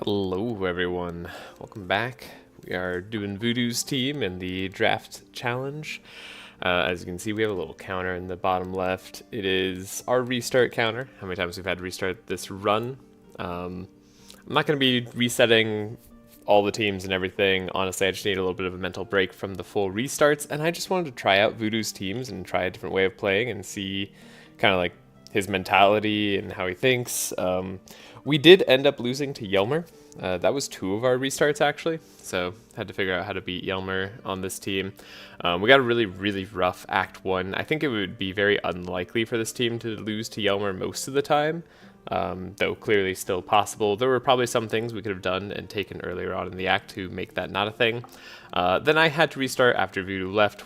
Hello everyone, welcome back. We are doing Voodoo's team in the draft challenge. As you can see, we have a little counter in the bottom left. It is our restart counter, how many times we've had to restart this run. I'm not going to be resetting all the teams and everything. Honestly, I just need a little bit of a mental break from the full restarts, and I just wanted to try out Voodoo's teams and try a different way of playing and see kind of like his mentality and how he thinks. We did end up losing to Yelmer. That was 2 of our restarts actually, so had to figure out how to beat Yelmer on this team. We got a really rough Act 1. I think it would be very unlikely for this team to lose to Yelmer most of the time, though clearly still possible. There were probably some things we could have done and taken earlier on in the act to make that not a thing. Then I had to restart after Voodoo left.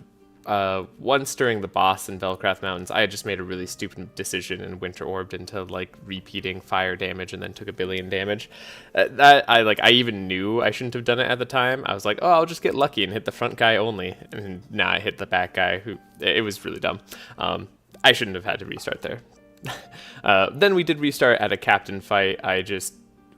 Once during the boss in Velcraft Mountains, I had just made a really stupid decision and winter orbed into like repeating fire damage and then took 1 billion damage. I even knew I shouldn't have done it at the time. I was like, oh, I'll just get lucky and hit the front guy only, and nah, I hit the back guy. It was really dumb. I shouldn't have had to restart there. Then we did restart at a captain fight. I just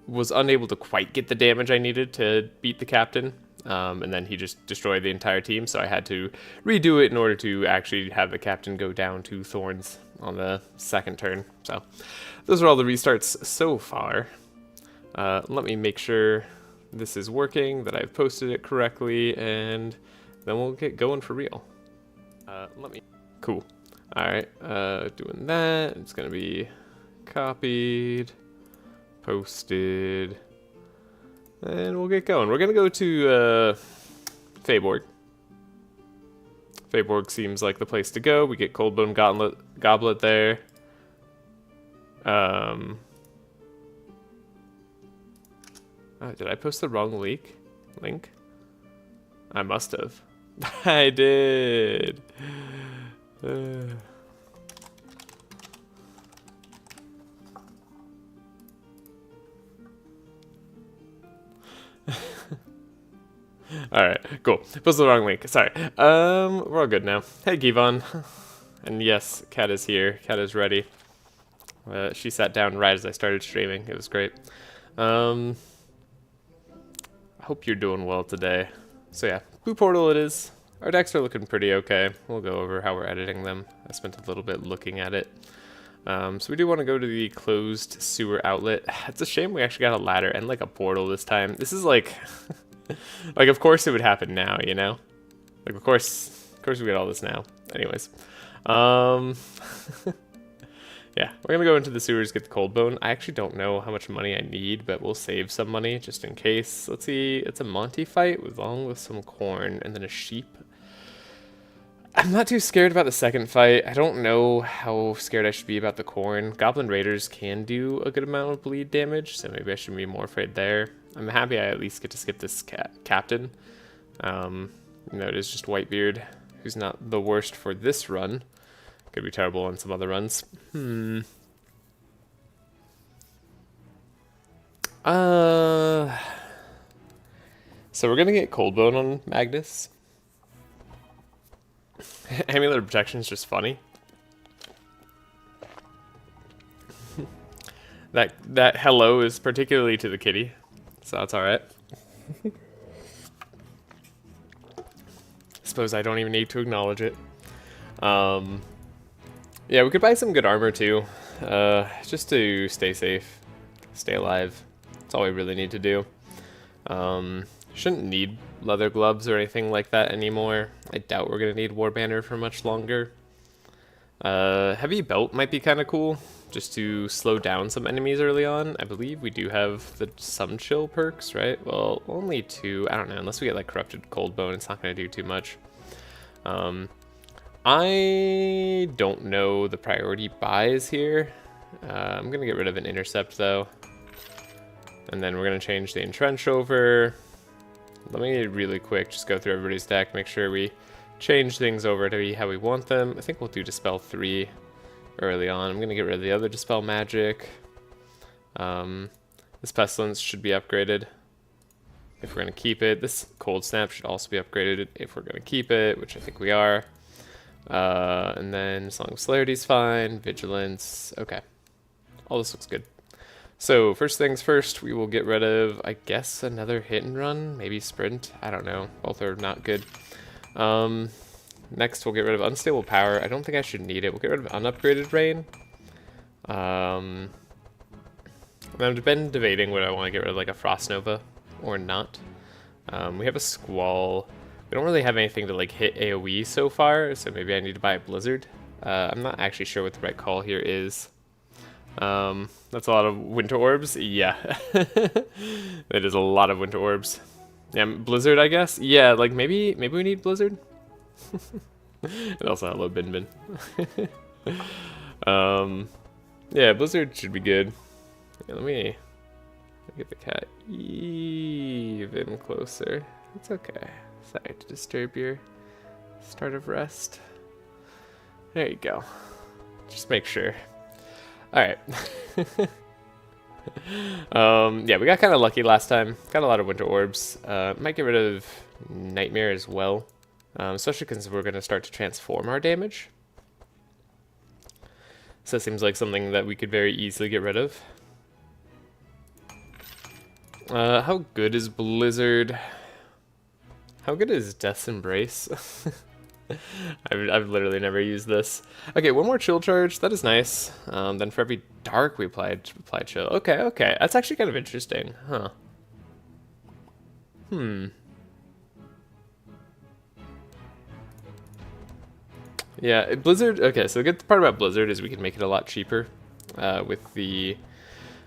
was unable to quite get the damage I needed to beat the captain. And then he just destroyed the entire team, so I had to redo it in order to actually have the captain go down to Thorns on the second turn. So those are all the restarts so far. Let me make sure this is working, that I've posted it correctly, and then we'll get going for real. Cool. Alright, doing that. It's going to be copied, posted, and we'll get going. We're going to go to Feyborg. Feyborg seems like the place to go. We get Coldbone Goblet there. Oh, did I post the wrong link? I must have. I did. Alright, cool. Posted the wrong link. Sorry. We're all good now. Hey, Givon. And yes, Kat is here. Kat is ready. She sat down right as I started streaming. It was great. I hope you're doing well today. So yeah, Blue Portal it is. Our decks are looking pretty okay. We'll go over how we're editing them. I spent a little bit looking at it. So we do want to go to the closed sewer outlet. It's a shame we actually got a ladder and like a portal this time. This is like... like, of course it would happen now, you know? Like, of course we get all this now. Anyways. Yeah, we're gonna go into the sewers, get the cold bone. I actually don't know how much money I need, but we'll save some money just in case. Let's see, it's a Monty fight along with some corn and then a sheep. I'm not too scared about the second fight. I don't know how scared I should be about the corn. Goblin Raiders can do a good amount of bleed damage, so maybe I should be more afraid there. I'm happy I at least get to skip this captain. You know, it is just Whitebeard, who's not the worst for this run. Could be terrible on some other runs. So we're gonna get Coldbone on Magnus. Amulet of Protection is just funny. that hello is particularly to the kitty, so that's alright. Suppose I don't even need to acknowledge it. Yeah, we could buy some good armor too, just to stay safe, stay alive. That's all we really need to do. Shouldn't need leather gloves or anything like that anymore. I doubt we're gonna need War Banner for much longer. Heavy Belt might be kind of cool, just to slow down some enemies early on. I believe we do have some chill perks, right? Well, only 2. I don't know, unless we get like Corrupted Cold Bone, it's not gonna do too much. I don't know the priority buys here. I'm gonna get rid of an Intercept though. And then we're gonna change the Entrench over. Let me really quick just go through everybody's deck, make sure we change things over to be how we want them. I think we'll do Dispel 3 early on. I'm going to get rid of the other Dispel Magic. This Pestilence should be upgraded if we're going to keep it. This Cold Snap should also be upgraded if we're going to keep it, which I think we are. And then Song of Celerity's fine. Vigilance. Okay. All this looks good. So first things first, we will get rid of, I guess, another hit and run, maybe sprint. I don't know. Both are not good. Next, we'll get rid of unstable power. I don't think I should need it. We'll get rid of unupgraded rain. I've been debating whether I want to get rid of like a frost nova or not. We have a squall. We don't really have anything to like hit AoE so far, so maybe I need to buy a blizzard. I'm not actually sure what the right call here is. That's a lot of winter orbs. Yeah, that is a lot of winter orbs. Yeah, blizzard, I guess. Yeah, like maybe we need blizzard. And also hello Bin Bin. Yeah, blizzard should be good. Yeah, let me get the cat even closer. It's okay. Sorry to disturb your start of rest. There you go. Just make sure. Alright. Yeah, we got kind of lucky last time. Got a lot of winter orbs. Might get rid of nightmare as well. Especially because we're going to start to transform our damage. So it seems like something that we could very easily get rid of. How good is Blizzard? How good is Death's Embrace? I've literally never used this. Okay, one more chill charge. That is nice. Then for every dark we apply chill. Okay. That's actually kind of interesting, huh? Yeah, Blizzard. Okay, so the good part about Blizzard is we can make it a lot cheaper with the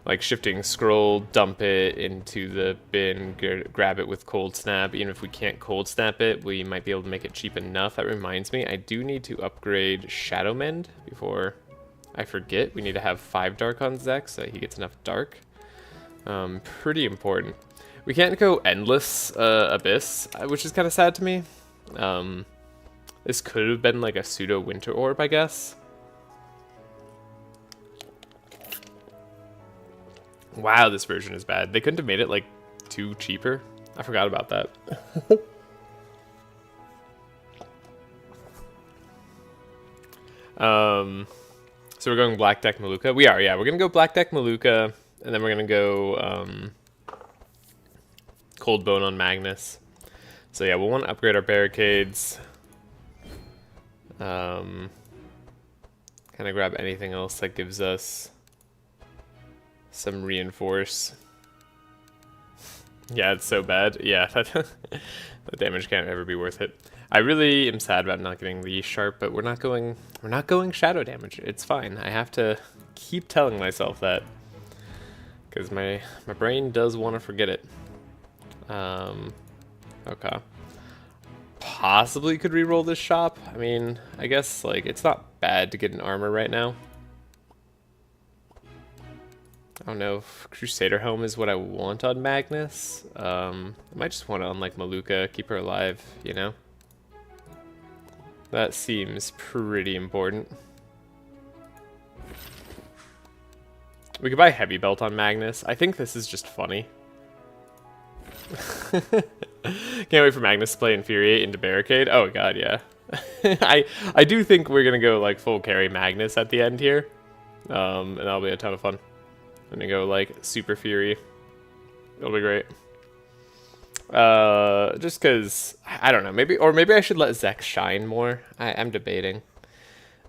like shifting scroll, dump it into the bin, grab it with cold snap. Even if we can't cold snap it, we might be able to make it cheap enough. That reminds me, I do need to upgrade Shadow Mend before I forget. We need to have 5 dark on Zek so that he gets enough dark. Pretty important. We can't go endless Abyss, which is kind of sad to me. This could have been like a pseudo winter orb, I guess. Wow, this version is bad. They couldn't have made it like too cheaper. I forgot about that. So we're going Black Deck Maluka. We are, yeah. We're gonna go Black Deck Maluka, and then we're gonna go Cold Bone on Magnus. So yeah, we'll want to upgrade our barricades. Kind of grab anything else that gives us some reinforce. Yeah, it's so bad. Yeah, the damage can't ever be worth it. I really am sad about not getting the sharp, but we're not going shadow damage. It's fine. I have to keep telling myself that because my brain does want to forget it. Okay. Possibly could re-roll this shop. I mean, I guess like it's not bad to get an armor right now. I don't know if Crusader Helm is what I want on Magnus. I might just want to unlike Maluka, keep her alive, you know? That seems pretty important. We could buy Heavy Belt on Magnus. I think this is just funny. Can't wait for Magnus to play Infuriate into Barricade. Oh god, yeah. I do think we're gonna go like full carry Magnus at the end here. And that'll be a ton of fun. I'm gonna go like Super Fury. It'll be great. Just cause I don't know, maybe I should let Zek shine more. I'm debating.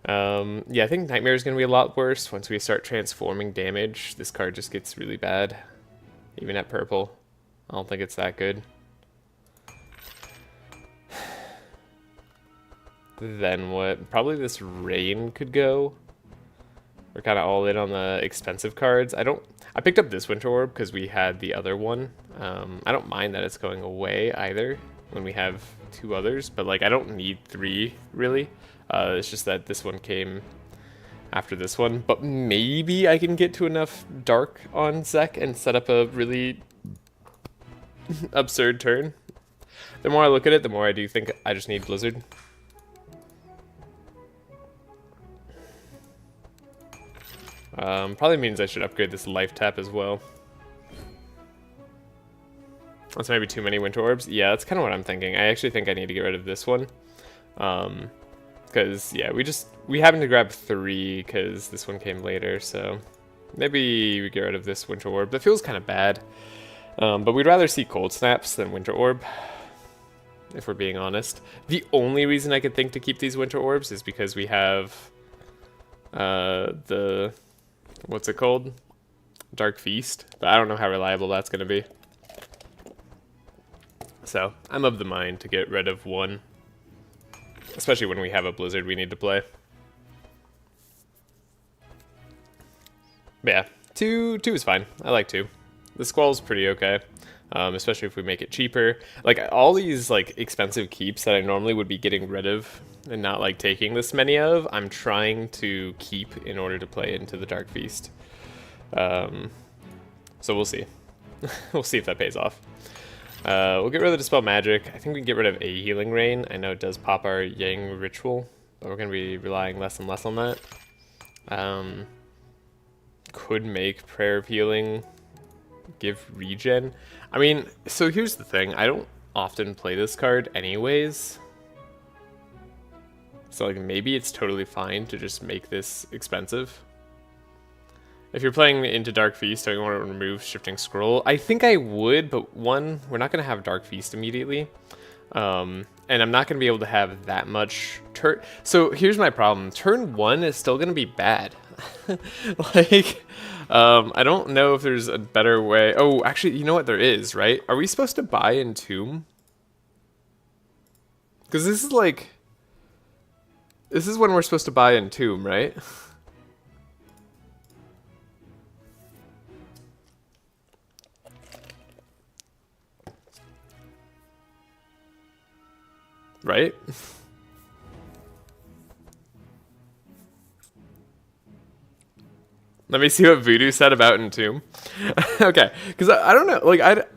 Yeah, I think Nightmare is gonna be a lot worse once we start transforming damage. This card just gets really bad, even at purple. I don't think it's that good. Then what? Probably this Rain could go. We're kind of all in on the expensive cards. I picked up this Winter Orb because we had the other one. I don't mind that it's going away either when we have 2 others, but like I don't need 3 really. It's just that this one came after this one, but maybe I can get to enough dark on Zek and set up a really absurd turn. The more I look at it, the more I do think I just need Blizzard. Probably means I should upgrade this life tap as well. That's maybe too many Winter Orbs. Yeah, that's kind of what I'm thinking. I actually think I need to get rid of this one. Because, yeah, we happened to grab 3 because this one came later, so Maybe we get rid of this Winter Orb. That feels kind of bad. But we'd rather see Cold Snaps than Winter Orb, if we're being honest. The only reason I could think to keep these Winter Orbs is because we have the... what's it called? Dark Feast. But I don't know how reliable that's going to be. So, I'm of the mind to get rid of one. Especially when we have a Blizzard we need to play. But yeah, 2 is fine. I like 2. The Squall's pretty okay. Especially if we make it cheaper. Like, all these, like, expensive keeps that I normally would be getting rid of and not, like, taking this many of, I'm trying to keep in order to play into the Dark Feast. So we'll see. We'll see if that pays off. We'll get rid of the Dispel Magic. I think we can get rid of a Healing Rain. I know it does pop our Yang Ritual, but we're going to be relying less and less on that. Could make Prayer of Healing give regen. I mean, so here's the thing. I don't often play this card anyways. So, like, maybe it's totally fine to just make this expensive. If you're playing into Dark Feast, don't you want to remove Shifting Scroll? I think I would, but one, we're not going to have Dark Feast immediately. And I'm not going to be able to have that much turn. So here's my problem. Turn 1 is still going to be bad. Like, I don't know if there's a better way. Oh, actually, you know what? There is, right? Are we supposed to buy Entomb? Because this is like... this is when we're supposed to buy Entomb, right? Right? Let me see what Voodoo said about Entomb. Okay, because I don't know, like,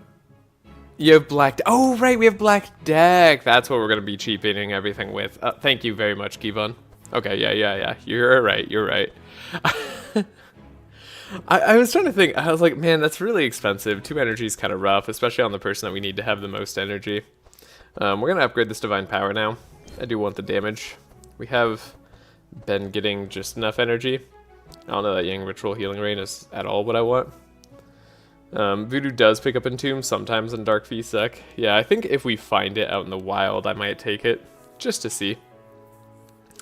you have Black... oh, right, we have Black Deck. That's what we're going to be cheapening everything with. Thank you very much, Kivon. Okay, yeah. You're right. I was trying to think. I was like, man, that's really expensive. 2 energy is kind of rough, especially on the person that we need to have the most energy. We're going to upgrade this Divine Power now. I do want the damage. We have been getting just enough energy. I don't know that Yang Ritual Healing Rain is at all what I want. Voodoo does pick up Entomb sometimes in Dark Feast deck. Yeah, I think if we find it out in the wild, I might take it. Just to see.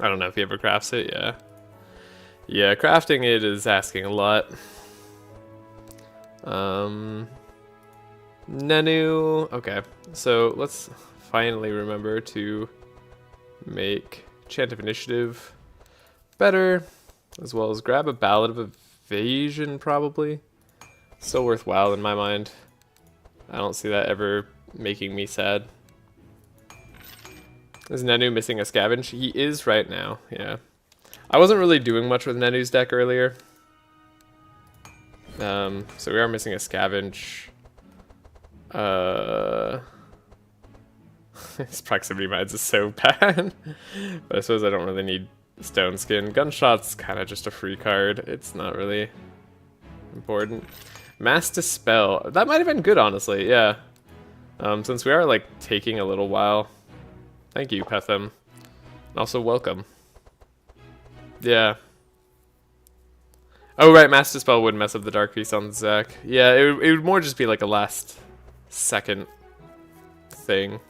I don't know if he ever crafts it, yeah. Yeah, crafting it is asking a lot. Nenu. Okay, so let's finally remember to make Chant of Initiative better, as well as grab a Ballad of Evasion, probably. So worthwhile in my mind. I don't see that ever making me sad. Is Nenu missing a Scavenge? He is right now, yeah. I wasn't really doing much with Nenu's deck earlier. So we are missing a Scavenge. His proximity mines is so bad. But I suppose I don't really need Stone Skin. Gunshot's kind of just a free card. It's not really important. Mass Dispel. That might have been good, honestly, yeah. Since we are, like, taking a little while. Thank you, Petham. And also, welcome. Yeah. Oh, right, Mass Dispel would mess up the Dark Feast on Zach. Yeah, it would more just be like a last second thing.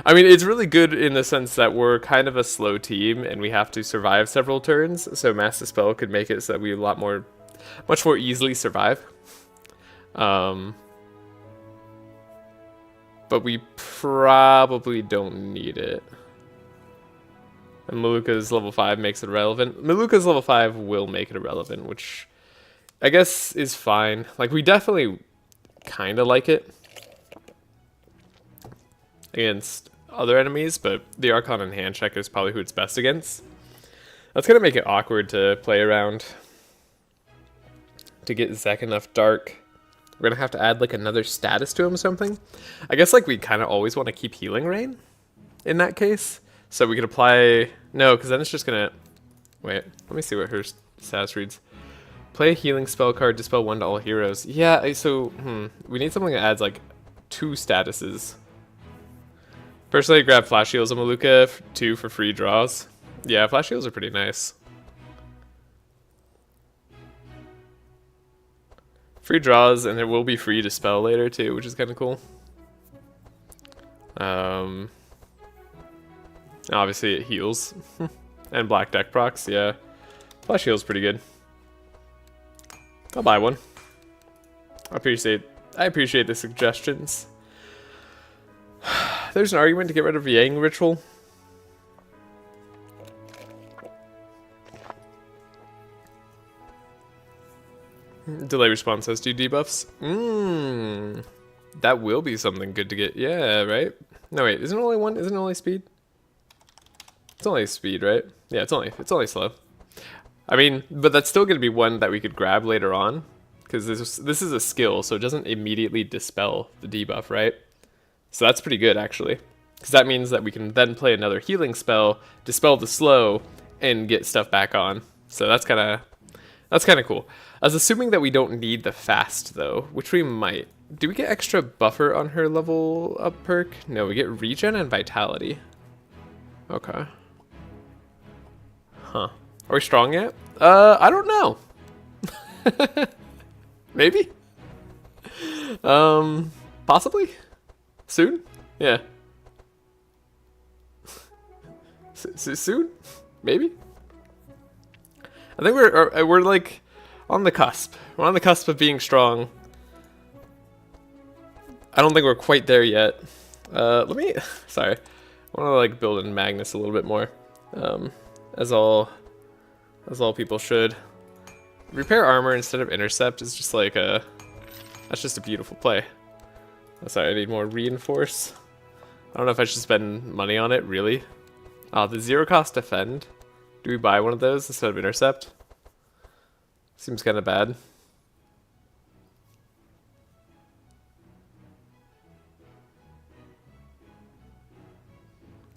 I mean, it's really good in the sense that we're kind of a slow team and we have to survive several turns, so Mass Dispel could make it so that we much more easily survive. But we probably don't need it. And Maluka's level 5 makes it irrelevant. Maluka's level 5 will make it irrelevant, which I guess is fine. Like, we definitely kind of like it against other enemies, but the Archon and Hand Check is probably who it's best against. That's going to make it awkward to play around. To get Zek enough dark, we're going to have to add like another status to him or something. I guess like we kind of always want to keep Healing Rain in that case. So we could apply... no, because then it's just going to... wait, let me see what her status reads. Play a healing spell card, dispel 1 to all heroes. Yeah, so we need something that adds like 2 statuses. Personally, grab Flash Heals on Maluka 2 for free draws. Yeah, flash heals are pretty nice. Free draws, and it will be free to spell later too, which is kind of cool. Obviously it heals. And black deck procs, yeah. Flash heal's pretty good. I'll buy one. I appreciate the suggestions. There's an argument to get rid of Yang Ritual. Delay response has 2 debuffs. That will be something good to get. Yeah, right? No, wait, isn't it only one? Isn't it only speed? It's only speed, right? Yeah, it's only slow. I mean, but that's still going to be one that we could grab later on, because this is a skill, so it doesn't immediately dispel the debuff, right? So that's pretty good, actually, because that means that we can then play another healing spell, dispel the slow, and get stuff back on. So that's kind of cool. I was assuming that we don't need the fast though, which we might. Do we get extra buffer on her level up perk? No, we get regen and vitality. Okay. Huh. Are we strong yet? I don't know. Maybe? Possibly? Soon? Yeah. Soon? Maybe? I think we're like on the cusp. We're on the cusp of being strong. I don't think we're quite there yet. Sorry. I want to like build in Magnus a little bit more. As all people should. Repair armor instead of intercept is just like that's just a beautiful play. Oh, sorry, I need more reinforce. I don't know if I should spend money on it, really. The 0 cost defend. Do we buy one of those instead of intercept? Seems kind of bad.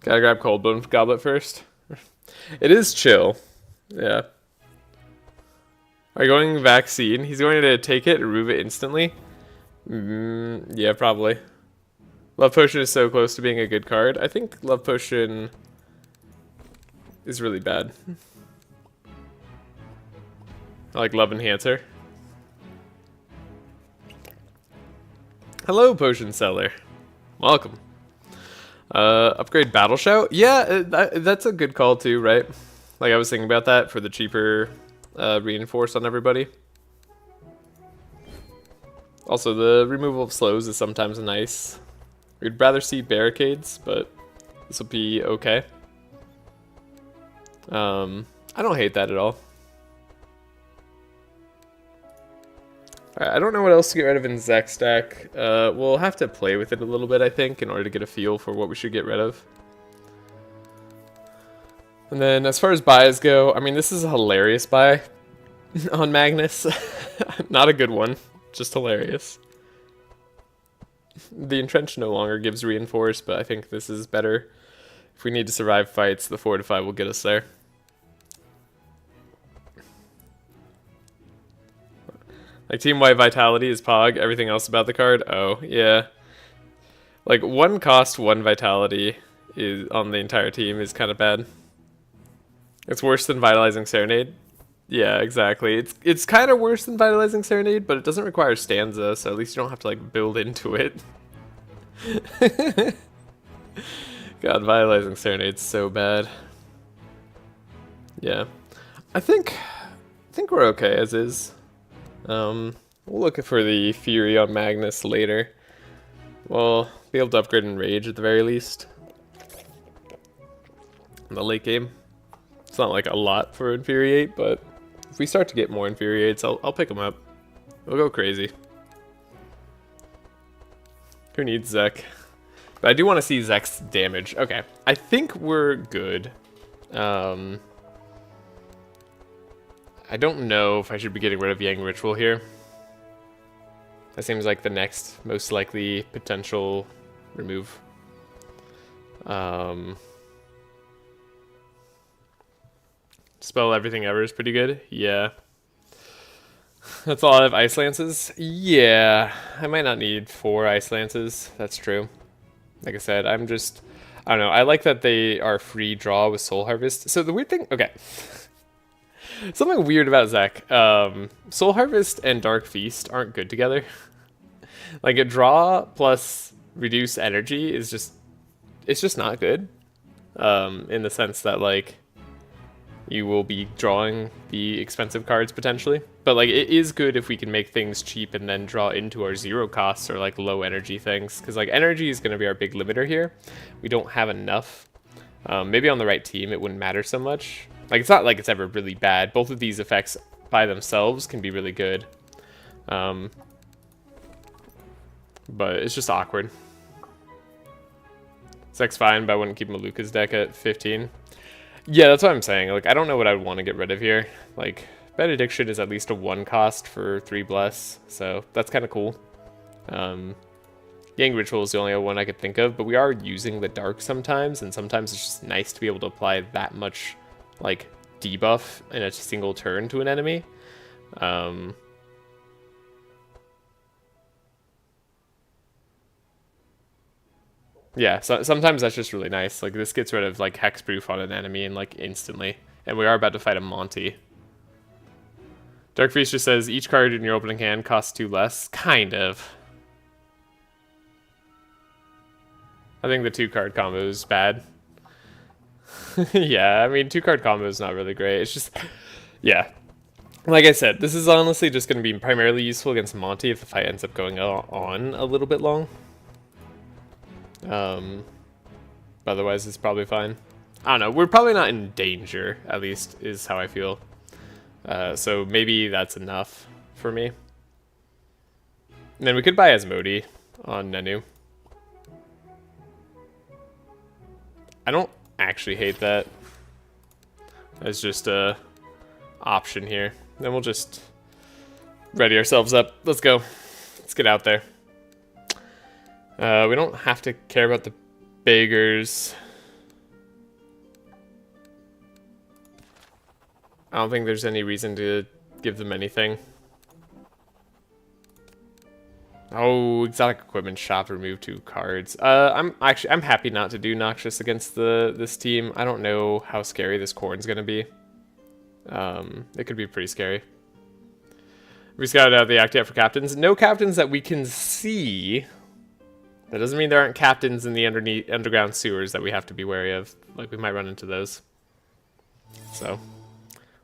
Gotta grab Coldbone Goblet first. It is chill. Yeah. Are you going vaccine? He's going to take it and remove it instantly? Yeah, probably. Love Potion is so close to being a good card. I think Love Potion is really bad. I like Love Enhancer. Hello, Potion Seller. Welcome. Upgrade Battle Shout? Yeah, that's a good call too, right? Like I was thinking about that for the cheaper reinforce on everybody. Also, the removal of slows is sometimes nice. We'd rather see barricades, but this will be okay. I don't hate that at all. Alright, I don't know what else to get rid of in Zek's deck. We'll have to play with it a little bit, I think, in order to get a feel for what we should get rid of. And then as far as buys go, I mean, this is a hilarious buy on Magnus. Not a good one, just hilarious. The Entrench no longer gives reinforce, but I think this is better. If we need to survive fights, the Fortify will get us there. Like team-wide vitality is Pog, everything else about the card? Oh, yeah. Like 1 cost, 1 vitality is on the entire team is kind of bad. It's worse than Vitalizing Serenade. Yeah, exactly. It's kind of worse than Vitalizing Serenade, but it doesn't require stanza, so at least you don't have to like build into it. God, Vitalizing Serenade's so bad. Yeah. I think we're okay as is. We'll look for the Fury on Magnus later. We'll be able to upgrade Enrage at the very least. In the late game. It's not like a lot for Infuriate, but if we start to get more Infuriates, I'll pick them up. We'll go crazy. Who needs Zek? But I do want to see Zek's damage. Okay, I think we're good. I don't know if I should be getting rid of Yang Ritual here. That seems like the next most likely potential remove. Spell Everything Ever is pretty good. Yeah. That's a lot of Ice Lances. Yeah. I might not need 4 Ice Lances. That's true. Like I said, I don't know. I like that they are free draw with Soul Harvest. So the weird thing, okay. Something weird about Zek. Soul Harvest and Dark Feast aren't good together. Like a draw plus reduce energy is just, it's just not good. In the sense that like you will be drawing the expensive cards potentially. But like it is good if we can make things cheap and then draw into our zero costs or like low energy things. Because like energy is going to be our big limiter here. We don't have enough. Maybe on the right team it wouldn't matter so much. Like it's not like it's ever really bad. Both of these effects by themselves can be really good. But it's just awkward. Zek's fine, but I wouldn't keep Maluka's deck at 15. Yeah, that's what I'm saying. Like, I don't know what I would want to get rid of here. Like, Benediction is at least a 1 cost for 3 Bless, so that's kind of cool. Yang Ritual is the only one I could think of, but we are using the Dark sometimes, and sometimes it's just nice to be able to apply that much, like, debuff in a single turn to an enemy. Yeah, so sometimes that's just really nice. Like, this gets rid of, like, hexproof on an enemy and, like, instantly. And we are about to fight a Monty. Dark Feast just says, each card in your opening hand costs 2 less. Kind of. I think the 2-card combo is bad. Yeah, I mean, 2-card combo is not really great. It's just, yeah. Like I said, this is honestly just going to be primarily useful against Monty if the fight ends up going on a little bit long. Otherwise it's probably fine. I don't know, we're probably not in danger, at least is how I feel. So maybe that's enough for me. And then we could buy Asmodee on Nenu. I don't actually hate that. It's just a option here. Then we'll just ready ourselves up. Let's go. Let's get out there. We don't have to care about the beggars. I don't think there's any reason to give them anything. Oh, exotic equipment shop, remove 2 cards. I'm happy not to do Noxious against this team. I don't know how scary this corn's gonna be. It could be pretty scary. We scouted out the act yet for captains. No captains that we can see. That doesn't mean there aren't captains in the underground sewers that we have to be wary of. Like, we might run into those. So,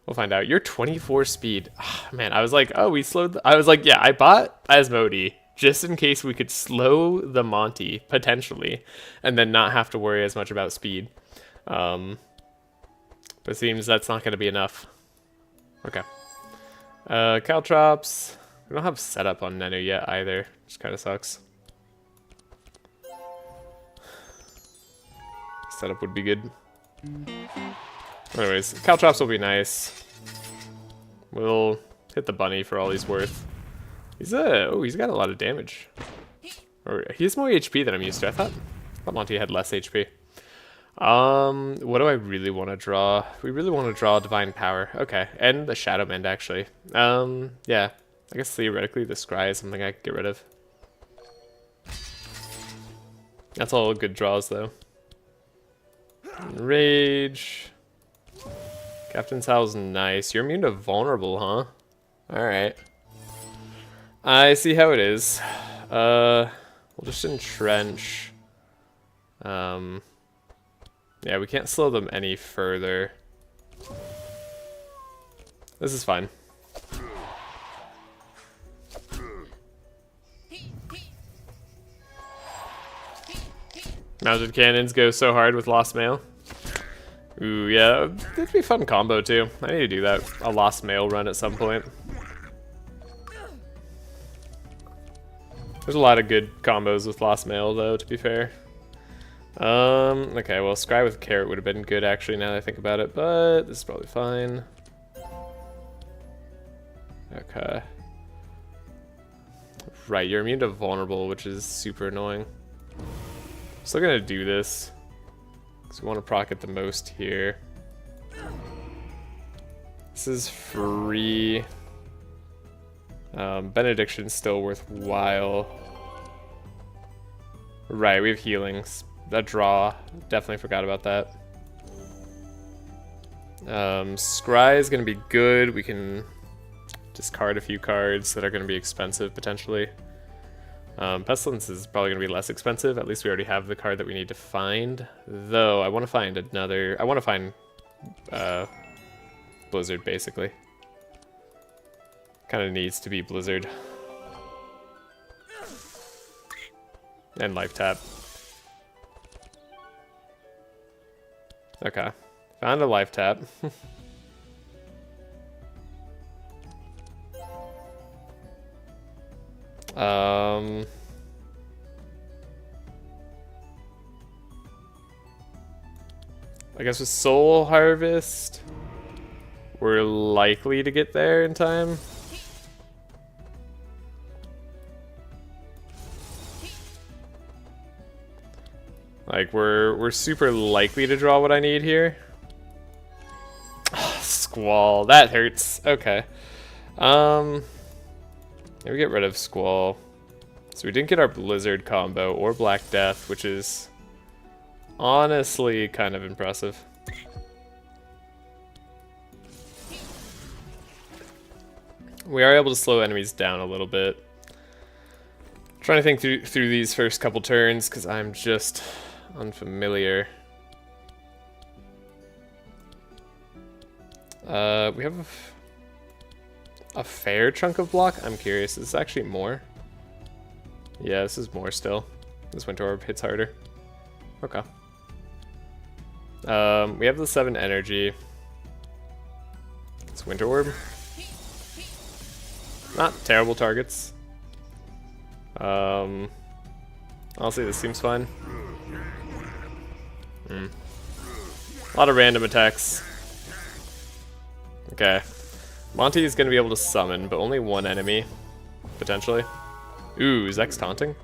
we'll find out. You're 24 speed. Oh, man, I was like, oh, we slowed... I was like, yeah, I bought Asmodee just in case we could slow the Monty, potentially, and then not have to worry as much about speed. But it seems that's not going to be enough. Okay. Caltrops. We don't have setup on Nenu yet either, which kind of sucks. Setup would be good. Anyways, Caltrops will be nice. We'll hit the bunny for all he's worth. He's he's got a lot of damage. Or he has more HP than I'm used to. I thought Monty had less HP. What do I really want to draw? We really want to draw Divine Power. Okay, and the Shadow Mend actually. Yeah. I guess theoretically the Scry is something I could get rid of. That's all good draws though. Rage. Captain's Howl's nice. You're immune to vulnerable, huh? Alright. I see how it is. We'll just entrench. Yeah, we can't slow them any further. This is fine. Mounted cannons go so hard with Lost Mail. Ooh, yeah, that'd be a fun combo too. I need to do that. A Lost Mail run at some point. There's a lot of good combos with Lost Mail though, to be fair. Okay, well, Scry with Carrot would have been good actually now that I think about it, but this is probably fine. Okay. Right, you're immune to vulnerable, which is super annoying. Still gonna do this. So we want to proc it the most here. This is free. Benediction's still worthwhile. Right, we have healings. a draw. Definitely forgot about that. Scry is going to be good. We can discard a few cards that are going to be expensive potentially. Pestilence is probably going to be less expensive. At least we already have the card that we need to find. Though I want to find another. I want to find Blizzard basically. Kind of needs to be Blizzard. And life tap. Okay. Found a life tap. I guess with Soul Harvest, we're likely to get there in time. Like, we're super likely to draw what I need here. Squall, that hurts. Okay. Maybe get rid of Squall. So we didn't get our Blizzard combo or Black Death, which is honestly kind of impressive. We are able to slow enemies down a little bit. Trying to think through these first couple turns because I'm just unfamiliar. We have a fair chunk of block. I'm curious. Is this actually more? Yeah, this is more still. This Winter Orb hits harder. Okay. We have the 7 energy. It's Winter Orb. Not terrible targets. Honestly, this seems fine. A lot of random attacks. Okay. Monty is going to be able to summon, but only one enemy, potentially. Ooh, Zek's taunting?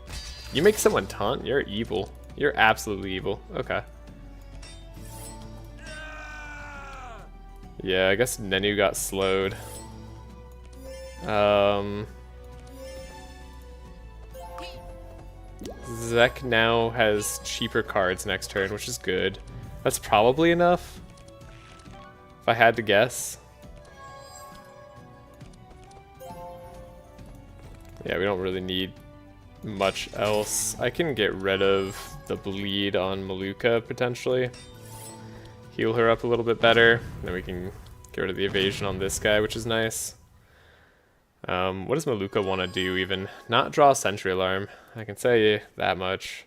You make someone taunt? You're evil. You're absolutely evil. Okay. Yeah, I guess Nenu got slowed. Zek now has cheaper cards next turn, which is good. That's probably enough, if I had to guess. Yeah, we don't really need much else. I can get rid of the bleed on Maluka, potentially. Heal her up a little bit better. Then we can get rid of the evasion on this guy, which is nice. What does Maluka want to do even? Not draw a Sentry Alarm. I can say that much.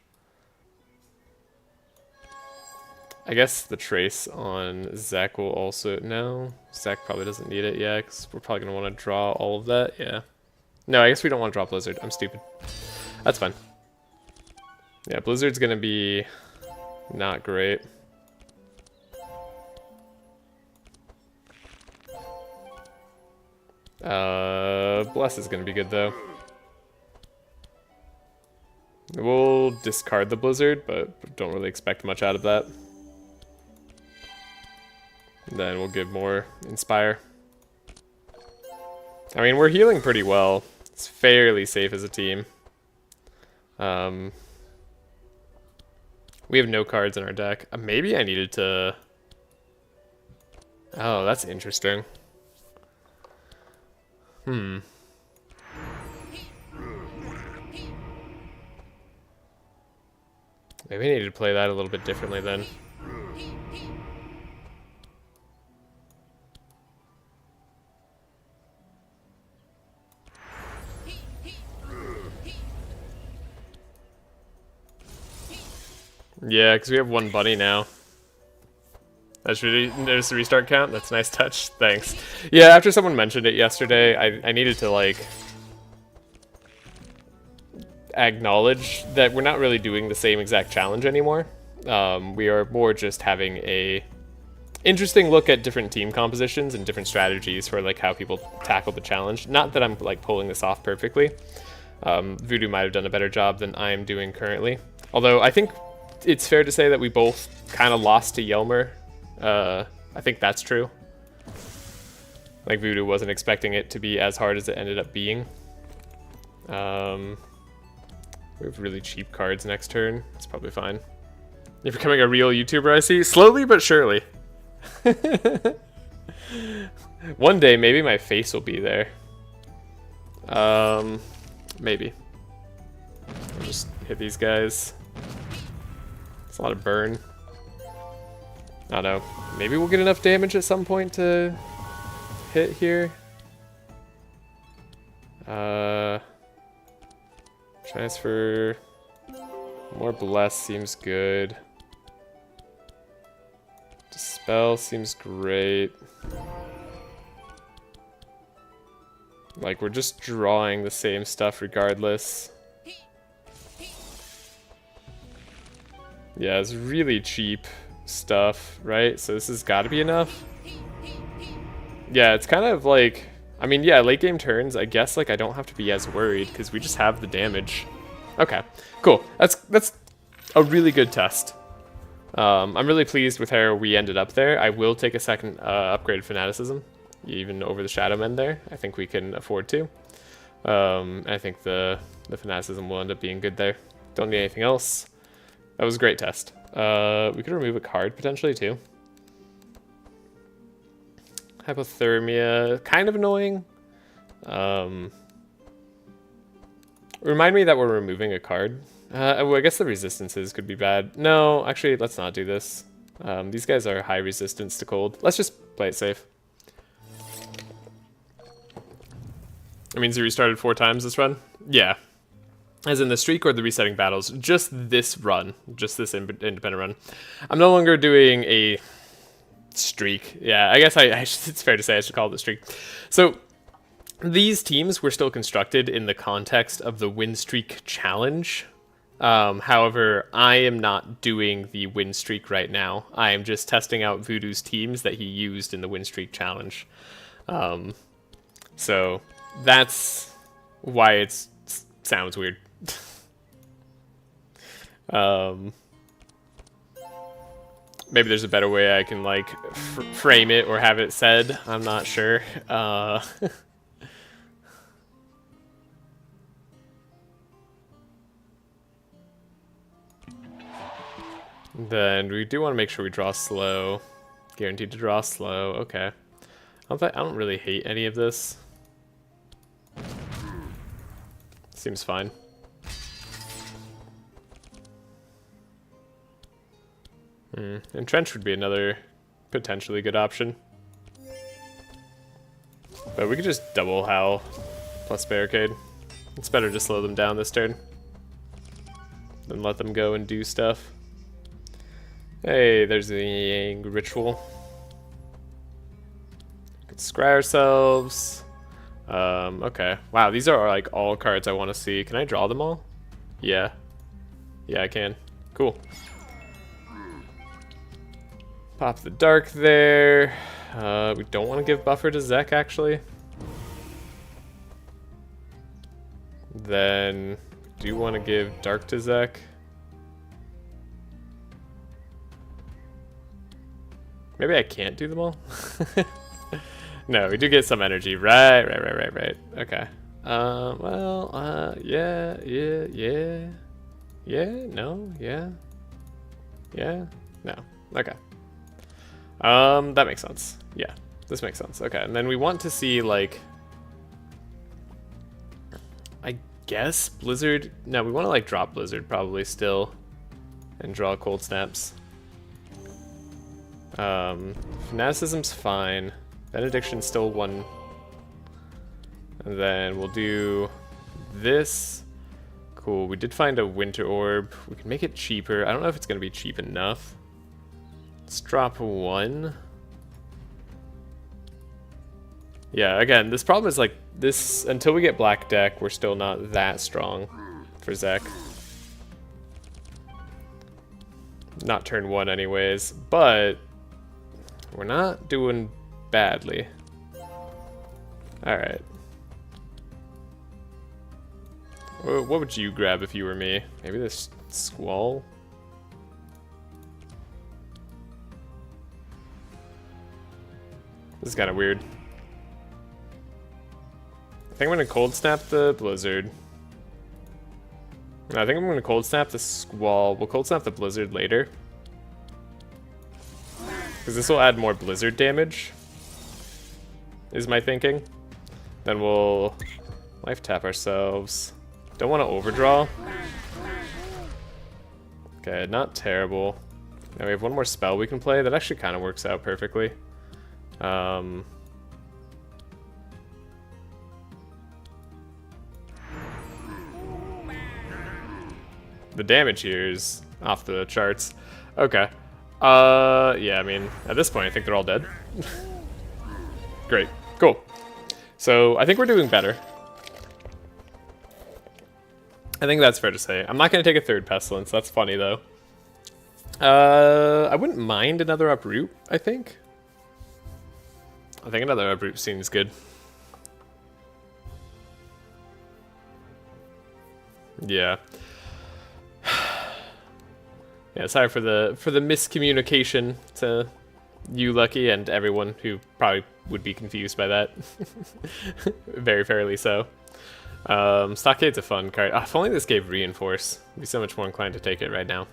I guess the Trace on Zek will also... No, Zek probably doesn't need it yet, because we're probably going to want to draw all of that. Yeah. No, I guess we don't want to draw Blizzard. I'm stupid. That's fine. Yeah, Blizzard's going to be not great. Bless is going to be good, though. We'll discard the Blizzard, but don't really expect much out of that. Then we'll give more Inspire. I mean, we're healing pretty well. It's fairly safe as a team. We have no cards in our deck. Maybe I needed to... Oh, that's interesting. Maybe I needed to play that a little bit differently then. Yeah, because we have one bunny now. That's really... There's the restart count? That's a nice touch. Thanks. Yeah, after someone mentioned it yesterday, I needed to, like... acknowledge that we're not really doing the same exact challenge anymore. We are more just having a interesting look at different team compositions and different strategies for like how people tackle the challenge. Not that I'm like pulling this off perfectly. Voodoo might have done a better job than I am doing currently. Although I think it's fair to say that we both kind of lost to Yelmer. I think that's true. Like Voodoo wasn't expecting it to be as hard as it ended up being. We have really cheap cards next turn. It's probably fine. You're becoming a real YouTuber, I see. Slowly but surely. One day, maybe my face will be there. Maybe. I'll just hit these guys. It's a lot of burn. I don't know. Maybe we'll get enough damage at some point to hit here. Transfer. More bless seems good. Dispel seems great. Like, we're just drawing the same stuff regardless. Yeah, it's really cheap stuff, right? So this has got to be enough. Yeah, it's kind of like, I mean, yeah, late game turns, I guess, like, I don't have to be as worried because we just have the damage. Okay, cool. That's a really good test. I'm really pleased with how we ended up there. I will take a second upgrade Fanaticism, even over the Shadow Men there. I think we can afford to. I think the Fanaticism will end up being good there. Don't need anything else. That was a great test. We could remove a card potentially too. Hypothermia, kind of annoying. Remind me that we're removing a card. Well, I guess the resistances could be bad. No, actually, let's not do this. These guys are high resistance to cold. Let's just play it safe. It means you restarted 4 times this run? Yeah. As in the streak or the resetting battles? Just this run. Just this independent run. I'm no longer doing a streak. Yeah, I guess it's fair to say I should call it a streak. So, these teams were still constructed in the context of the Wintstreak challenge. However, I am not doing the Wintstreak right now. I am just testing out Voodoo's teams that he used in the Wintstreak challenge. So that's why it sounds weird. Maybe there's a better way I can like frame it or have it said. I'm not sure. Then we do want to make sure we draw slow. Guaranteed to draw slow. Okay. I don't really hate any of this. Seems fine. Entrench would be another potentially good option. But we could just double Howl plus Barricade. It's better to slow them down this turn than let them go and do stuff. Hey, there's the Yang Ritual. We could scry ourselves. Okay. Wow, these are like all cards I want to see. Can I draw them all? Yeah. Yeah, I can. Cool. Pop the Dark there. We don't want to give buffer to Zek, actually. Then, we do want to give Dark to Zek. Maybe I can't do them all? No, we do get some energy. Right. Okay. Yeah. Yeah, no, yeah. Yeah, no. Okay. That makes sense. Yeah, this makes sense. Okay, and then we want to see, like, I guess Blizzard. No, we want to, like, drop Blizzard probably still and draw Cold Snaps. Fanaticism's fine. Benediction's still 1. And then we'll do this. Cool, we did find a Winter Orb. We can make it cheaper. I don't know if it's going to be cheap enough. Let's drop 1. Yeah, again, this problem is like this, until we get Black Deck, we're still not that strong for Zek. Not turn 1 anyways, but we're not doing badly. Alright. What would you grab if you were me? Maybe this Squall? This is kind of weird. I think I'm going to Cold Snap the Blizzard. No, I think I'm going to Cold Snap the Squall. We'll Cold Snap the Blizzard later. Because this will add more blizzard damage, is my thinking. Then we'll life tap ourselves. Don't want to overdraw. Okay, not terrible. Now we have one more spell we can play. That actually kind of works out perfectly. The damage here is off the charts. Okay. Yeah, I mean, at this point, I think they're all dead. Great. Cool. So, I think we're doing better. I think that's fair to say. I'm not going to take a third Pestilence. That's funny, though. I wouldn't mind another Uproot, I think. I think another Uproot seems good. Yeah. Yeah, sorry for the miscommunication to you, Lucky, and everyone who probably would be confused by that. Very fairly so. Stockade's a fun card. Oh, if only this gave Reinforce. I'd be so much more inclined to take it right now.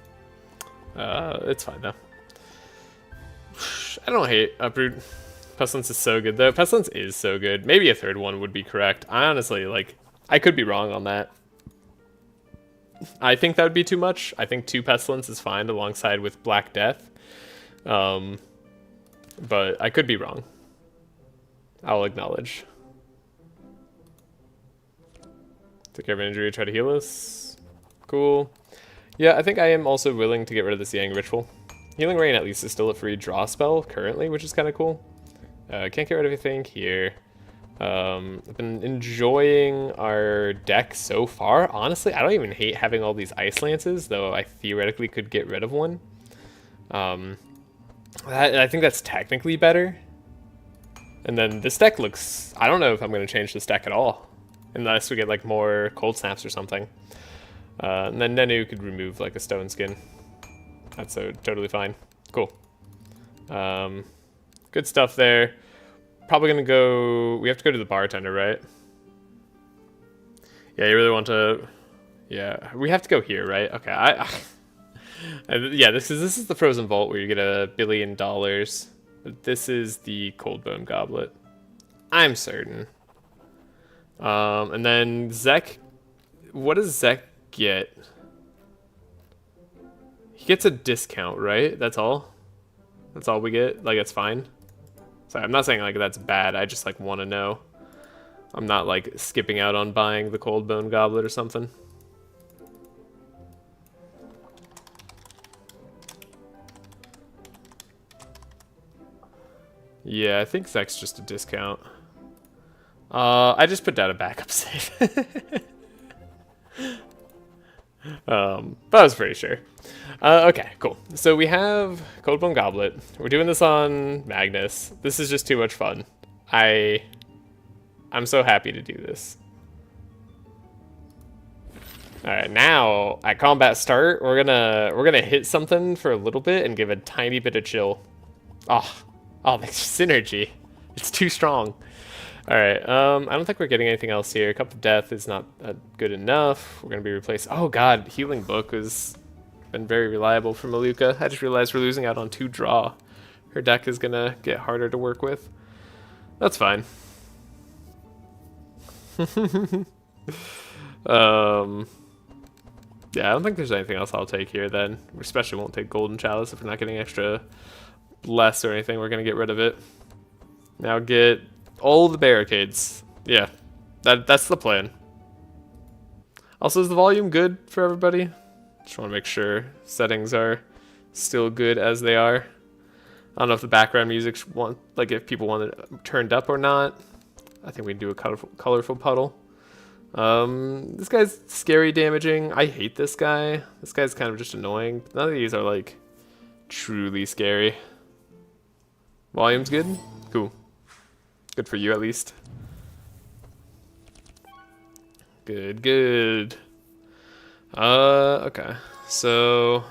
It's fine, though. I don't hate Uproot. Pestilence is so good, though. Pestilence is so good. Maybe a third one would be correct. I honestly, like, I could be wrong on that. I think that would be too much. I think 2 Pestilence is fine alongside with Black Death. But I could be wrong. I'll acknowledge. Take care of an injury, try to heal us. Cool. Yeah, I think I am also willing to get rid of this Yang Ritual. Healing Rain at least is still a free draw spell currently, which is kind of cool. Can't get rid of anything here. I've been enjoying our deck so far. Honestly, I don't even hate having all these Ice Lances, though I theoretically could get rid of one. I think that's technically better. And then this deck looks... I don't know if I'm going to change this deck at all. Unless we get like more Cold Snaps or something. And then Nenu could remove like a Stone Skin. That's totally fine. Cool. Good stuff there. Probably gonna go... We have to go to the bartender, right? Yeah, you really want to... Yeah, we have to go here, right? Okay, yeah, this is the Frozen Vault where you get $1 billion. This is the Cold Bone Goblet. I'm certain. And then Zek... What does Zek get? He gets a discount, right? That's all? That's all we get? Like, it's fine? Sorry, I'm not saying like that's bad. I just like want to know. I'm not like skipping out on buying the Cold Bone Goblet or something. Yeah, I think Zek's just a discount. I just put down a backup save. But I was pretty sure. Okay, cool. So we have Cold Bone Goblet. We're doing this on Magnus. This is just too much fun. I'm so happy to do this. Alright, now at combat start, we're gonna hit something for a little bit and give a tiny bit of chill. Oh, the synergy. It's too strong. Alright, I don't think we're getting anything else here. Cup of Death is not good enough. We're going to be replaced. Oh god, Healing Book has been very reliable for Maluka. I just realized we're losing out on 2 draw. Her deck is going to get harder to work with. That's fine. Yeah, I don't think there's anything else I'll take here then. We especially won't take Golden Chalice if we're not getting extra Bless or anything. We're going to get rid of it. Now get... all the barricades. Yeah, that's the plan. Also, is the volume good for everybody? Just want to make sure settings are still good as they are. I don't know if the background music like if people want it turned up or not. I think we can do a colorful puddle. This guy's scary damaging. I hate this guy. This guy's kind of just annoying. None of these are like truly scary. Volume's good? Cool. Good for you, at least. Good, good. Okay. So...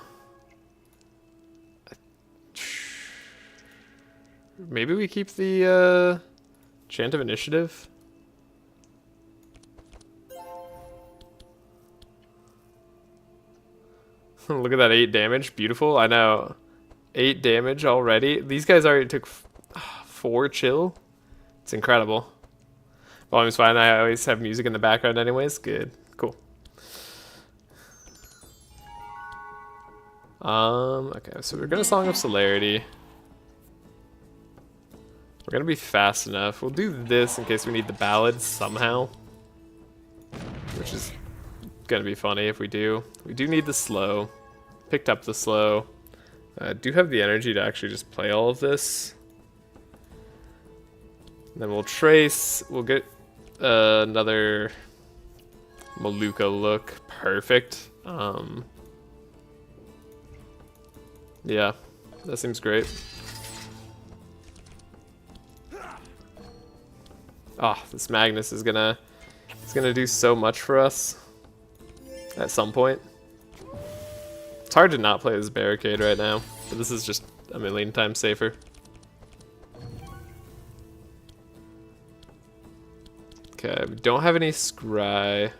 maybe we keep the, Chant of Initiative? Look at that 8 damage. Beautiful. I know. 8 damage already. These guys already took 4 chill. It's incredible. Volume's fine. I always have music in the background anyways. Good. Cool. Okay, so we're gonna Song of Celerity. We're gonna be fast enough. We'll do this in case we need the ballads somehow. Which is gonna be funny if we do. We do need the slow. Picked up the slow. Do have the energy to actually just play all of this. And then we'll trace. We'll get another Maluka look. Perfect. Yeah, that seems great. Ah, this Magnus is gonna do so much for us at some point. It's hard to not play this barricade right now, but this is just a million times safer. Okay, we don't have any scry.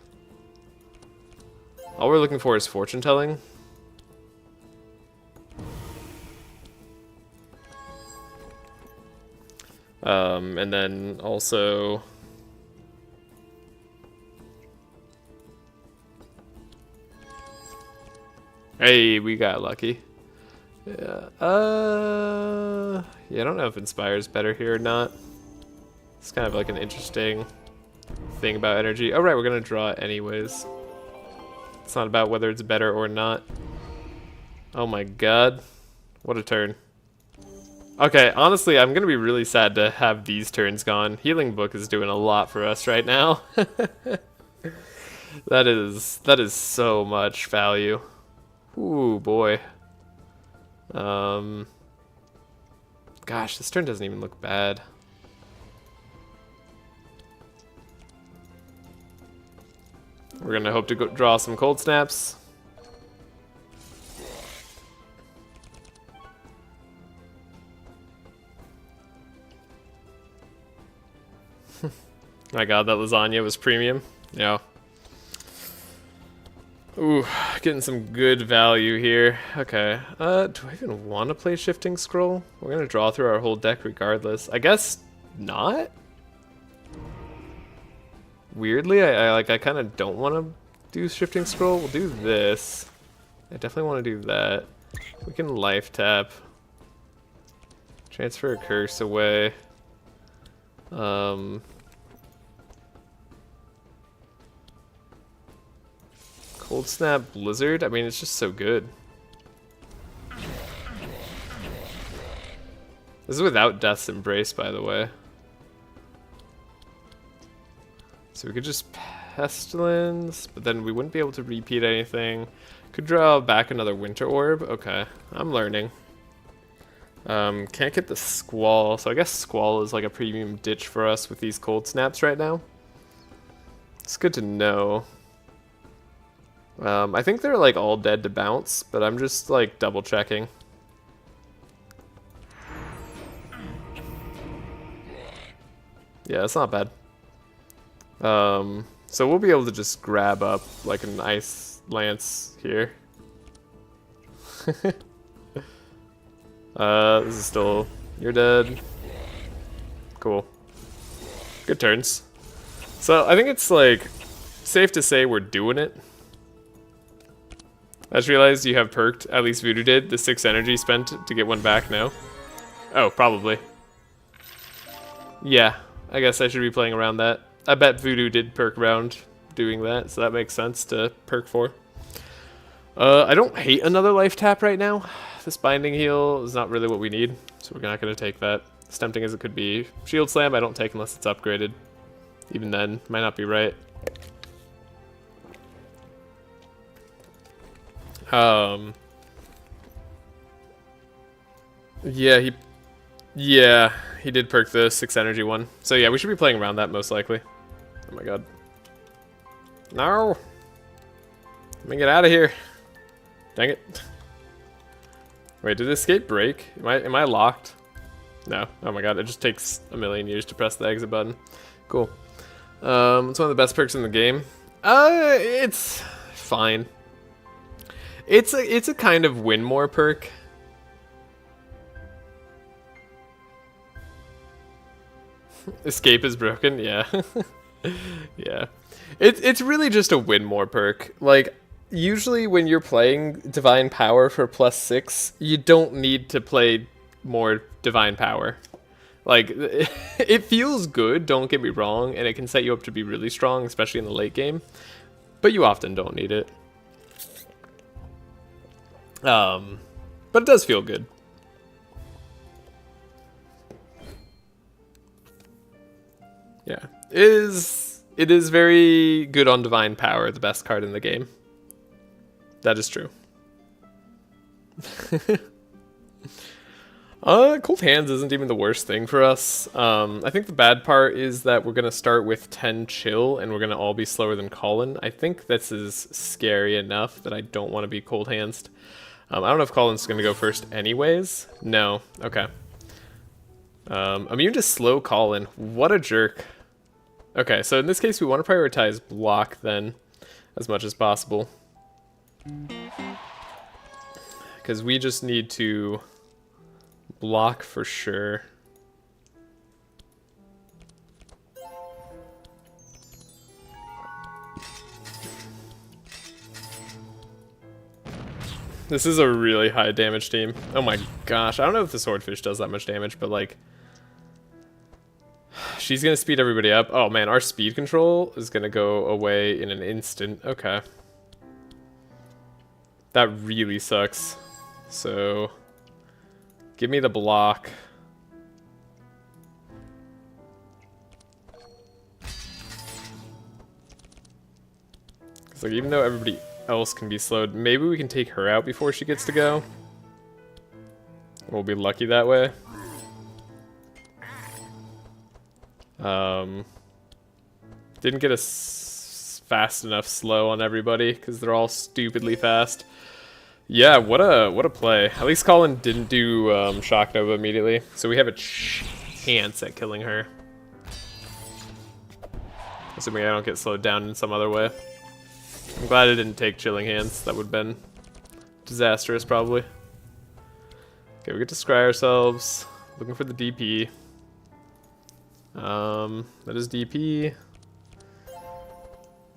All we're looking for is fortune telling. And then also hey, we got lucky. Yeah. Yeah, I don't know if Inspire's better here or not. It's kind of like an interesting thing about energy. Oh right, we're gonna draw it anyways. It's not about whether it's better or not. Oh my god. What a turn. Okay, honestly, I'm gonna be really sad to have these turns gone. Healing Book is doing a lot for us right now. That is so much value. Ooh, boy. Gosh, this turn doesn't even look bad. We're gonna hope to draw some cold snaps. My god, that lasagna was premium. Yeah. Ooh, getting some good value here. Okay. Do I even want to play Shifting Scroll? We're gonna draw through our whole deck regardless. I guess not? Weirdly, I kind of don't want to do Shifting Scroll. We'll do this. I definitely want to do that. We can life tap. Transfer a curse away. Cold Snap Blizzard? I mean, it's just so good. This is without Death's Embrace, by the way. So we could just Pestilence, but then we wouldn't be able to repeat anything. Could draw back another Winter Orb. Okay, I'm learning. Can't get the Squall, so I guess Squall is like a premium ditch for us with these cold snaps right now. It's good to know. I think they're like all dead to bounce, but I'm just like double checking. Yeah, that's not bad. So we'll be able to just grab up like an Ice Lance here. This is still... You're dead. Cool. Good turns. So I think it's like safe to say we're doing it. I just realized you have perked, at least Voodoo did, the 6 energy spent to get one back now. Oh, probably. Yeah, I guess I should be playing around that. I bet Voodoo did perk around doing that, so that makes sense to perk for. I don't hate another life tap right now. This binding heal is not really what we need, so we're not going to take that. As tempting as it could be. Shield Slam I don't take unless it's upgraded. Even then, might not be right. Yeah, he did perk the 6 energy one. So yeah, we should be playing around that most likely. Oh my god. No! Let me get out of here. Dang it. Wait, did escape break? Am I locked? No. Oh my god, it just takes a million years to press the exit button. Cool. It's one of the best perks in the game. It's fine. It's a kind of win more perk. Escape is broken, yeah. Yeah. It's really just a win more perk. Like, usually when you're playing Divine Power for +6, you don't need to play more Divine Power. Like, it feels good, don't get me wrong, and it can set you up to be really strong, especially in the late game, but you often don't need it. But it does feel good. Yeah. It is very good on Divine Power, the best card in the game. That is true. Cold Hands isn't even the worst thing for us. I think the bad part is that we're going to start with 10 chill, and we're going to all be slower than Colin. I think this is scary enough that I don't want to be Cold Handsed. I don't know if Colin's going to go first anyways. No. Okay. Immune to slow Colin. What a jerk. Okay, so in this case, we want to prioritize block then, as much as possible. Because we just need to block for sure. This is a really high damage team. Oh my gosh, I don't know if the Swordfish does that much damage, but like... She's gonna speed everybody up. Oh man, our speed control is gonna go away in an instant. Okay. That really sucks. So... Give me the block. Because like, even though everybody else can be slowed, maybe we can take her out before she gets to go. We'll be lucky that way. Didn't get a fast enough slow on everybody because they're all stupidly fast. Yeah, what a play. At least Colin didn't do Shock Nova immediately, so we have a chance at killing her. Assuming I don't get slowed down in some other way. I'm glad I didn't take Chilling Hands. That would have been disastrous, probably. Okay, we get to scry ourselves. Looking for the DP. That is DP.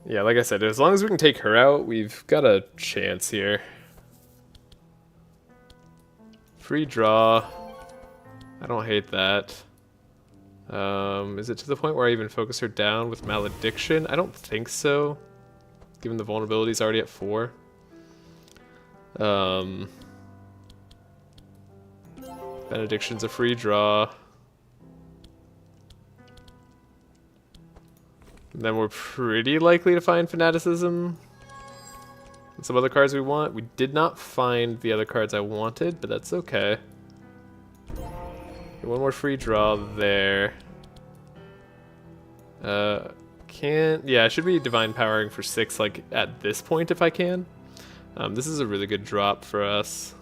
Yeah, like I said, as long as we can take her out, we've got a chance here. Free draw. I don't hate that. Is it to the point where I even focus her down with Malediction? I don't think so, given the vulnerability is already at 4. Benediction's a free draw. And then we're pretty likely to find Fanaticism. And some other cards we want. We did not find the other cards I wanted, but that's okay. One more free draw there. Yeah, I should be Divine Powering for 6, like, at this point if I can. This is a really good drop for us.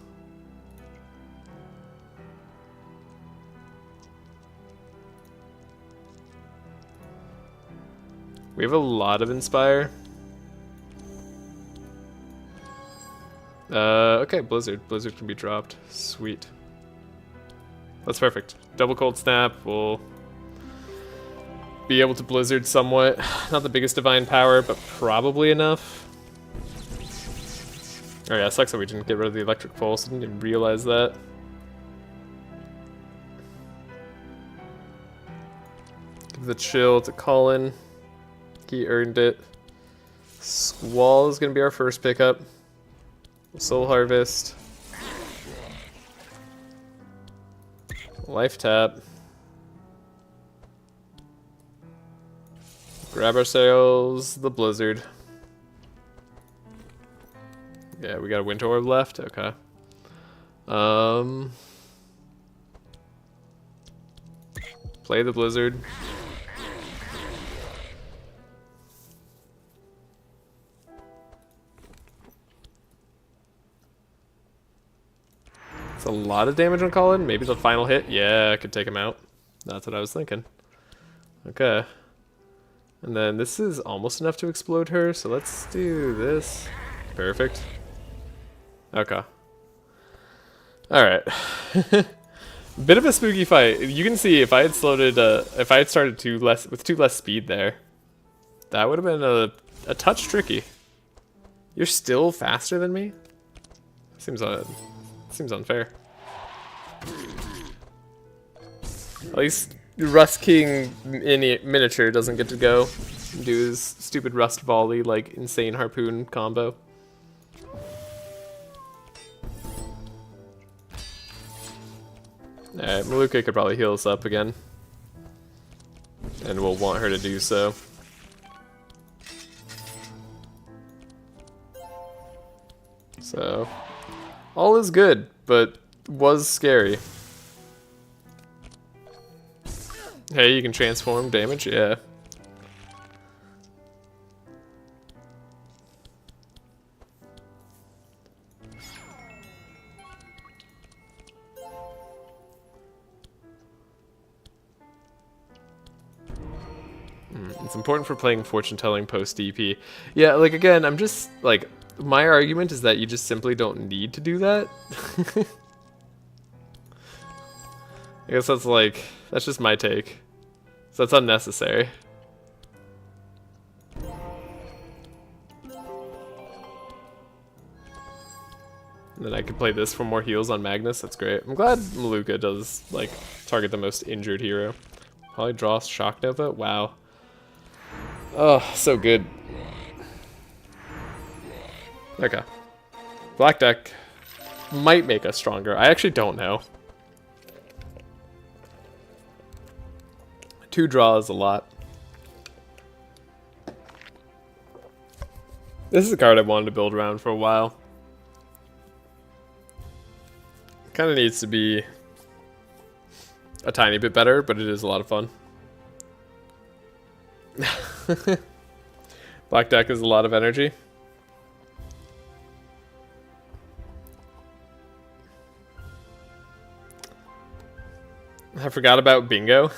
We have a lot of Inspire. Okay, Blizzard. Blizzard can be dropped. Sweet. That's perfect. Double Cold Snap will be able to Blizzard somewhat. Not the biggest Divine Power, but probably enough. Oh yeah, sucks that we didn't get rid of the Electric Pulse. I didn't even realize that. Give the chill to Colin. He earned it. Squall is going to be our first pickup. Soul Harvest. Life tap. Grab ourselves the Blizzard. Yeah, we got a Winter Orb left? Okay. Play the Blizzard. A lot of damage on Colin. Maybe the final hit. Yeah, I could take him out. That's what I was thinking. Okay. And then this is almost enough to explode her, so let's do this. Perfect. Okay. Alright. Bit of a spooky fight. You can see if I had slowed it, if I had started with two less speed there, that would have been a touch tricky. You're still faster than me? Seems unfair. At least Rust King miniature doesn't get to go and do his stupid Rust volley like insane harpoon combo. Alright, Maluka could probably heal us up again. And we'll want her to do so. So, all is good, but was scary. Hey, you can transform damage? Yeah. It's important for playing fortune telling post DP. Yeah, like again, I'm just like, my argument is that you just simply don't need to do that. I guess that's just my take. So that's unnecessary. And then I could play this for more heals on Magnus, that's great. I'm glad Maluka does, like, target the most injured hero. Probably draw Shock Nova? Wow. Oh, so good. Okay. Black deck might make us stronger. I actually don't know. 2 draws a lot. This is a card I wanted to build around for a while. Kind of needs to be a tiny bit better, but it is a lot of fun. Black deck is a lot of energy. I forgot about bingo.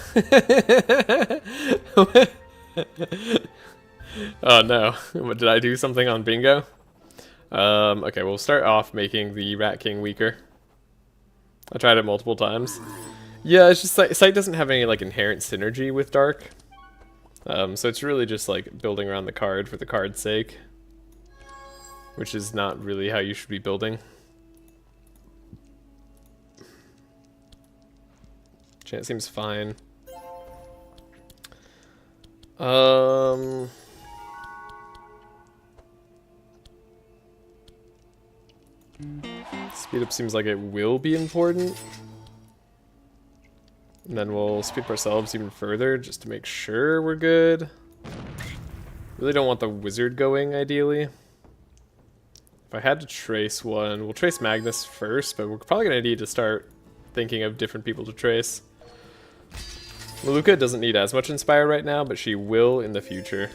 Oh no, did I do something on bingo? Okay, we'll start off making the Rat King weaker. I tried it multiple times. Yeah, it's just like, Sight doesn't have any like inherent synergy with Dark. So it's really just like building around the card for the card's sake. Which is not really how you should be building. Chant seems fine. Speed up seems like it will be important. And then we'll speed up ourselves even further just to make sure we're good. Really don't want the wizard going, ideally. If I had to trace one, we'll trace Magnus first, but we're probably going to need to start thinking of different people to trace. Maluka doesn't need as much Inspire right now, but she will in the future.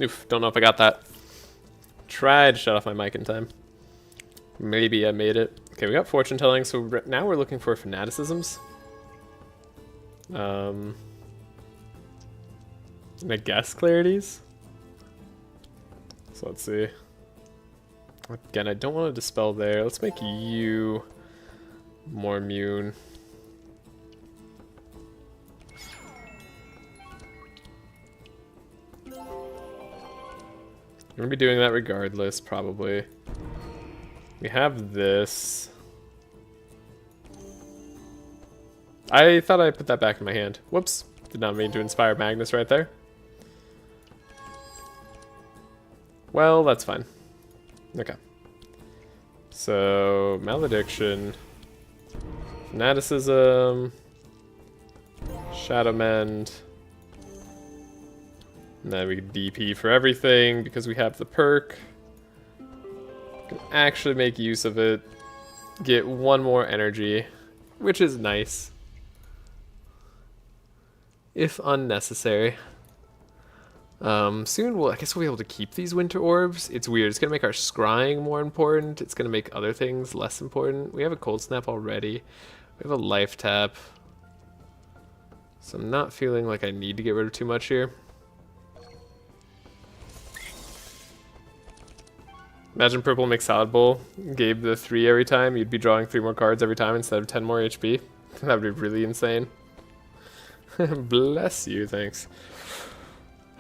Oof, don't know if I got that. Tried to shut off my mic in time. Maybe I made it. Okay, we got fortune telling, so now we're looking for fanaticisms. And I guess clarities. So let's see. Again, I don't want to dispel there. Let's make you more immune. We're gonna be doing that regardless, probably. We have this. I thought I put that back in my hand. Whoops. Did not mean to inspire Magnus right there. Well, that's fine. Okay. So, Malediction, Fanaticism, Shadow Mend, and then we can DP for everything because we have the perk. Can actually make use of it. Get one more energy, which is nice. If unnecessary. Soon I guess we'll be able to keep these winter orbs. It's weird. It's going to make our scrying more important. It's going to make other things less important. We have a cold snap already. We have a life tap. So I'm not feeling like I need to get rid of too much here. Imagine Purple Mixed Salad Bowl gave the 3 every time. You'd be drawing 3 more cards every time instead of 10 more HP. That would be really insane. Bless you, thanks.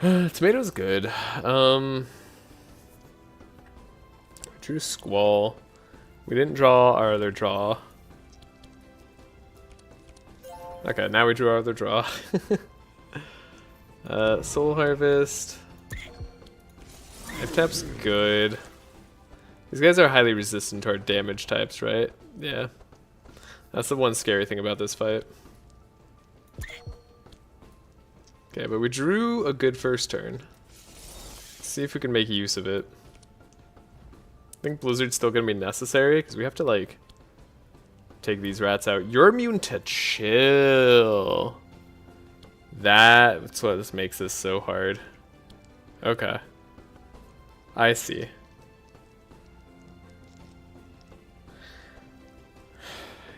Tomato's good. Drew Squall. We didn't draw our other draw. Okay, now we drew our other draw. Soul Harvest. F-Tap's good. These guys are highly resistant to our damage types, right? Yeah. That's the one scary thing about this fight. Okay, but we drew a good first turn. Let's see if we can make use of it. I think Blizzard's still gonna be necessary, because we have to, like, take these rats out. You're immune to chill. That's what this makes this so hard. Okay. I see.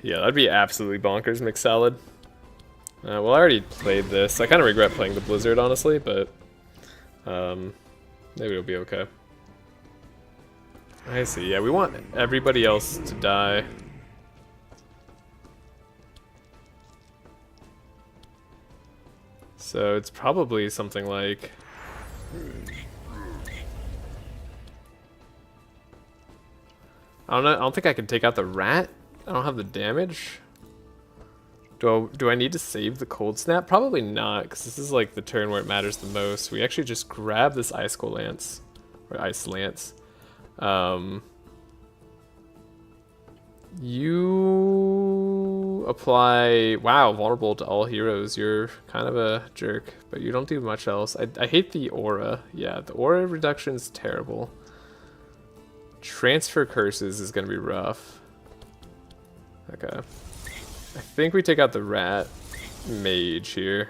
Yeah, that'd be absolutely bonkers, mixed salad. Well, I already played this. I kind of regret playing the Blizzard, honestly, but maybe it'll be okay. I see. Yeah, we want everybody else to die. So it's probably something like... I don't know. I don't think I can take out the rat. I don't have the damage. Do I need to save the cold snap? Probably not, because this is like the turn where it matters the most. We actually just grab this ice cold lance, or ice lance. You apply, wow, vulnerable to all heroes. You're kind of a jerk, but you don't do much else. I hate the aura. Yeah, the aura reduction is terrible. Transfer curses is gonna be rough. Okay. I think we take out the rat mage here.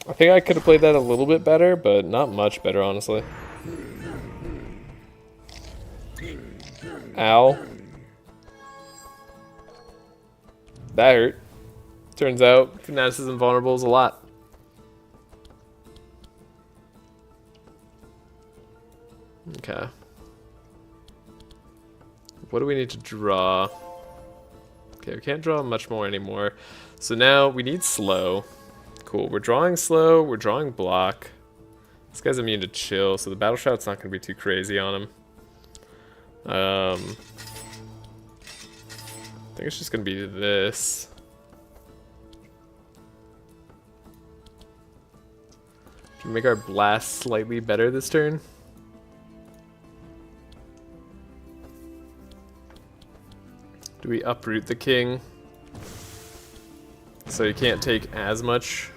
I think I could have played that a little bit better, but not much better, honestly. Ow. That hurt. Turns out, fanaticism vulnerable is a lot. Okay. What do we need to draw? Okay, we can't draw much more anymore. So now we need slow. Cool, we're drawing slow, we're drawing block. This guy's immune to chill, so the battle shout's not gonna be too crazy on him. I think it's just gonna be this. Should we make our blast slightly better this turn? Do we uproot the king? So you can't take as much.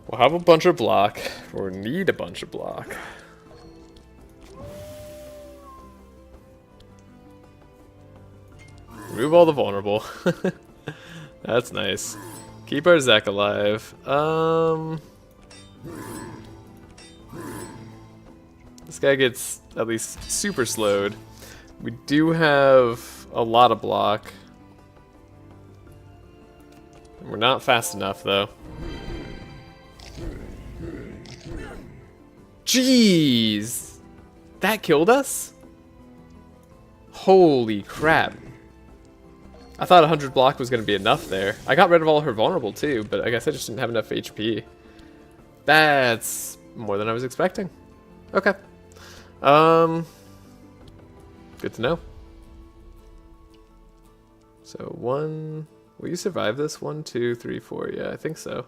We'll have a bunch of block, or need a bunch of block. Remove all the vulnerable. That's nice. Keep our Zek alive. This guy gets at least super slowed. We do have a lot of block. We're not fast enough, though. Jeez! That killed us? Holy crap. I thought 100 block was going to be enough there. I got rid of all her vulnerable, too, but I guess I just didn't have enough HP. That's more than I was expecting. Okay. Good to know. So one, will you survive this? 1, 2, 3, 4. Yeah, I think so.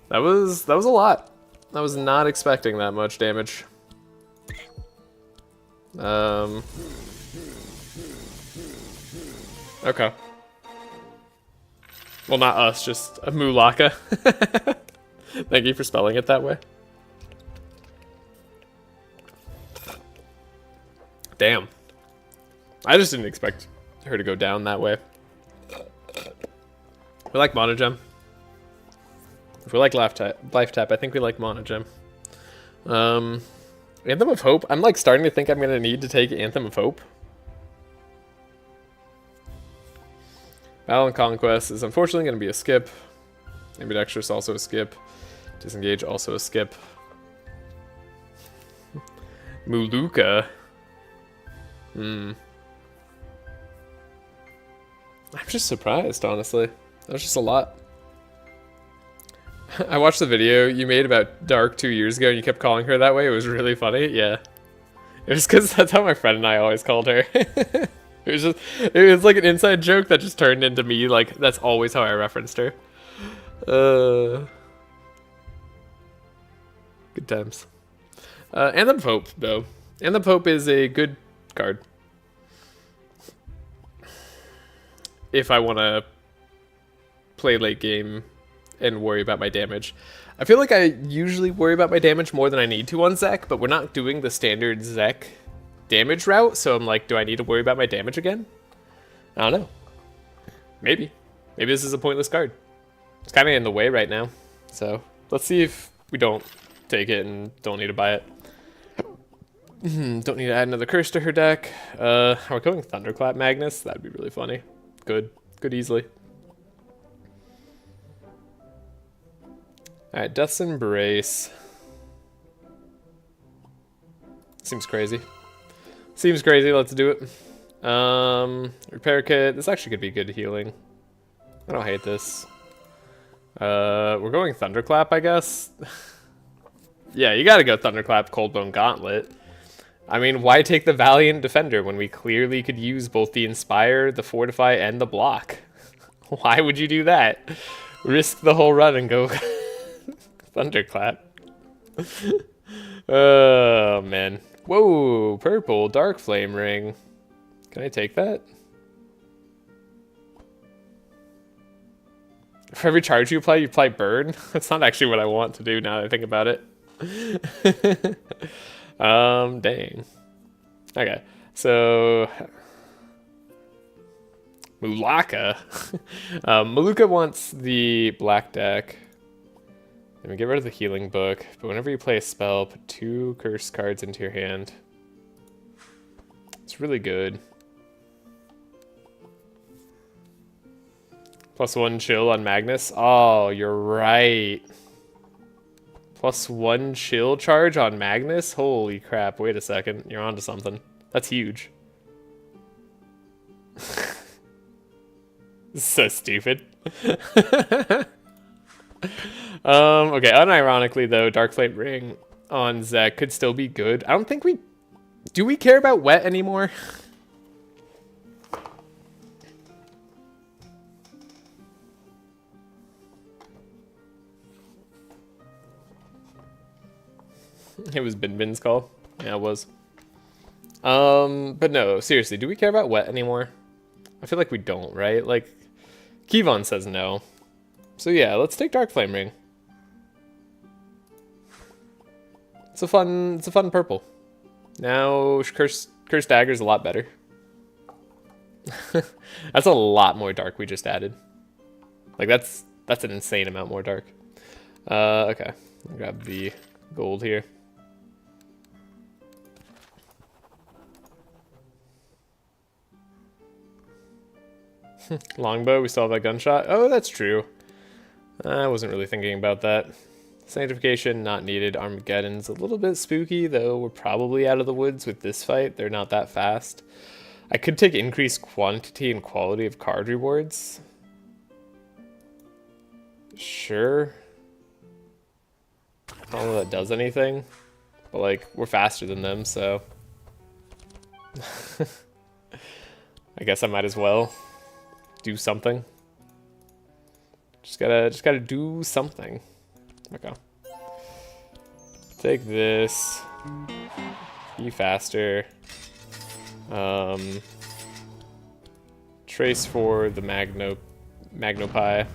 That was a lot. I was not expecting that much damage. Okay. Well, not us, just a Mulaka. Thank you for spelling it that way. Damn. I just didn't expect her to go down that way. We like Monogem. If we like life tap, I think we like Monogem. Anthem of Hope. I'm like starting to think I'm gonna need to take Anthem of Hope. Allen Conquest is unfortunately going to be a skip. Ambidextrous also a skip. Disengage also a skip. Muluka. I'm just surprised, honestly. That was just a lot. I watched the video you made about Dark 2 years ago and you kept calling her that way. It was really funny. Yeah. It was because that's how my friend and I always called her. It was like an inside joke that just turned into me. Like, that's always how I referenced her. Good times. And the Pope, though. And the Pope is a good card. If I want to play late game and worry about my damage. I feel like I usually worry about my damage more than I need to on Zek, but we're not doing the standard Zek damage route, so I'm like, do I need to worry about my damage again? I don't know. Maybe. Maybe this is a pointless card. It's kind of in the way right now, so let's see if we don't take it and don't need to buy it. Don't need to add another curse to her deck. Are we going Thunderclap Magnus? That'd be really funny. Good easily. Alright, Death's Embrace. Seems crazy. Seems crazy, let's do it. Repair Kit. This actually could be good healing. I don't hate this. We're going Thunderclap, I guess. Yeah, you gotta go Thunderclap, Coldbone Gauntlet. I mean, why take the Valiant Defender when we clearly could use both the Inspire, the Fortify, and the Block? Why would you do that? Risk the whole run and go Thunderclap. Oh, man. Whoa, purple, Dark Flame Ring. Can I take that? For every charge you apply burn? That's not actually what I want to do now that I think about it. Dang. Okay, so Mulaka. Maluka wants the black deck. Then we get rid of the healing book, but whenever you play a spell, put 2 curse cards into your hand. It's really good. +1 chill on Magnus. Oh, you're right. +1 chill charge on Magnus? Holy crap, wait a second. You're onto something. That's huge. This is so stupid. Okay, unironically though, Dark Flame Ring on Zek could still be good. I don't think we... Do we care about wet anymore? It was Bin's call. Yeah, it was. But no, seriously, do we care about wet anymore? I feel like we don't, right? Like, Kevon says no. So yeah, let's take Dark Flame Ring. It's a fun purple. Now Curse Dagger's a lot better. That's a lot more dark we just added. Like that's an insane amount more dark. Okay. I'll grab the gold here. Longbow, we still have that gunshot. Oh, that's true. I wasn't really thinking about that. Sanctification, not needed. Armageddon's a little bit spooky, though we're probably out of the woods with this fight. They're not that fast. I could take increased quantity and quality of card rewards. Sure. I don't know if that does anything. But, like, we're faster than them, so... I guess I might as well do something. Just gotta do something. Okay. Take this. Be faster. Trace for the Magnopie. I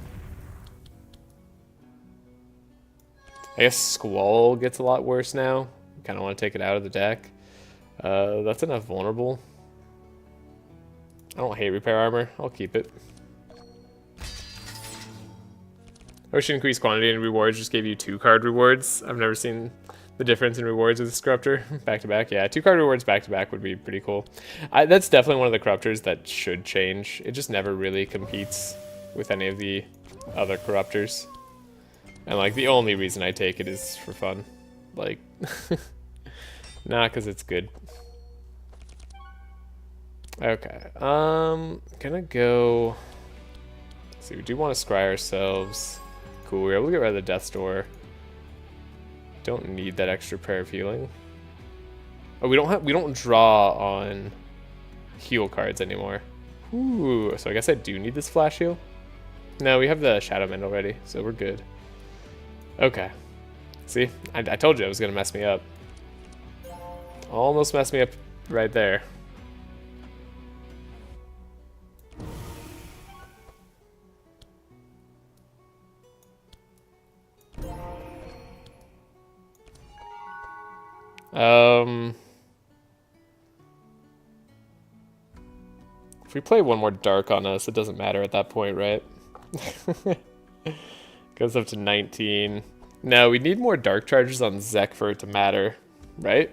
guess Squall gets a lot worse now. Kind of want to take it out of the deck. That's enough vulnerable. I don't hate repair armor. I'll keep it. I wish increased quantity and rewards just gave you 2 card rewards. I've never seen The difference in rewards with this corruptor back to back. Yeah, 2 card rewards back to back would be pretty cool. That's definitely one of the corruptors that should change. It just never really competes with any of the other corruptors. And like the only reason I take it is for fun. Like, not because it's good. Okay, gonna go. Let's see, we do want to scry ourselves. Cool, we're able to get rid of the Death's Door. Don't need that extra prayer of healing. Oh, we don't draw on heal cards anymore. Ooh, so I guess I do need this flash heal. No, we have the Shadow Mend already, so we're good. Okay. See, I told you it was gonna mess me up. Almost messed me up right there. If we play one more dark on us, it doesn't matter at that point, right? Goes up to 19. No, we need more dark charges on Zek for it to matter, right?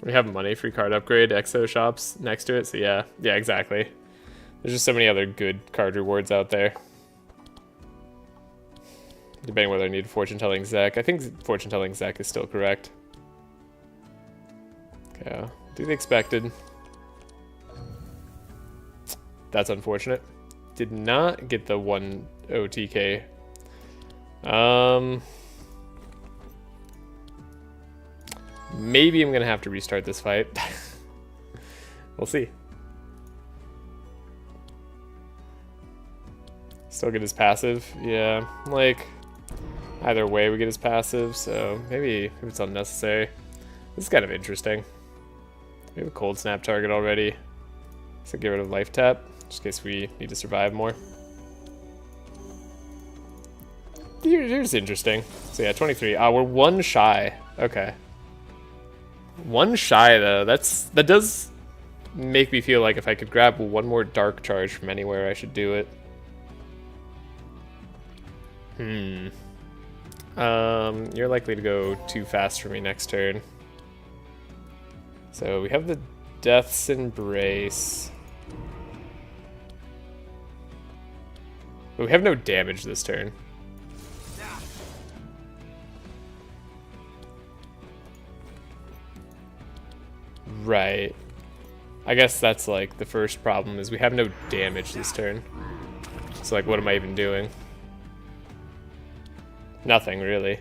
We have money, free card upgrade, exo shops next to it, so yeah. Yeah, exactly. There's just so many other good card rewards out there. Debating whether I need fortune telling Zek. I think fortune telling Zek is still correct. Okay, do the expected. That's unfortunate. Did not get the 1 OTK. Maybe I'm gonna have to restart this fight. We'll see. Still get his passive. Yeah, like either way we get his passive, so maybe it's unnecessary. This is kind of interesting. We have a cold snap target already. So get rid of life tap, just in case we need to survive more. Here's interesting. So yeah, 23. We're 1 shy. Okay. 1 shy though. That does make me feel like if I could grab 1 more dark charge from anywhere, I should do it. You're likely to go too fast for me next turn. So we have the Death's Embrace. But we have no damage this turn. Right. I guess that's like the first problem is we have no damage this turn. So like what am I even doing? Nothing really.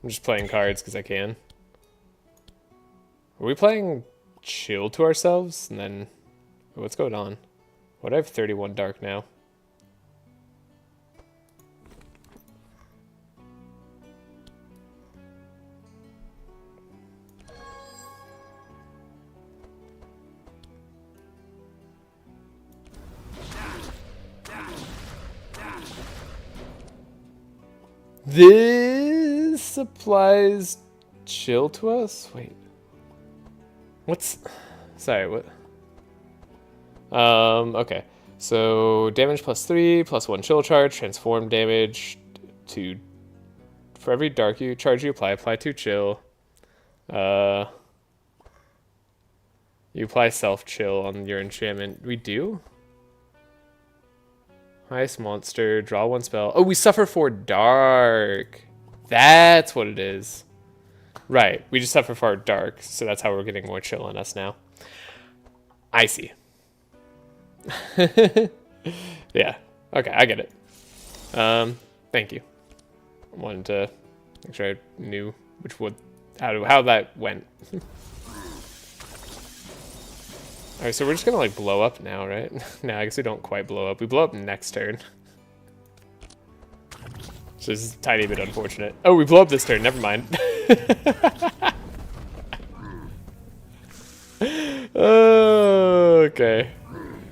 I'm just playing cards because I can. Are we playing chill to ourselves? And then what's going on? What, I have 31 dark now. This applies chill to us? Wait. What's... Sorry, what? Okay. So, damage +3, +1 chill charge, transform damage to... For every dark charge you apply 2 chill. You apply self-chill on your enchantment. We do? Highest monster, draw 1 spell. Oh, we suffer 4 dark. That's what it is. Right, we just suffer 4 dark, so that's how we're getting more chill on us now. I see. Yeah, okay, I get it. Thank you. I wanted to make sure I knew how that went. Alright, so we're just gonna like blow up now, right? No, I guess we don't quite blow up. We blow up next turn. So this is a tiny bit unfortunate. Oh, we blow up this turn, never mind. Oh, okay.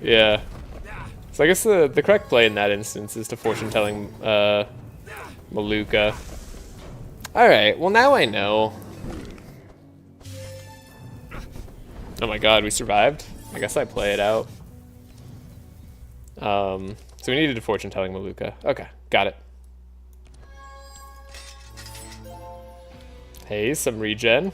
Yeah. So I guess the correct play in that instance is to fortune telling Maluka. Alright, well now I know. Oh my god, we survived? I guess I play it out. So we needed a fortune telling Maluka. Okay, got it. Hey, some regen.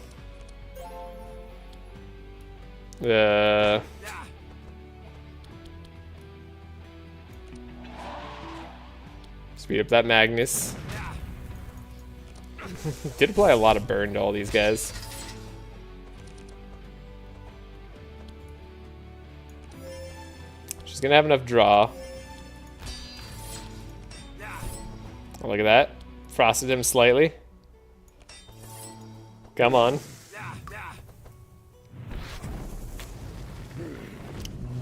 Speed up that Magnus. Did apply a lot of burn to all these guys. She's gonna have enough draw. Oh, look at that. Frosted him slightly. Come on.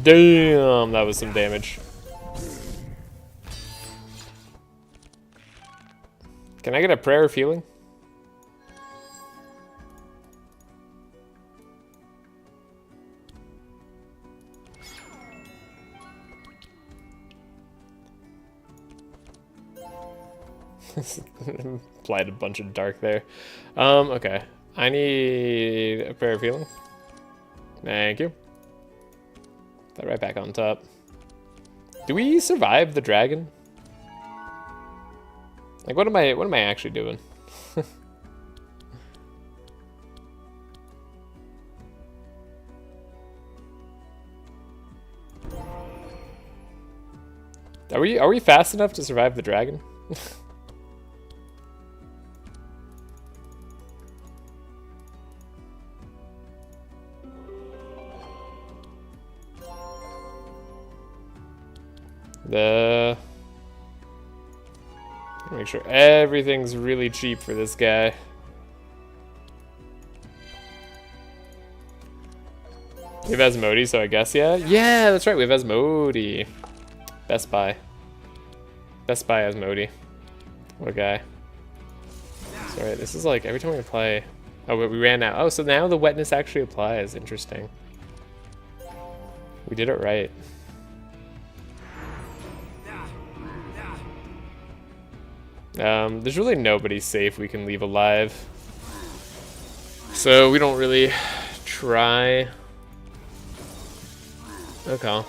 Damn, that was some damage. Can I get a prayer of healing? Applied a bunch of dark there. Okay. I need a prayer of healing. Thank you. That right back on top. Do we survive the dragon? Like, what am I actually doing? Are we fast enough to survive the dragon? Make sure everything's really cheap for this guy. We have Asmodee, so I guess, yeah? Yeah, that's right, we have Asmodee. Best Buy. Best Buy Asmodee. What a guy. Sorry, this is like every time we play... Oh, we ran out. Oh, so now the wetness actually applies. Interesting. We did it right. There's really nobody safe we can leave alive. So we don't really try. Okay.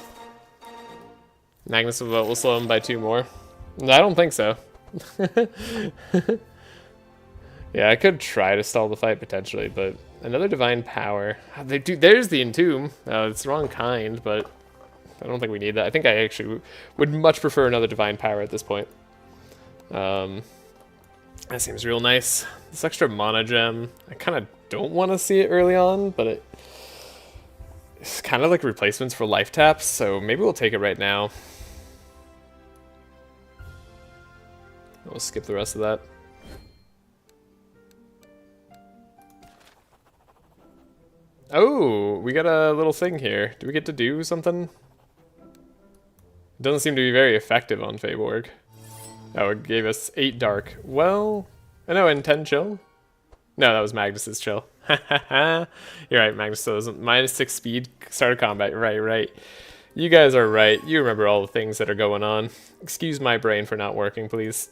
Magnus will slow him by 2 more. No, I don't think so. Yeah, I could try to stall the fight potentially, but another divine power. There's the entomb. It's the wrong kind, but I don't think we need that. I think I actually would much prefer another divine power at this point. That seems real nice. This extra mana gem, I kind of don't want to see it early on, but it's kind of like replacements for life taps, so maybe we'll take it right now. We'll skip the rest of that. Oh, we got a little thing here. Do we get to do something? It doesn't seem to be very effective on Feyborg. Oh, it gave us 8 dark. Well, no, and 10 chill? No, that was Magnus's chill. You're right, Magnus doesn't. -6 speed, start of combat. Right. You guys are right. You remember all the things that are going on. Excuse my brain for not working, please.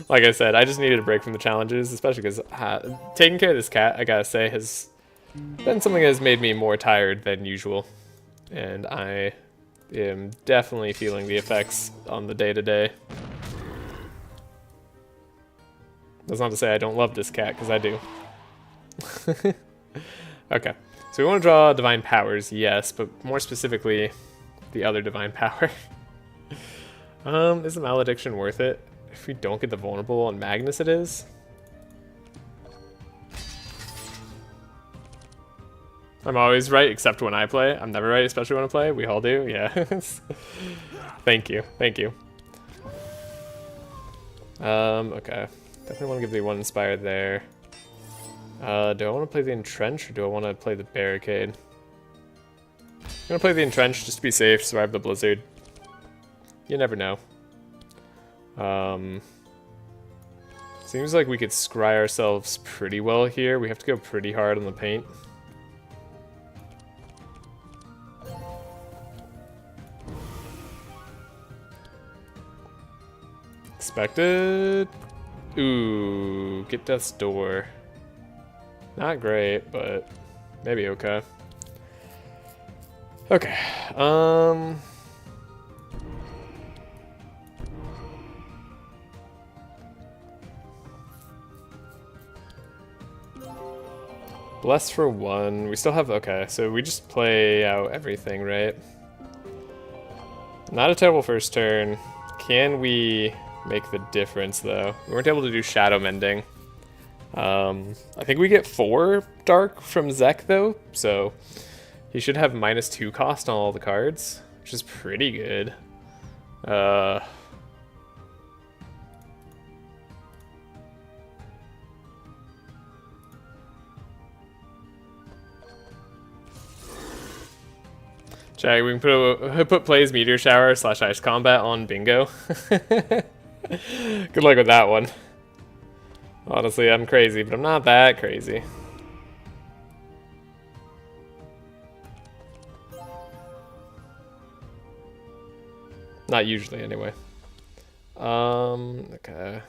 Like I said, I just needed a break from the challenges, especially because taking care of this cat, I gotta say, has been something that has made me more tired than usual. And I am definitely feeling the effects on the day-to-day. That's not to say I don't love this cat, because I do. Okay, so we want to draw divine powers, yes, but more specifically, the other divine power. Is the malediction worth it? If we don't get the vulnerable on Magnus, it is. I'm always right, except when I play. I'm never right, especially when I play. We all do, yeah. Thank you. Okay. Definitely want to give the 1 inspire there. Do I want to play the entrench or do I want to play the barricade? I'm gonna play the entrench just to be safe, survive the blizzard. You never know. Seems like we could scry ourselves pretty well here. We have to go pretty hard on the paint. Expected. Ooh, get death's door. Not great, but maybe okay. Okay. Bless for 1. We still have... Okay, so we just play out everything, right? Not a terrible first turn. Can we make the difference, though? We weren't able to do Shadow Mending. I think we get 4 Dark from Zek, though, so he should have -2 cost on all the cards, which is pretty good. Check, we can put plays Meteor Shower / Ice Combat on bingo. Good luck with that one. Honestly, I'm crazy, but I'm not that crazy. Not usually, anyway. Okay.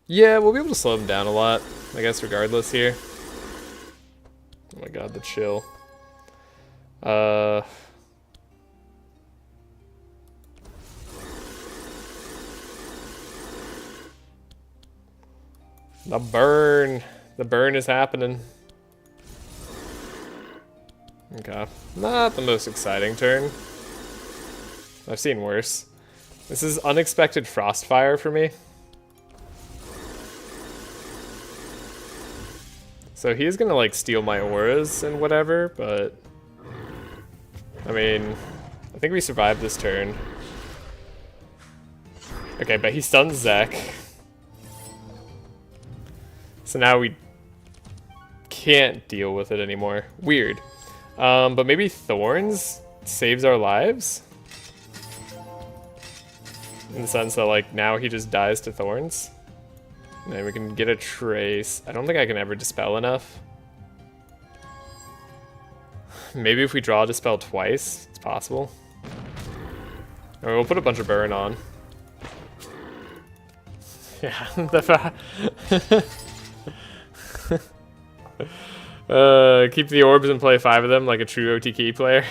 Yeah, we'll be able to slow them down a lot, I guess, regardless here. Oh my god, the chill. The burn. The burn is happening. Okay. Not the most exciting turn. I've seen worse. This is unexpected Frostfire for me. So he's gonna like steal my auras and whatever, but I mean, I think we survived this turn. Okay, but he stuns Zek. So now we can't deal with it anymore. Weird. But maybe Thorns saves our lives? In the sense that, like, now he just dies to Thorns. And then we can get a Trace. I don't think I can ever Dispel enough. Maybe if we draw Dispel twice, it's possible. Or we'll put a bunch of Burn on. Yeah, keep the orbs and play 5 of them like a true OTK player.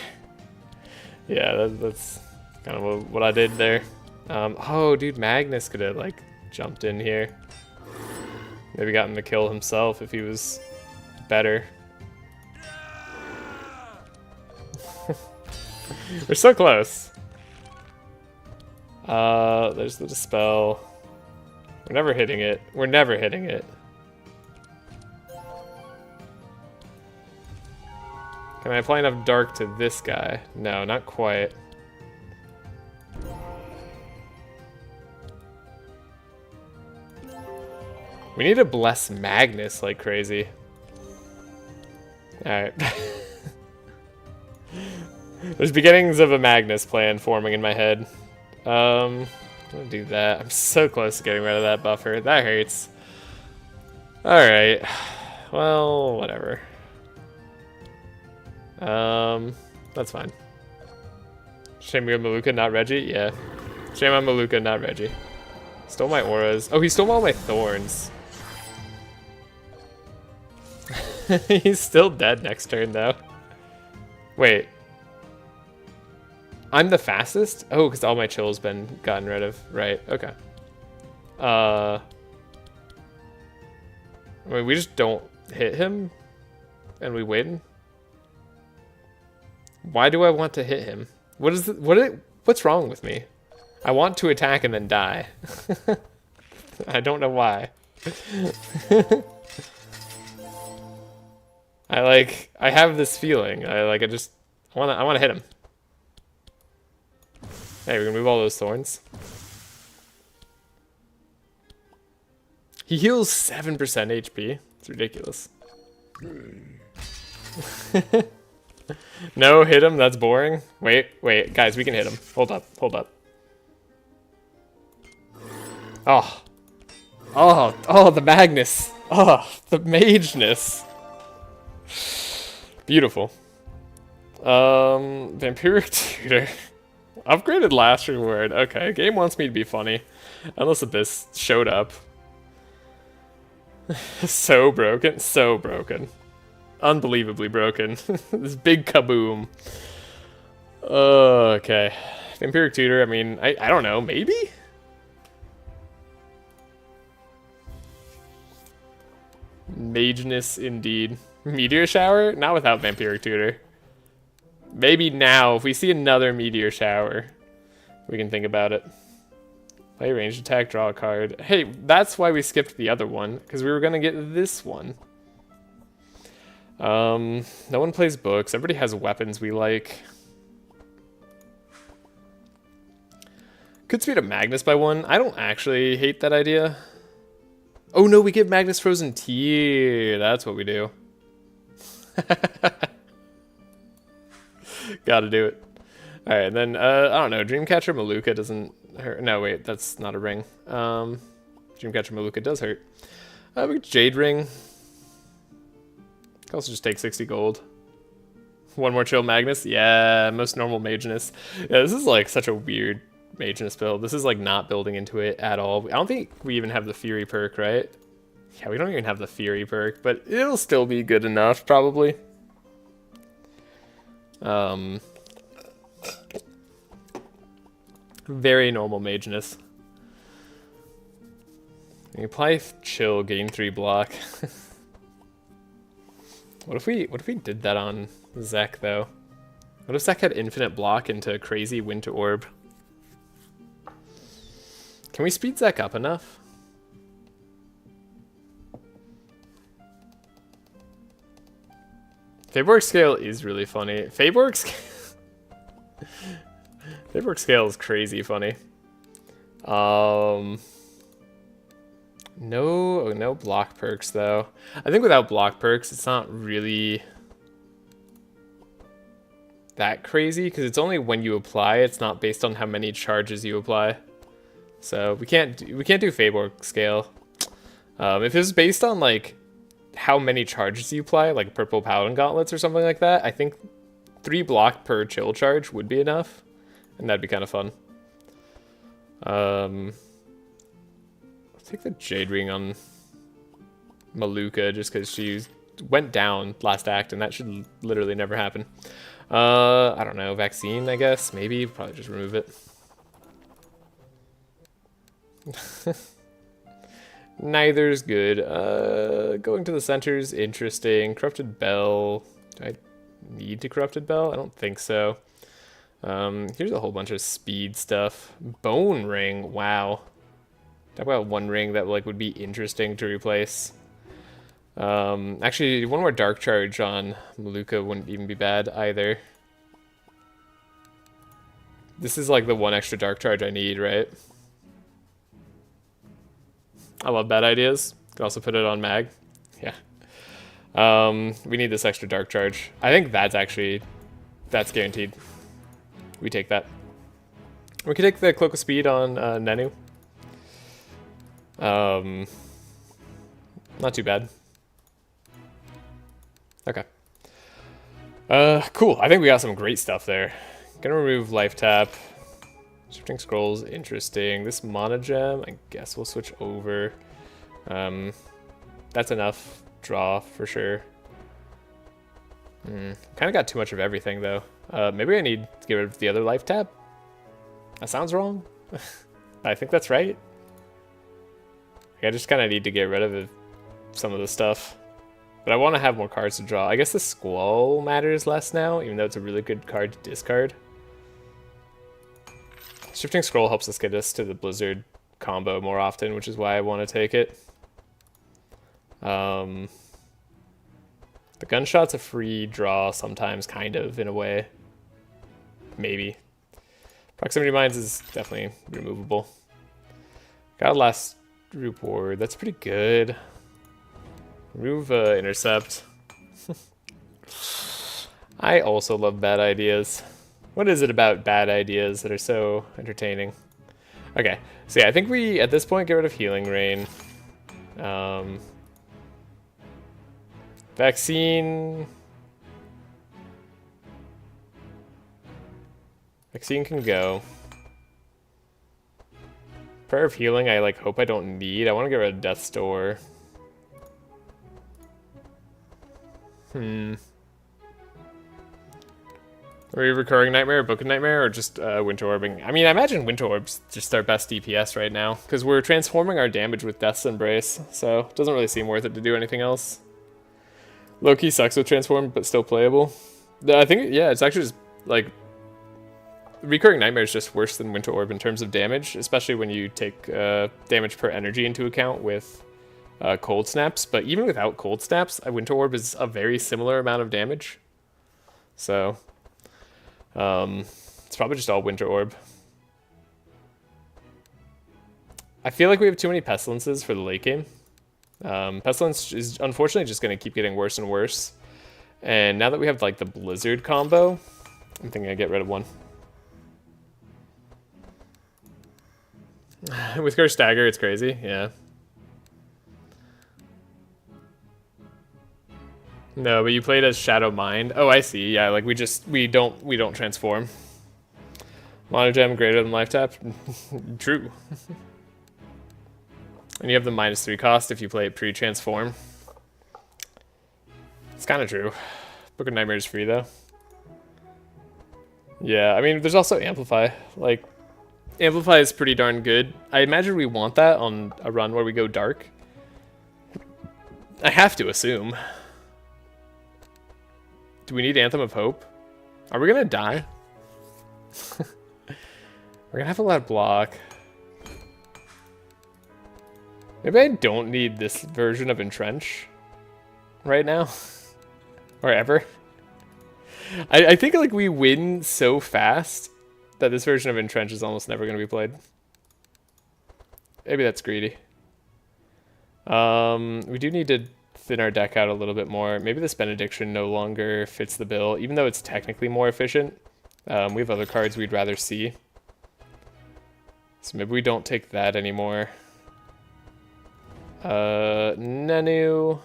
Yeah, that's kind of what I did there. Oh, dude, Magnus could have, like, jumped in here. Maybe gotten the kill himself if he was better. We're so close. There's the Dispel. We're never hitting it. We're never hitting it. Can I apply enough dark to this guy? No, not quite. We need to bless Magnus like crazy. Alright. There's beginnings of a Magnus plan forming in my head. I'm gonna do that. I'm so close to getting rid of that buffer. That hurts. Alright. Well, whatever. That's fine. Shame you're Maluka, not Reggie? Yeah. Shame I'm Maluka, not Reggie. Stole my auras. Oh, he stole all my thorns. He's still dead next turn, though. Wait. I'm the fastest? Oh, because all my chill's been gotten rid of. Right, okay. I mean, we just don't hit him, and we win? Why do I want to hit him? What's wrong with me? I want to attack and then die. I don't know why. I have this feeling. I wanna hit him. Hey, we can move all those thorns. He heals 7% HP. It's ridiculous. No, hit him. That's boring. Wait, guys, we can hit him. Hold up. Oh, the Magnus. Oh, the mageness. Beautiful. Vampiric Tutor. Upgraded last reward. Okay, game wants me to be funny. Unless Abyss showed up. So broken. Unbelievably broken. This big kaboom. Okay. Vampiric Tutor, I mean, I don't know, maybe? Mageness indeed. Meteor shower? Not without Vampiric Tutor. Maybe now, if we see another meteor shower, we can think about it. Play ranged attack, draw a card. Hey, that's why we skipped the other one, because we were going to get this one. No one plays books. Everybody has weapons we like. Could speed up Magnus by 1. I don't actually hate that idea. Oh no, we give Magnus Frozen Tear. That's what we do. Gotta do it. Alright, and then, I don't know, Dreamcatcher Maluka doesn't hurt. No, wait, that's not a ring. Dreamcatcher Maluka does hurt. We get Jade Ring. Could also just take 60 gold. One more Chill Magnus. Yeah, most normal Mageness. Yeah, this is like such a weird Mageness build. This is like not building into it at all. I don't think we even have the Fury perk, right? Yeah, we don't even have the Fury perk, but it'll still be good enough, probably. Very normal Mageness. You apply Chill, gain 3 block. What if we did that on Zek though? What if Zek had infinite block into crazy Winter Orb? Can we speed Zek up enough? Faborg Scale is really funny. Faborg Scale is crazy funny. No block perks though. I think without block perks, it's not really that crazy because it's only when you apply. It's not based on how many charges you apply. So we can't do Faborg Scale. If it was based on like how many charges you apply, like Purple Paladin Gauntlets or something like that, I think 3 block per chill charge would be enough, and that'd be kind of fun. I'll take the Jade Ring on Maluka just because she went down last act, and that should literally never happen. I don't know, Vaccine, I guess, maybe, probably just remove it. Neither's good. Going to the center's interesting. Corrupted Bell. Do I need to Corrupted Bell? I don't think so. Here's a whole bunch of speed stuff. Bone Ring. Wow. Talk about one ring that like would be interesting to replace. Actually, one more Dark Charge on Maluka wouldn't even be bad either. This is like the one extra Dark Charge I need, right? I love bad ideas. Can also put it on Mag. Yeah. We need this extra Dark Charge. I think that's guaranteed. We take that. We could take the Cloak of Speed on Nenu. Not too bad. Okay. Cool. I think we got some great stuff there. Gonna remove Life Tap. Shifting Scrolls, interesting. This Mana Gem, I guess we'll switch over. That's enough draw for sure. Kind of got too much of everything though. Maybe I need to get rid of the other Life Tap. That sounds wrong. I think that's right. I just kind of need to get rid of some of the stuff. But I want to have more cards to draw. I guess the Squall matters less now, even though it's a really good card to discard. Shifting Scroll helps us get us to the Blizzard combo more often, which is why I want to take it. The Gunshot's a free draw sometimes, kind of, in a way. Maybe. Proximity Mines is definitely removable. Got a last reward. That's pretty good. Remove Intercept. I also love bad ideas. What is it about bad ideas that are so entertaining? Okay, so yeah, I think we, at this point, get rid of Healing Rain. Vaccine. Vaccine can go. Prayer of Healing, I like hope I don't need. I want to get rid of Death's Door. Are we Recurring Nightmare, Book of Nightmare, or just Winter Orbing? I mean, I imagine Winter Orb's just our best DPS right now, because we're transforming our damage with Death's Embrace, so it doesn't really seem worth it to do anything else. Low-key sucks with transform, but still playable. I think, yeah, it's actually just, like, Recurring Nightmare is just worse than Winter Orb in terms of damage, especially when you take damage per energy into account with Cold Snaps. But even without Cold Snaps, Winter Orb is a very similar amount of damage. So, it's probably just all Winter Orb. I feel like we have too many Pestilences for the late game. Pestilence is unfortunately just going to keep getting worse and worse. And now that we have like the Blizzard combo, I'm thinking I get rid of one. With Curse Dagger, it's crazy, yeah. No, but you played as Shadow Mind. Oh, I see. Yeah, like we don't transform. Monogem greater than life tap. True. And you have the -3 cost if you play it pre-transform. It's kind of true. Book of Nightmares is free though. Yeah, I mean, there's also Amplify. Like, Amplify is pretty darn good. I imagine we want that on a run where we go dark. I have to assume. Do we need Anthem of Hope? Are we gonna die? We're gonna have a lot of block. Maybe I don't need this version of Entrench right now. Or ever. I think like we win so fast that this version of Entrench is almost never going to be played. Maybe that's greedy. We do need to thin our deck out a little bit more. Maybe this Benediction no longer fits the bill, even though it's technically more efficient. We have other cards we'd rather see. So maybe we don't take that anymore. Nenu.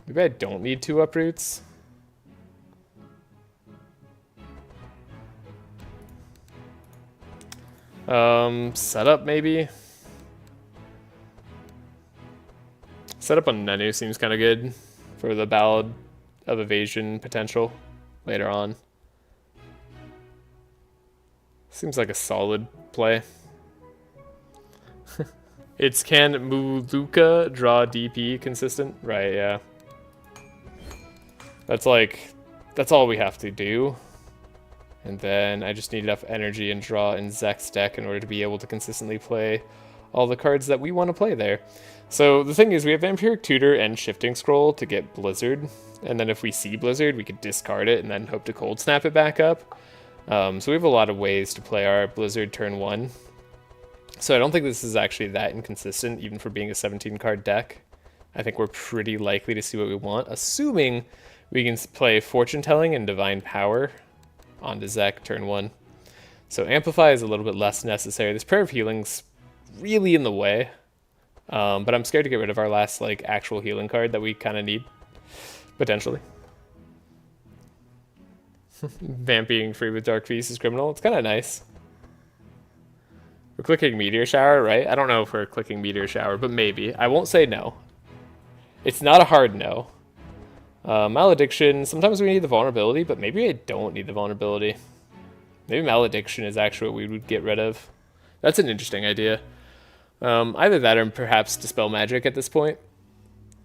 Maybe I don't need 2 uproots. Setup maybe. Setup on Nenu seems kind of good for the Ballad of Evasion potential later on. Seems like a solid play. It's can Muluka draw DP consistent? Right, yeah. That's all we have to do. And then I just need enough energy and draw in Zek's deck in order to be able to consistently play all the cards that we want to play there. So the thing is, we have Vampiric Tutor and Shifting Scroll to get Blizzard. And then if we see Blizzard, we could discard it and then hope to Cold Snap it back up. So we have a lot of ways to play our Blizzard turn 1. So I don't think this is actually that inconsistent, even for being a 17-card deck. I think we're pretty likely to see what we want, assuming we can play Fortune Telling and Divine Power onto Zek turn 1. So Amplify is a little bit less necessary. This Prayer of Healing's really in the way, but I'm scared to get rid of our last like actual healing card that we kind of need, potentially. Vamp being free with Dark Feast is criminal. It's kind of nice. We're clicking Meteor Shower, right? I don't know if we're clicking Meteor Shower, but maybe. I won't say no. It's not a hard no. Malediction, sometimes we need the vulnerability, but maybe I don't need the vulnerability. Maybe Malediction is actually what we would get rid of. That's an interesting idea. Either that or perhaps Dispel Magic at this point.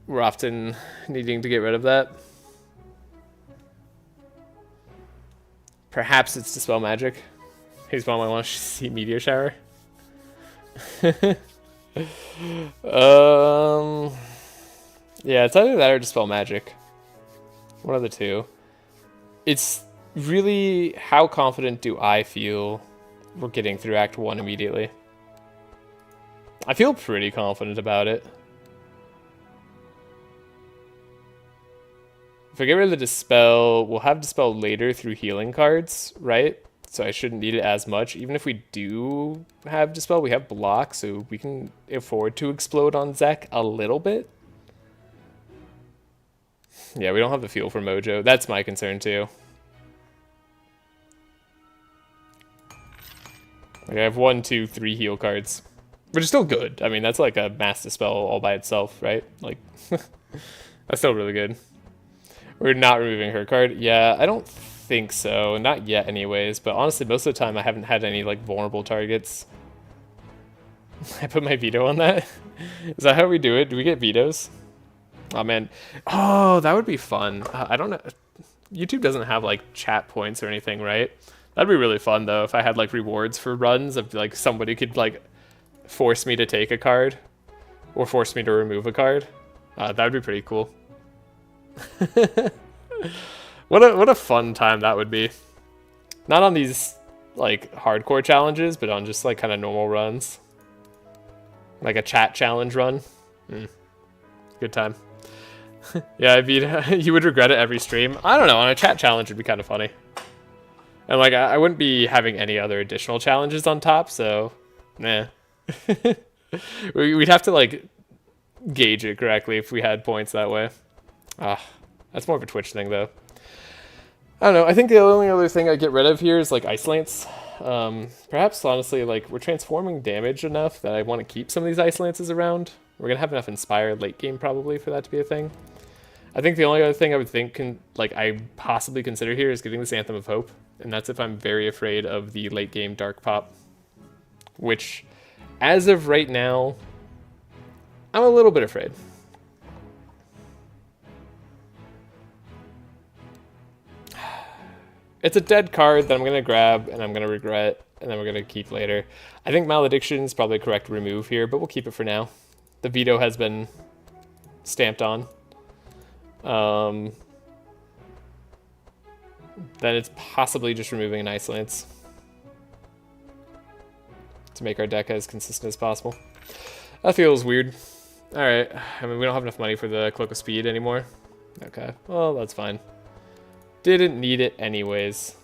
We're often needing to get rid of that. Perhaps it's Dispel Magic. Here's one I want to see Meteor Shower. Yeah, it's either that or Dispel Magic. One of the two. It's really how confident do I feel we're getting through Act 1 immediately. I feel pretty confident about it. If I get rid of the Dispel, we'll have Dispel later through healing cards, right? So I shouldn't need it as much. Even if we do have Dispel, we have block, so we can afford to explode on Zek a little bit. Yeah, we don't have the fuel for Mojo. That's my concern too. Like I have 1, 2, 3 heal cards, which is still good. I mean, that's like a mass Dispel all by itself, right? Like, that's still really good. We're not removing her card. Yeah, I don't think so. Not yet anyways, but honestly, most of the time I haven't had any like vulnerable targets. I put my veto on that. Is that how we do it? Do we get vetoes? Oh man, oh that would be fun. I don't know. YouTube doesn't have like chat points or anything, right? That'd be really fun though if I had like rewards for runs of like somebody could like force me to take a card or force me to remove a card. That would be pretty cool. What a fun time that would be. Not on these like hardcore challenges, but on just like kind of normal runs. Like a chat challenge run. Good time. Yeah, I mean, you would regret it every stream. I don't know, on a chat challenge it'd be kind of funny. And like, I wouldn't be having any other additional challenges on top, so, nah. We'd have to like gauge it correctly if we had points that way. That's more of a Twitch thing though. I don't know, I think the only other thing I'd get rid of here is like Ice Lance. Perhaps honestly, like we're transforming damage enough that I want to keep some of these Ice Lances around. We're gonna have enough Inspire late game probably for that to be a thing. I think the only other thing I would think I possibly consider here is getting this Anthem of Hope, and that's if I'm very afraid of the late game Dark Pop, which as of right now, I'm a little bit afraid. It's a dead card that I'm going to grab and I'm going to regret and then we're going to keep later. I think Malediction is probably a correct remove here, but we'll keep it for now. The veto has been stamped on. Then it's possibly just removing an Ice Lance to make our deck as consistent as possible. That feels weird. Alright, I mean we don't have enough money for the Cloak of Speed anymore. Okay, well that's fine. Didn't need it anyways.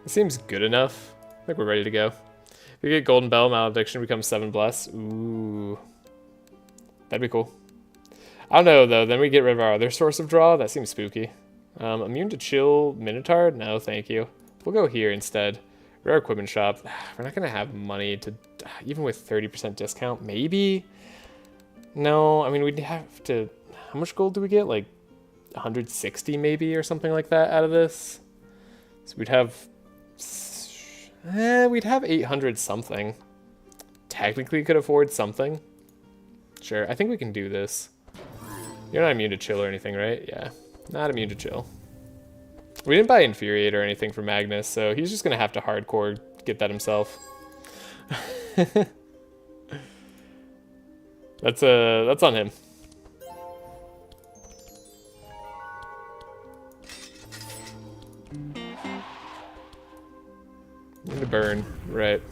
It seems good enough. I think we're ready to go. If we get Golden Bell, Malediction becomes 7 Bless. Ooh. That'd be cool. I don't know though, then we get rid of our other source of draw. That seems spooky. Immune to Chill, Minotaur? No, thank you. We'll go here instead. Rare Equipment Shop. We're not gonna have money to, even with 30% discount, maybe? No, I mean we'd have to, how much gold do we get? Like 160 maybe or something like that out of this. So we'd have 800 something. Technically could afford something. Sure, I think we can do this. You're not immune to Chill or anything, right? Yeah, not immune to Chill. We didn't buy Infuriate or anything for Magnus, so he's just gonna have to hardcore get that himself. That's on him. Need to burn, right.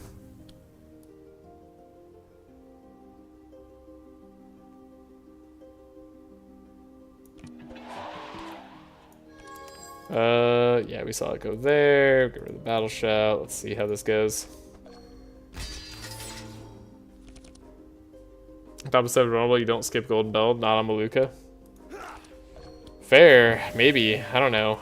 Yeah, we saw it go there. Get rid of the Battle Shout. Let's see how this goes. Top of 7 normal, you don't skip Golden Bell, not on Maluka. Fair, maybe, I don't know.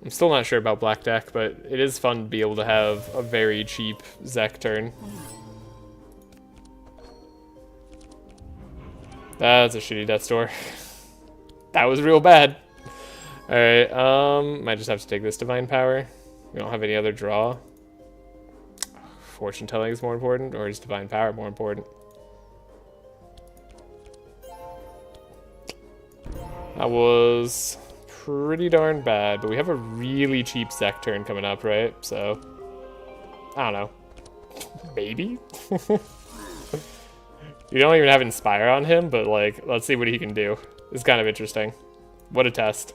I'm still not sure about Black Deck, but it is fun to be able to have a very cheap Zek turn. That's a shitty Death's Door. That was real bad. Alright, might just have to take this Divine Power. We don't have any other draw. Fortune Telling is more important, or is Divine Power more important? That was pretty darn bad, but we have a really cheap Zek turn coming up, right? So, I don't know. Maybe? You don't even have Inspire on him, but like, let's see what he can do. It's kind of interesting. What a test.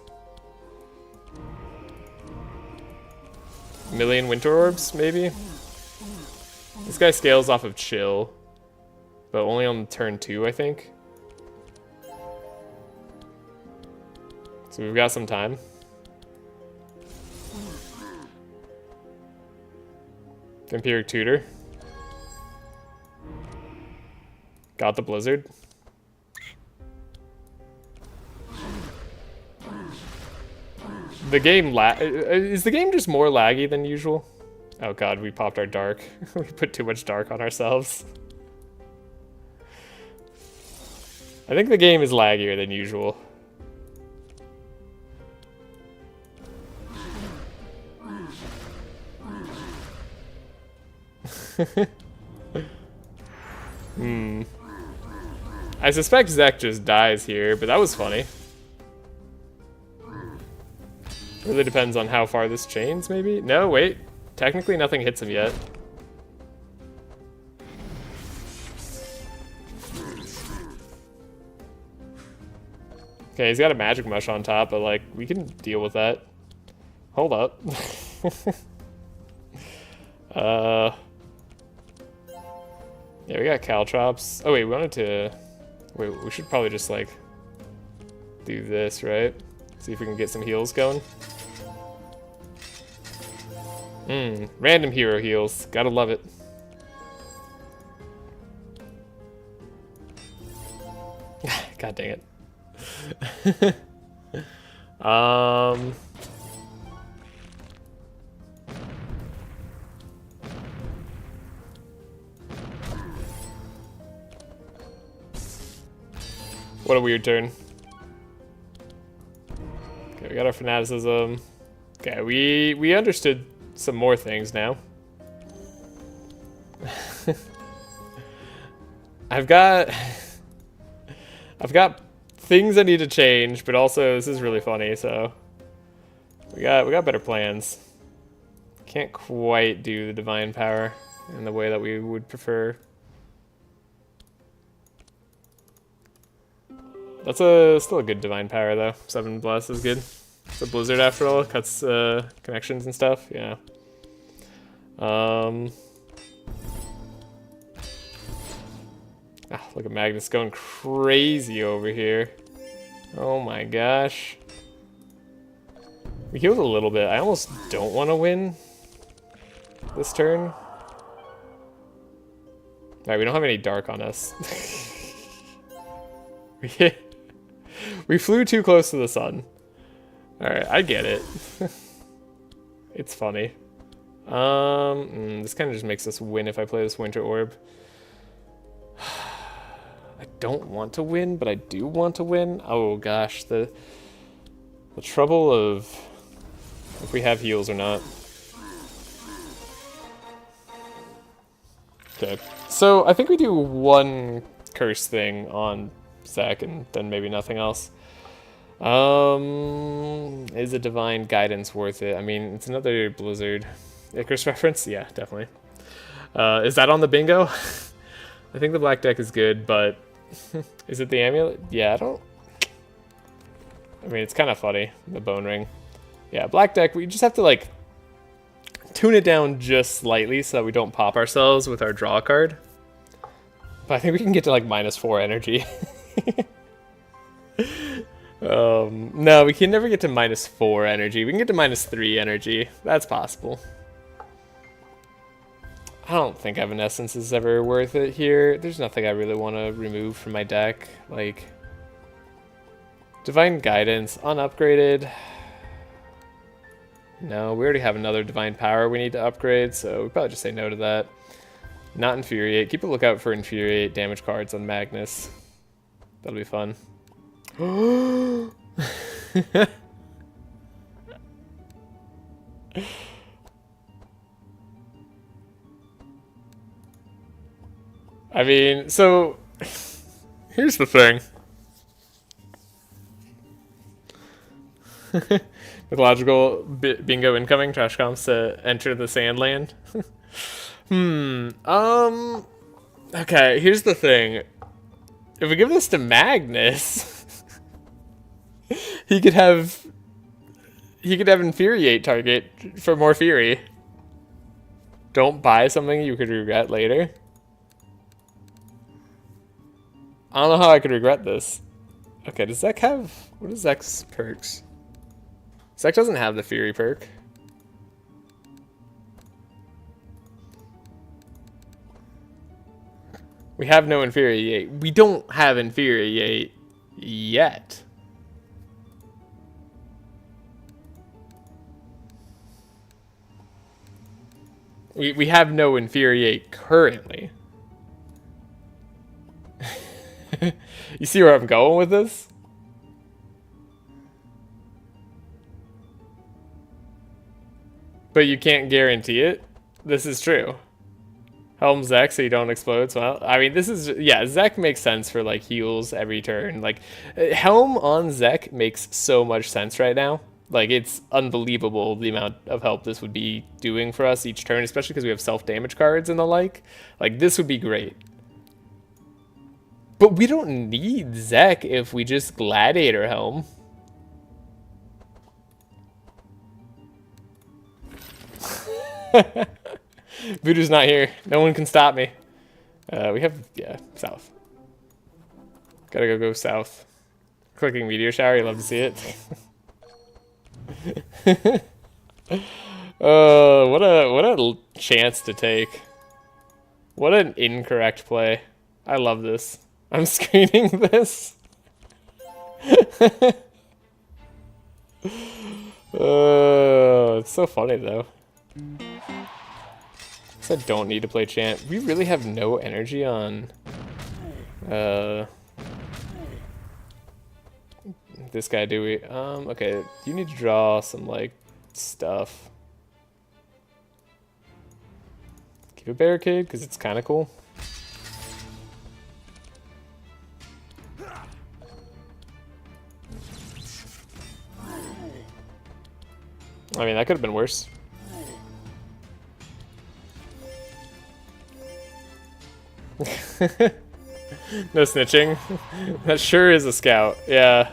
Million Winter Orbs, maybe? This guy scales off of Chill, but only on turn 2, I think. So we've got some time. Vampiric Tutor. Got the Blizzard. The game is the game just more laggy than usual? Oh god, we popped our dark. We put too much dark on ourselves. I think the game is laggier than usual. I suspect Zek just dies here, but that was funny. Really depends on how far this chains, maybe? No, wait. Technically nothing hits him yet. Okay, he's got a magic mush on top, but like, we can deal with that. Hold up. Yeah, we got caltrops. Oh wait, we wanted to... Wait, we should probably just like do this, right? See if we can get some heals going. Random hero heals. Gotta love it. God dang it. What a weird turn. Okay, we got our fanaticism. Okay, we understood some more things now. I've got things I need to change, but also this is really funny, so we got better plans. Can't quite do the divine power in the way that we would prefer. That's still a good divine power though. 7 bless is good. It's a blizzard after all, cuts connections and stuff. Yeah. Look at Magnus going crazy over here. Oh my gosh. We healed a little bit. I almost don't want to win this turn. Alright, we don't have any dark on us. We flew too close to the sun. Alright, I get it. It's funny. This kind of just makes us win if I play this Winter Orb. I don't want to win, but I do want to win. Oh gosh, the trouble of if we have heals or not. Okay, so I think we do one curse thing on Zach and then maybe nothing else. Is a divine guidance worth it? I mean, it's another Blizzard Icarus reference. Yeah, definitely. Is that on the bingo? I think the black deck is good, but is it the amulet? Yeah, I mean, it's kind of funny, the bone ring. Yeah, black deck, we just have to like tune it down just slightly so that we don't pop ourselves with our draw card. But I think we can get to like -4 energy. No, we can never get to -4 energy. We can get to -3 energy. That's possible. I don't think Evanescence is ever worth it here. There's nothing I really want to remove from my deck. Like, Divine Guidance, unupgraded. No, we already have another Divine Power we need to upgrade, so we probably just say no to that. Not Infuriate. Keep a lookout for Infuriate damage cards on Magnus. That'll be fun. I mean, so here's the thing. Mythological bingo incoming. Trash comps to enter the Sandland. Okay, here's the thing. If we give this to Magnus, he could have Infuriate target for more Fury. Don't buy something you could regret later. I don't know how I could regret this. Okay, does Zek have... What is Zek's perks? Zek doesn't have the Fury perk. We have no Infuriate. We don't have Infuriate yet. We have no Infuriate currently. You see where I'm going with this? But you can't guarantee it? This is true. Helm Zek so you don't explode. So I mean, this is, yeah, Zek makes sense for like heals every turn. Like Helm on Zek makes so much sense right now. Like it's unbelievable the amount of help this would be doing for us each turn, especially because we have self-damage cards and the like. Like this would be great. But we don't need Zek if we just Gladiator Helm. Voodoo's not here. No one can stop me. We have, yeah, south. Gotta go south. Clicking meteor shower, you love to see it. What a chance to take. What an incorrect play. I love this. I'm screening this. It's so funny though. I don't need to play chant. We really have no energy on this guy, do we? Okay, you need to draw some like stuff. Keep a barricade because it's kind of cool. I mean, that could have been worse. No snitching. That sure is a scout. Yeah.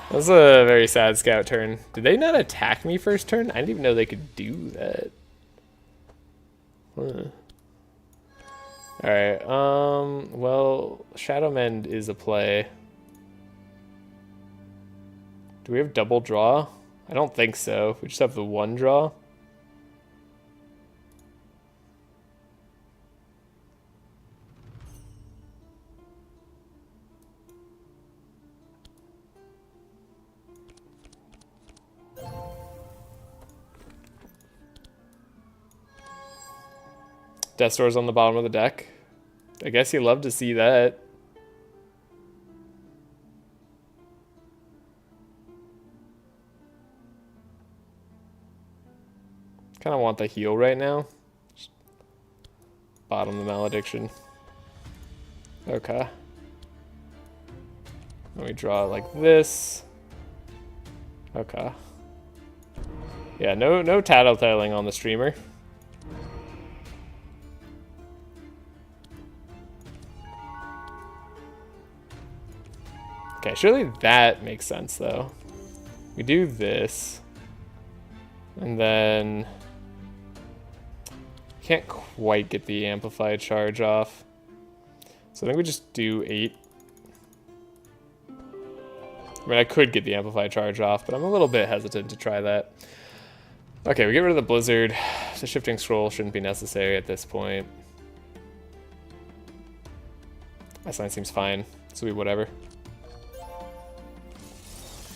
That was a very sad scout turn. Did they not attack me first turn? I didn't even know they could do that. Huh. Alright, well, Shadow Mend is a play. Do we have double draw? I don't think so. We just have the one draw. Death Store's on the bottom of the deck. I guess you love to see that. Kind of want the heal right now. Just bottom the malediction. Okay. Let me draw it like this. Okay. Yeah, no tattletaling on the streamer. Okay, surely that makes sense though. We do this. And then can't quite get the amplified charge off. So I think we just do 8. I mean, I could get the amplified charge off, but I'm a little bit hesitant to try that. Okay, we get rid of the blizzard. The shifting scroll shouldn't be necessary at this point. My sign seems fine, so we whatever.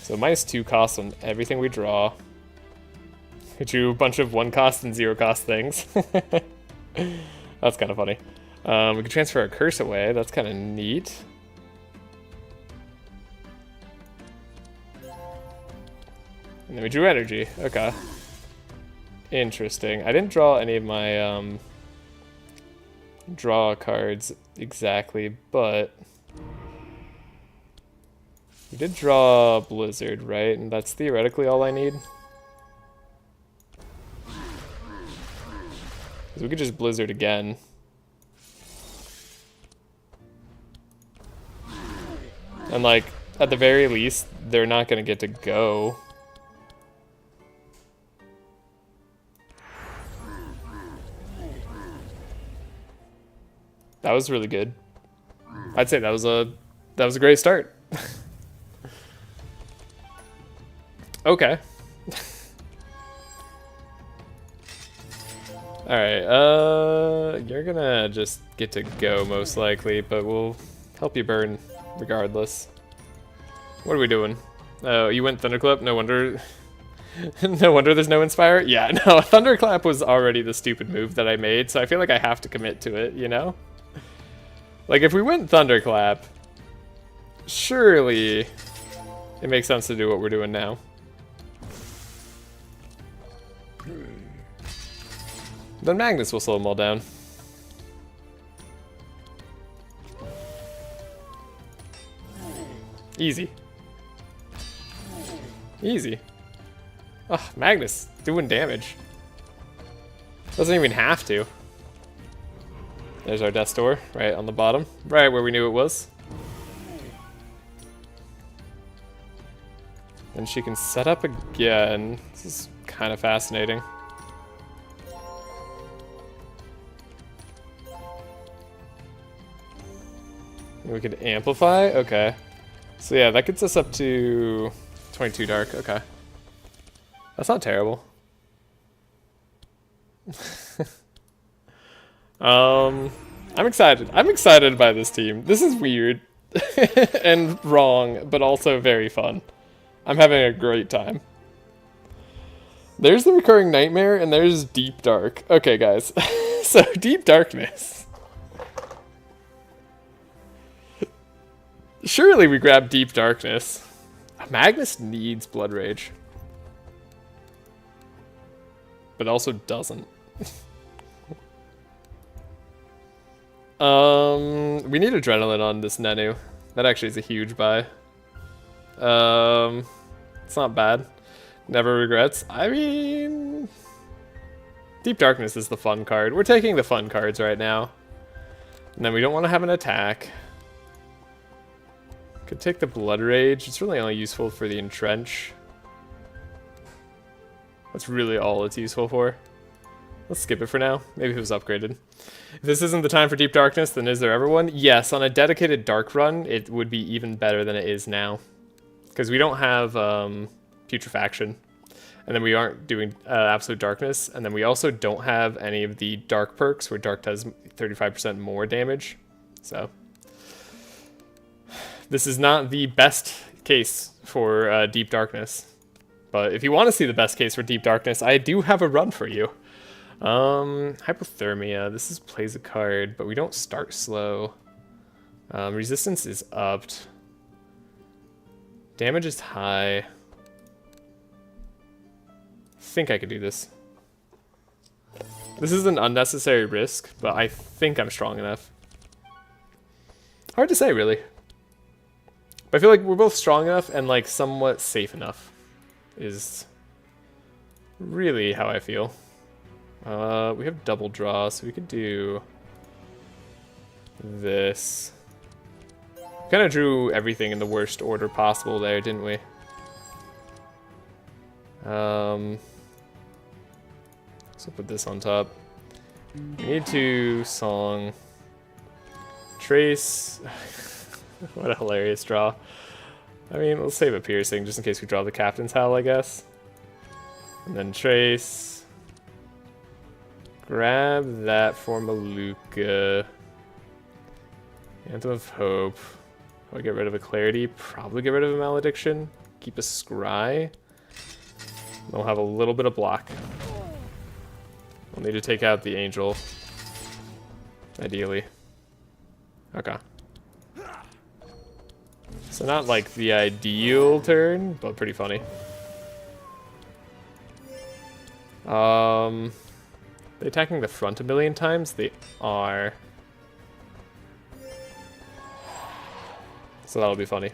So -2 costs on everything we draw. We drew a bunch of 1 cost and 0 cost things. That's kind of funny. We can transfer our curse away. That's kind of neat. And then we drew energy. Okay. Interesting. I didn't draw any of my draw cards exactly, but we did draw Blizzard, right? And that's theoretically all I need. Because we could just Blizzard again. And like, at the very least, they're not going to get to go. That was really good. I'd say that was a great start. Okay. Alright, you're gonna just get to go most likely, but we'll help you burn regardless. What are we doing? Oh, you went Thunderclap? No wonder. No wonder there's no Inspire? Yeah, no, Thunderclap was already the stupid move that I made, so I feel like I have to commit to it, you know? Like, if we went Thunderclap, surely it makes sense to do what we're doing now. Then Magnus will slow them all down. Easy. Easy. Oh, Magnus doing damage. Doesn't even have to. There's our death door, right on the bottom. Right where we knew it was. And she can set up again. This is kind of fascinating. We could amplify? Okay. So yeah, that gets us up to 22 dark. Okay. That's not terrible. I'm excited. I'm excited by this team. This is weird and wrong, but also very fun. I'm having a great time. There's the recurring nightmare, and there's deep dark. Okay, guys. So, deep darkness. Surely we grab deep darkness. Magnus needs blood rage. But also doesn't. We need adrenaline on this Nenu. That actually is a huge buy. It's not bad. Never regrets. I mean, Deep Darkness is the fun card. We're taking the fun cards right now. And then we don't want to have an attack. Could take the Blood Rage. It's really only useful for the Entrench. That's really all it's useful for. Let's skip it for now. Maybe it was upgraded. If this isn't the time for Deep Darkness, then is there ever one? Yes, on a dedicated Dark run, it would be even better than it is now. Because we don't have Putrefaction. And then we aren't doing Absolute Darkness. And then we also don't have any of the Dark perks where Dark does 35% more damage. So, this is not the best case for Deep Darkness. But if you want to see the best case for Deep Darkness, I do have a run for you. Hypothermia. This is plays a card, but we don't start slow. Resistance is upped. Damage is high. I think I could do this. This is an unnecessary risk, but I think I'm strong enough. Hard to say, really. But I feel like we're both strong enough and like somewhat safe enough is really how I feel. We have double draw, so we could do this. We kind of drew everything in the worst order possible there, didn't we? So put this on top. We need to song Trace. What a hilarious draw. I mean, let's save a piercing just in case we draw the Captain's Howl, I guess. And then Trace. Grab that for Maluka. Anthem of Hope. I'll get rid of a Clarity. Probably get rid of a Malediction. Keep a Scry. We'll have a little bit of block. We'll need to take out the Angel. Ideally. Okay. So not like the ideal turn, but pretty funny. They attacking the front a million times? They are. So that'll be funny.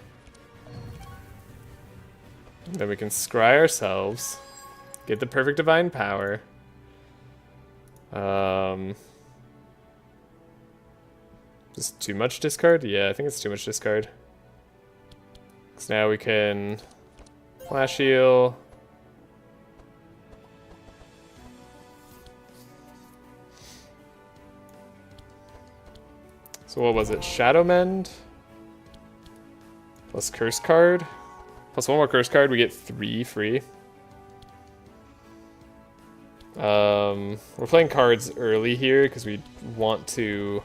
And then we can scry ourselves. Get the perfect divine power. Just too much discard? Yeah, I think it's too much discard. So now we can Flash Heal. So what was it? Shadow Mend? Plus Curse card? Plus one more Curse card, we get 3 free. We're playing cards early here because we want to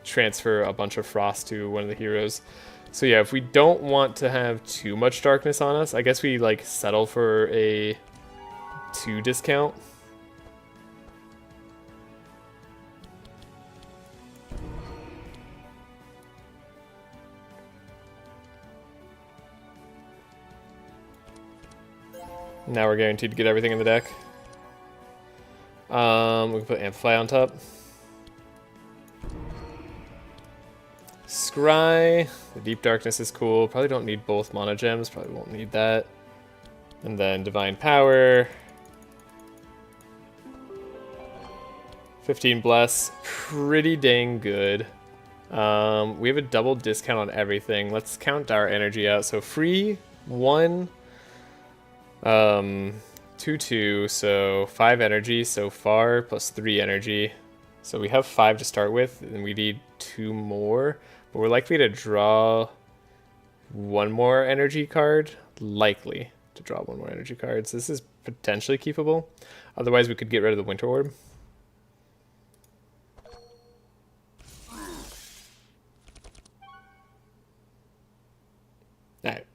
transfer a bunch of Frost to one of the heroes. So yeah, if we don't want to have too much darkness on us, I guess we like settle for a 2 discount. Now we're guaranteed to get everything in the deck. We can put Amplify on top. Scry Scry. The Deep Darkness is cool. Probably don't need both Mana Gems. Probably won't need that. And then Divine Power. 15 Bless. Pretty dang good. We have a double discount on everything. Let's count our energy out. So free 1, 2, 2, so 5 energy so far, plus 3 energy. So we have 5 to start with, and we need 2 more. But we're likely to draw 1 more energy card. Likely to draw 1 more energy card. So this is potentially keepable. Otherwise, we could get rid of the Winter Orb. Alright.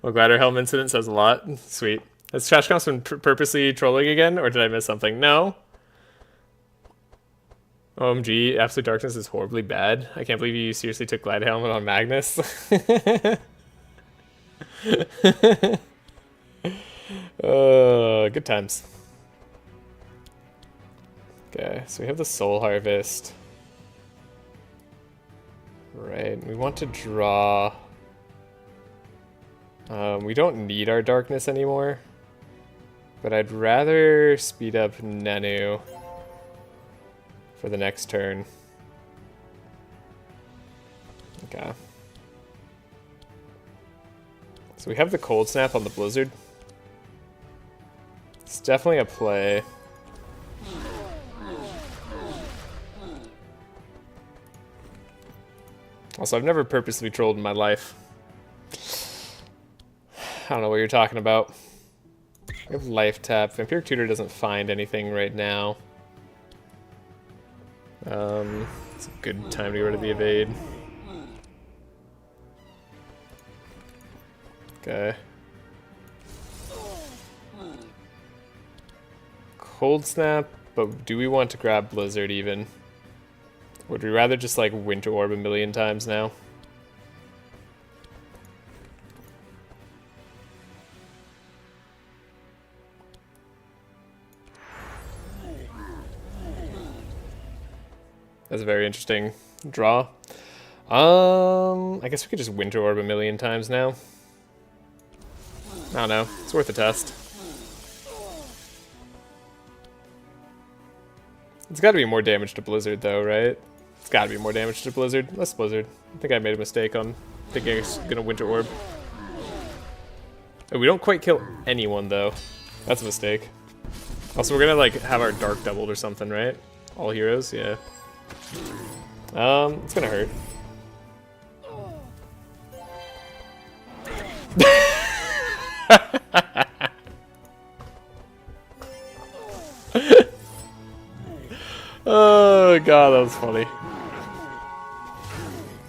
Well, glad our Helm incident says a lot. Sweet. Has Trashe Comp's been purposely trolling again, or did I miss something? No. OMG, Absolute Darkness is horribly bad. I can't believe you seriously took Glide Helmet on Magnus. Good times. Okay, so we have the Soul Harvest. Right, we want to draw... we don't need our Darkness anymore. But I'd rather speed up Nenu for the next turn. Okay. So we have the Cold Snap on the Blizzard. It's definitely a play. Also, I've never purposely trolled in my life. I don't know what you're talking about. We have Life Tap. Vampiric Tutor doesn't find anything right now. It's a good time to get rid of the Evade. Okay. Cold Snap, but do we want to grab Blizzard even? Would we rather just like Winter Orb a million times now? That's a very interesting draw. I guess we could just Winter Orb a million times now. I don't know. It's worth a test. It's got to be more damage to Blizzard, though, right? It's got to be more damage to Blizzard. Let's Blizzard. I think I made a mistake on thinking I was going to Winter Orb. Oh, we don't quite kill anyone, though. That's a mistake. Also, we're going to, like, have our Dark doubled or something, right? All heroes? Yeah. It's going to hurt. Oh god, that was funny.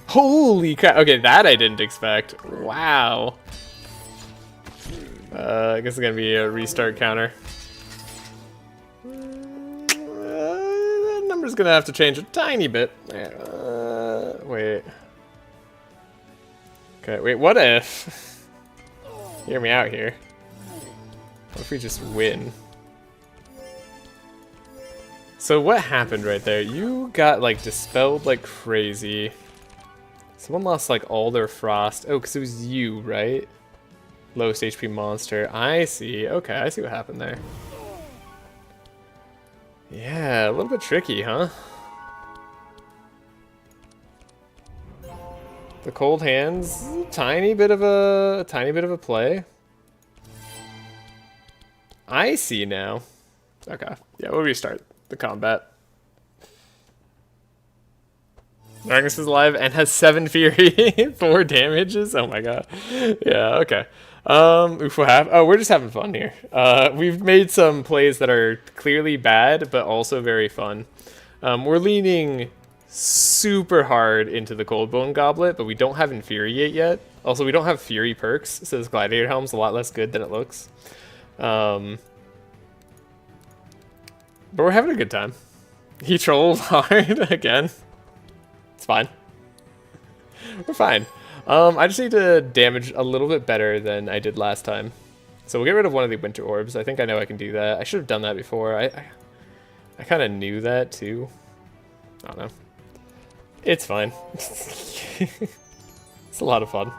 Holy crap. Okay, that I didn't expect. Wow. I guess it's gonna be a restart counter. That number's gonna have to change a tiny bit. Wait. Okay, wait, what if... Hear me out here. What if we just win? So what happened right there? You got, like, dispelled like crazy. Someone lost, like, all their frost. Oh, because it was you, right? Lowest HP monster. I see. Okay, I see what happened there. Yeah, a little bit tricky, huh? The cold hands, tiny bit of a play. I see now. Okay, yeah, we'll restart the combat. Magnus is alive and has 7 fury, 4 damages. Oh my god. Yeah, okay. Oof, we're just having fun here. We've made some plays that are clearly bad, but also very fun. We're leaning super hard into the Coldbone Goblet, but we don't have Infuriate yet. Also, we don't have Fury perks, so this Gladiator Helm's a lot less good than it looks. But we're having a good time. He trolled hard again. It's fine. We're fine. I just need to damage a little bit better than I did last time. So we'll get rid of one of the Winter Orbs. I think I know I can do that. I should have done that before. I kind of knew that too. I don't know. It's fine. It's a lot of fun.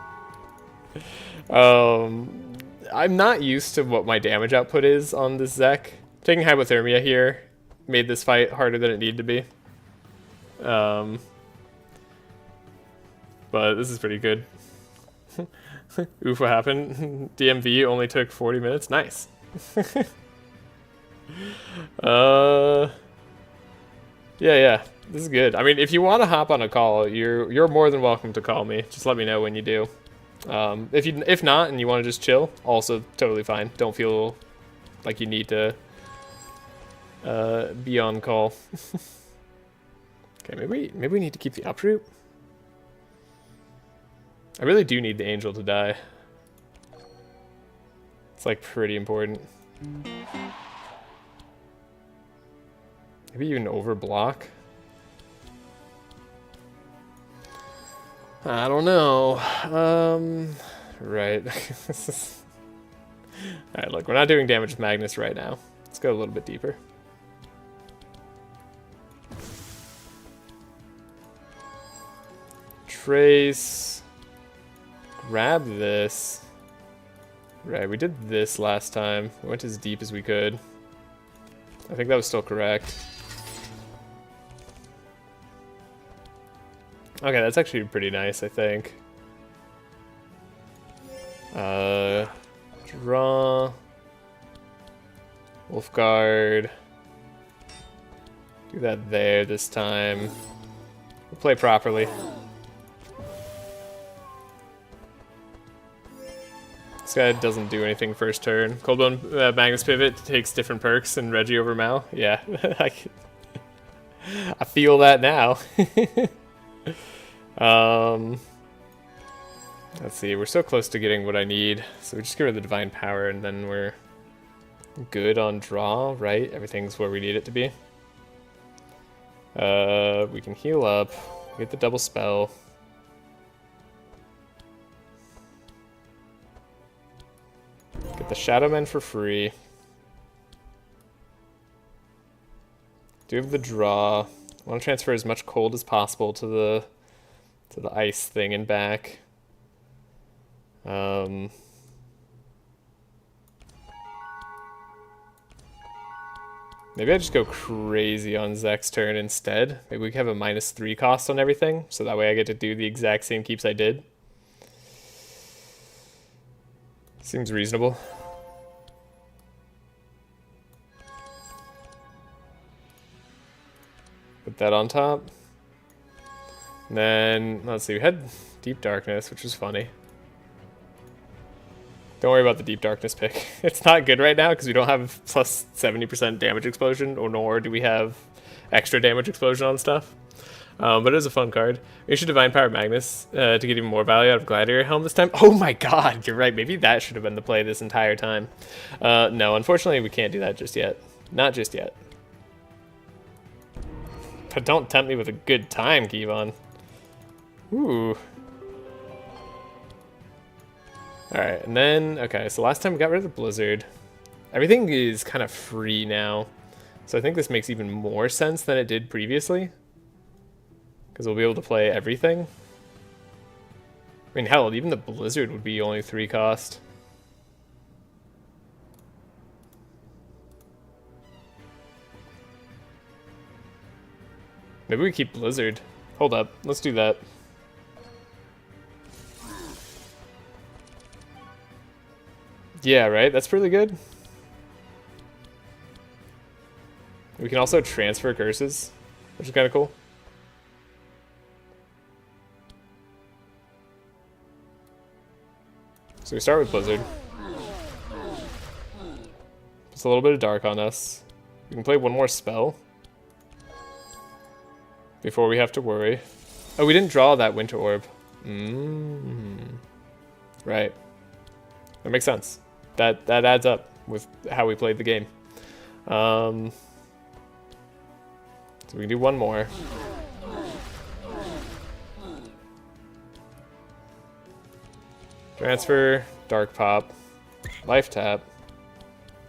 I'm not used to what my damage output is on this Zek. Taking hypothermia here made this fight harder than it needed to be. But this is pretty good. Oof, what happened? DMV only took 40 minutes? Nice. Yeah, this is good. I mean, if you want to hop on a call, you're more than welcome to call me. Just let me know when you do. If not and you want to just chill, also totally fine. Don't feel like you need to be on call. Okay, maybe we need to keep the uproot. I really do need the angel to die. It's like pretty important. Maybe even overblock. I don't know. Right. Alright, look, we're not doing damage with Magnus right now. Let's go a little bit deeper. Trace. Grab this. Right, we did this last time. We went as deep as we could. I think that was still correct. Okay, that's actually pretty nice, I think. Draw. Wolfguard. Do that there this time. We'll play properly. This guy doesn't do anything first turn. Coldbone Magnus Pivot takes different perks and Reggie over Mal. Yeah, I feel that now. Let's see, we're so close to getting what I need. So we just get rid of the Divine Power and then we're good on draw, right? Everything's where we need it to be. We can heal up, get the double spell. Get the Shadowmen for free. Do have the draw. I want to transfer as much cold as possible to the ice thing and back. Maybe I just go crazy on Zek's turn instead. Maybe we can have a -3 cost on everything, so that way I get to do the exact same keeps I did. Seems reasonable. Put that on top. And then, let's see, we had Deep Darkness, which was funny. Don't worry about the Deep Darkness pick. It's not good right now because we don't have plus 70% damage explosion, or nor do we have extra damage explosion on stuff. But it is a fun card. We should Divine Power Magnus to get even more value out of Gladiator Helm this time. Oh my god, you're right. Maybe that should have been the play this entire time. No, unfortunately we can't do that just yet. Not just yet. But don't tempt me with a good time, Kevon. Ooh. Alright, and then, okay, so last time we got rid of the Blizzard. Everything is kind of free now. So I think this makes even more sense than it did previously. Because we'll be able to play everything. I mean, hell, even the Blizzard would be only 3 cost. Maybe we keep Blizzard. Hold up, let's do that. Yeah, right? That's pretty good. We can also transfer curses, which is kind of cool. So we start with Blizzard. Just a little bit of dark on us. We can play one more spell before we have to worry. Oh, we didn't draw that Winter Orb. Right. That makes sense. That adds up with how we played the game. So we can do one more. Transfer, Dark Pop, Life Tap.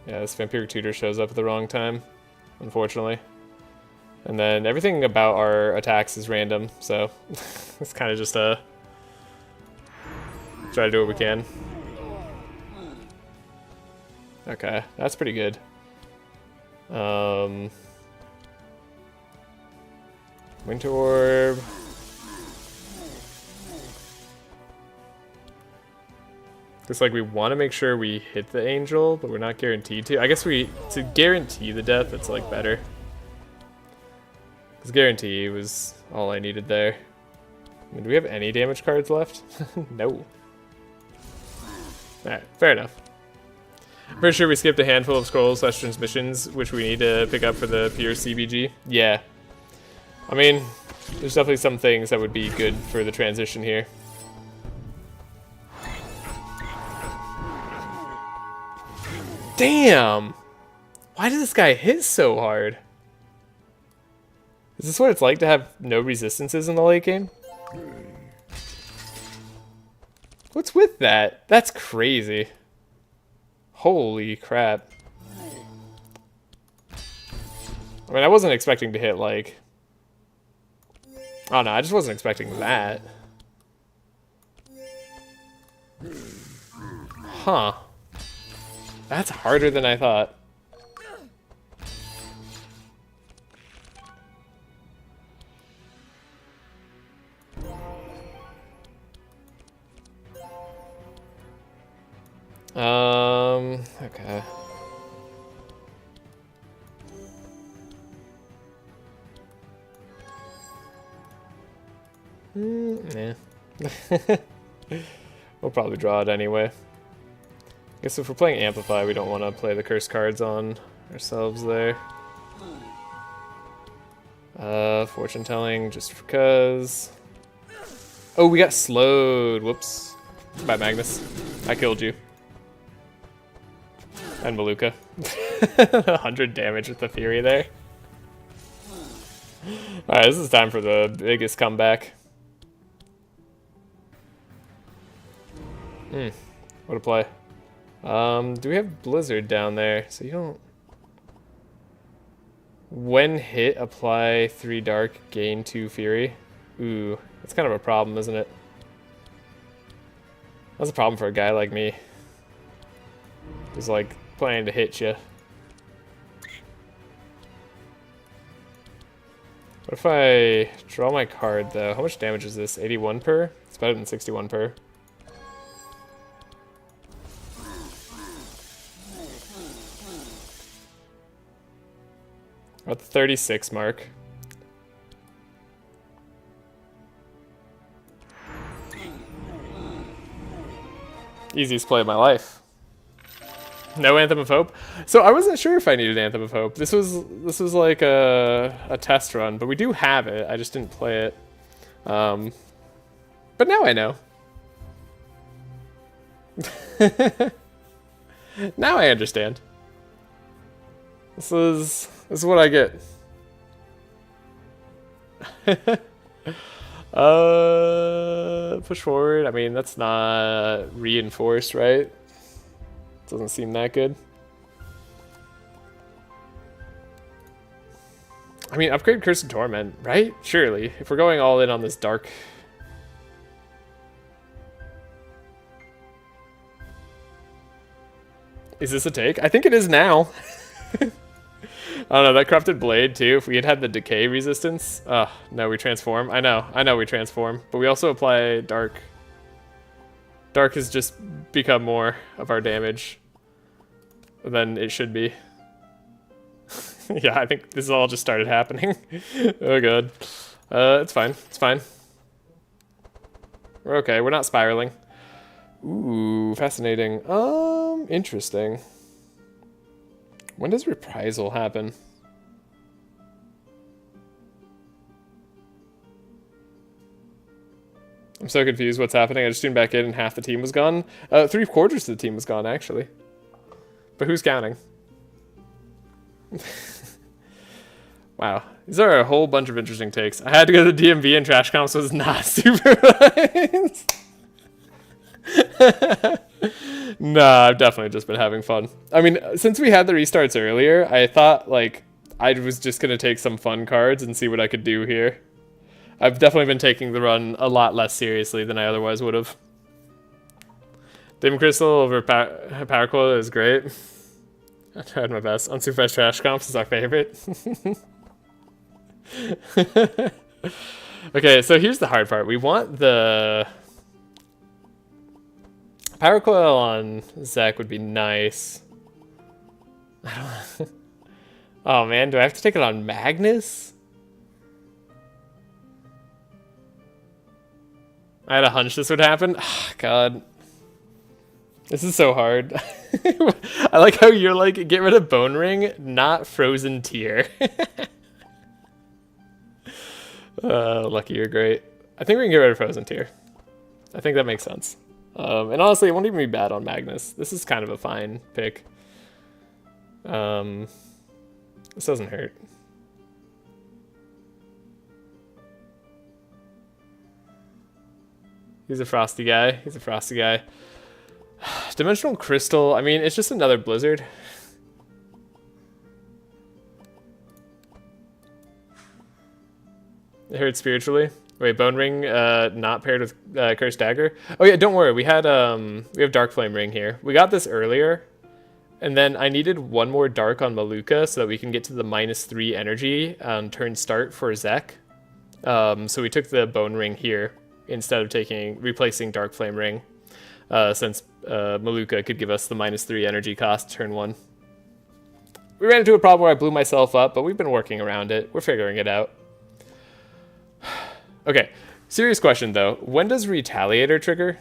Yeah, this Vampiric Tutor shows up at the wrong time, unfortunately. And then everything about our attacks is random, so it's kind of just try to do what we can. Okay, that's pretty good. Winter Orb. Looks like we want to make sure we hit the angel, but we're not guaranteed to. I guess to guarantee the death, it's like better. Because guarantee was all I needed there. I mean, do we have any damage cards left? No. Alright, fair enough. I'm pretty sure we skipped a handful of scrolls/transmissions, which we need to pick up for the pure CBG. Yeah. I mean, there's definitely some things that would be good for the transition here. Damn! Why does this guy hit so hard? Is this what it's like to have no resistances in the late game? What's with that? That's crazy. Holy crap. I mean, I wasn't expecting to hit, like... Oh no, I just wasn't expecting that. Huh. That's harder than I thought. Okay. Nah. We'll probably draw it anyway. Guess if we're playing Amplify, we don't want to play the curse cards on ourselves there. Fortune telling just because. Oh, we got slowed. Whoops. Bye, Magnus. I killed you. And Maluka. 100 damage with the Fury there. Alright, this is time for the biggest comeback. What a play. Do we have Blizzard down there? So you don't... When hit, apply 3 dark, gain 2 Fury. Ooh, that's kind of a problem, isn't it? That's a problem for a guy like me. Who's like planning to hit you. What if I draw my card though? How much damage is this? 81 per? It's better than 61 per. We're at the 36 mark. Easiest play of my life. No Anthem of Hope. So I wasn't sure if I needed Anthem of Hope. This was like a test run, but we do have it. I just didn't play it. But now I know. Now I understand. This is what I get. Push forward. I mean, that's not reinforced, right? Doesn't seem that good. I mean, upgrade Curse and Torment, right? Surely. If we're going all in on this dark. Is this a take? I think it is now. I don't know, that Corrupted Blade too, if we had the decay resistance. No, we transform. I know we transform. But we also apply dark. Dark has just become more of our damage than it should be. Yeah, I think this all just started happening. Oh god. It's fine. It's fine. We're okay. We're not spiraling. Ooh, fascinating. Interesting. When does reprisal happen? I'm so confused what's happening. I just tuned back in and half the team was gone. 3/4 of the team was gone, actually. But who's counting? Wow. These are a whole bunch of interesting takes. I had to go to the DMV and Trash Comps was not supervised. Nah, I've definitely just been having fun. I mean, since we had the restarts earlier, I thought, like, I was just going to take some fun cards and see what I could do here. I've definitely been taking the run a lot less seriously than I otherwise would have. Dim Crystal over Power Coil is great. I tried my best. Unsupervised Trash Comps is our favorite. Okay, so here's the hard part. We want the... Power Coil on Zek would be nice. I don't... Oh man, do I have to take it on Magnus? I had a hunch this would happen. Oh, God. This is so hard. I like how you're like, get rid of Bone Ring, not Frozen Tear. Lucky you're great. I think we can get rid of Frozen Tear. I think that makes sense. And honestly, it won't even be bad on Magnus. This is kind of a fine pick. This doesn't hurt. He's a frosty guy. He's a frosty guy. Dimensional Crystal. I mean, it's just another Blizzard. It hurts spiritually. Wait, Bone Ring not paired with Cursed Dagger? Oh yeah, don't worry. We have Dark Flame Ring here. We got this earlier. And then I needed one more Dark on Maluka so that we can get to the -3 energy on turn start for Zek. So we took the Bone Ring here instead of replacing Dark Flame Ring, since Maluka could give us the -3 energy cost turn 1. We ran into a problem where I blew myself up, but we've been working around it. We're figuring it out. Okay, serious question though. When does Retaliator trigger?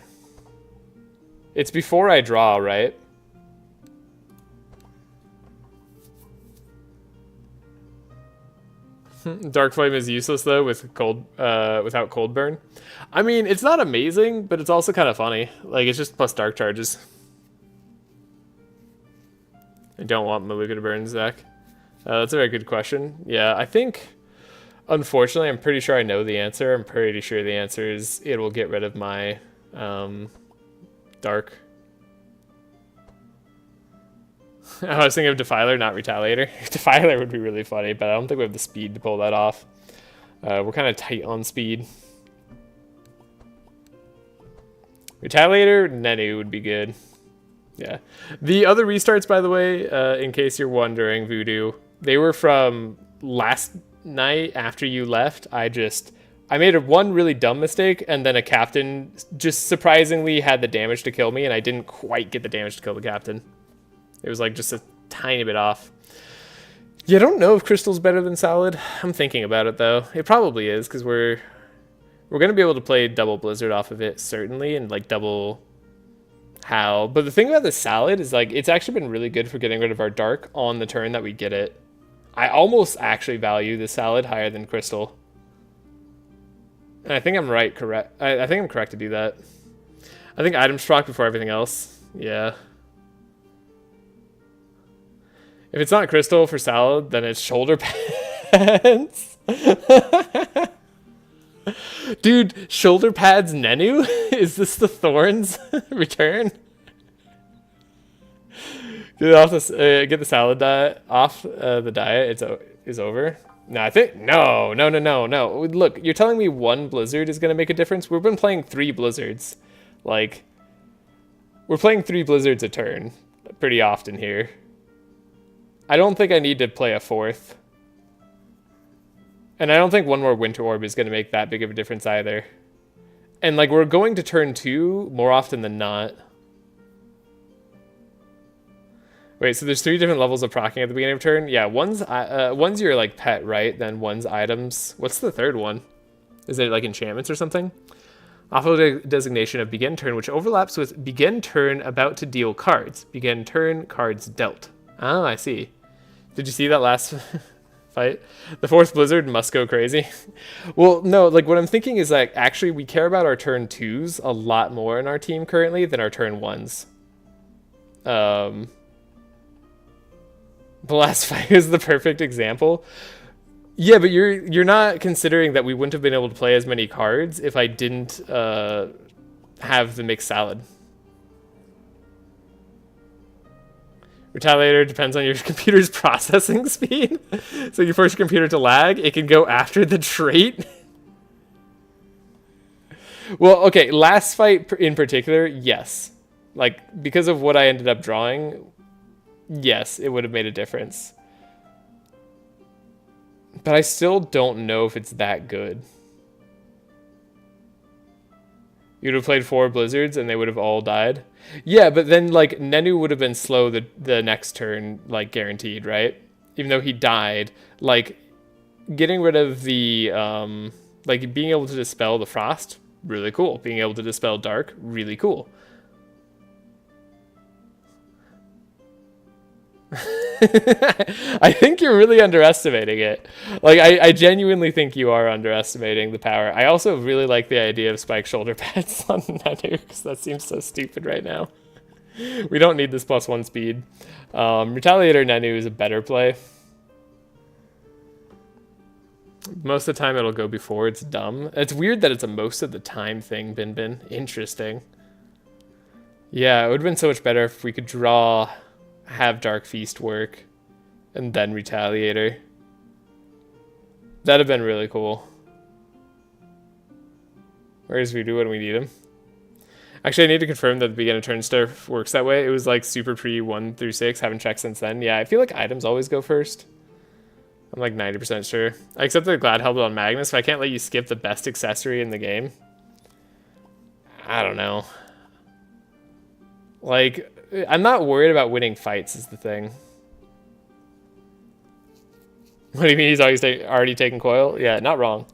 It's before I draw, right? Dark Flame is useless though with without Cold Burn. I mean, it's not amazing, but it's also kind of funny. Like, it's just plus dark charges. I don't want Maluka to burn Zek. That's a very good question. Yeah, I think, unfortunately, I'm pretty sure I know the answer. I'm pretty sure the answer is it will get rid of my dark. I was thinking of Defiler, not Retaliator. Defiler would be really funny, but I don't think we have the speed to pull that off. We're kind of tight on speed. Retaliator, Nenu would be good. Yeah. The other restarts, by the way, in case you're wondering, Voodoo, they were from last night after you left. I made one really dumb mistake, and then a captain just surprisingly had the damage to kill me, and I didn't quite get the damage to kill the captain. It was like just a tiny bit off. Yeah, I don't know if Crystal's better than Solid. I'm thinking about it though. It probably is, because we're gonna be able to play double Blizzard off of it, certainly, and like double Howl. But the thing about the Solid is like it's actually been really good for getting rid of our Dark on the turn that we get it. I almost actually value the Solid higher than Crystal. And I think I'm correct. I think I'm correct to do that. I think items proc before everything else. Yeah. If it's not Crystal for Salad, then it's Shoulder Pads. Dude, Shoulder Pads Nenu? Is this the Thorns return? Get the Salad diet off the diet. It's over. No, I think no. Look, you're telling me one Blizzard is gonna make a difference? We've been playing 3 Blizzards. Like, we're playing 3 Blizzards a turn pretty often here. I don't think I need to play a 4th. And I don't think one more Winter Orb is going to make that big of a difference either. And like, we're going to turn 2 more often than not. Wait, so there's 3 different levels of proccing at the beginning of turn? Yeah, one's your like pet, right? Then one's items. What's the third one? Is it like enchantments or something? Auto designation of begin turn, which overlaps with begin turn about to deal cards. Begin turn, cards dealt. Oh, I see. Did you see that last fight? The 4th Blizzard must go crazy. Well, no, like what I'm thinking is like actually we care about our turn 2s a lot more in our team currently than our turn 1s. The last fight is the perfect example. Yeah, but you're not considering that we wouldn't have been able to play as many cards if I didn't have the mixed salad. Retaliator depends on your computer's processing speed. So you force your computer to lag, it can go after the trait. Well, okay, last fight in particular, yes. Like, because of what I ended up drawing, yes, it would have made a difference. But I still don't know if it's that good. You'd have played 4 blizzards and they would have all died. Yeah, but then like Nenu would have been slow the next turn, like guaranteed, right? Even though he died, like getting rid of the like being able to dispel the frost, really cool. Being able to dispel dark, really cool. I think you're really underestimating it. Like, I genuinely think you are underestimating the power. I also really like the idea of spike shoulder pads on Nenu, because that seems so stupid right now. We don't need this +1 speed. Retaliator Nenu is a better play. Most of the time it'll go before it's dumb. It's weird that it's a most of the time thing, Bin. Interesting. Yeah, it would have been so much better if we could draw... have Dark Feast work, and then Retaliator. That'd have been really cool. Where's Voodoo when we need him? Actually, I need to confirm that the beginner turn stuff works that way. It was like super pre 1 through 6. Haven't checked since then. Yeah, I feel like items always go first. I'm like 90% sure. I accepted the Glad Helmet on Magnus, but I can't let you skip the best accessory in the game. I don't know. Like... I'm not worried about winning fights is the thing. What do you mean he's always already taken coil? Yeah, not wrong.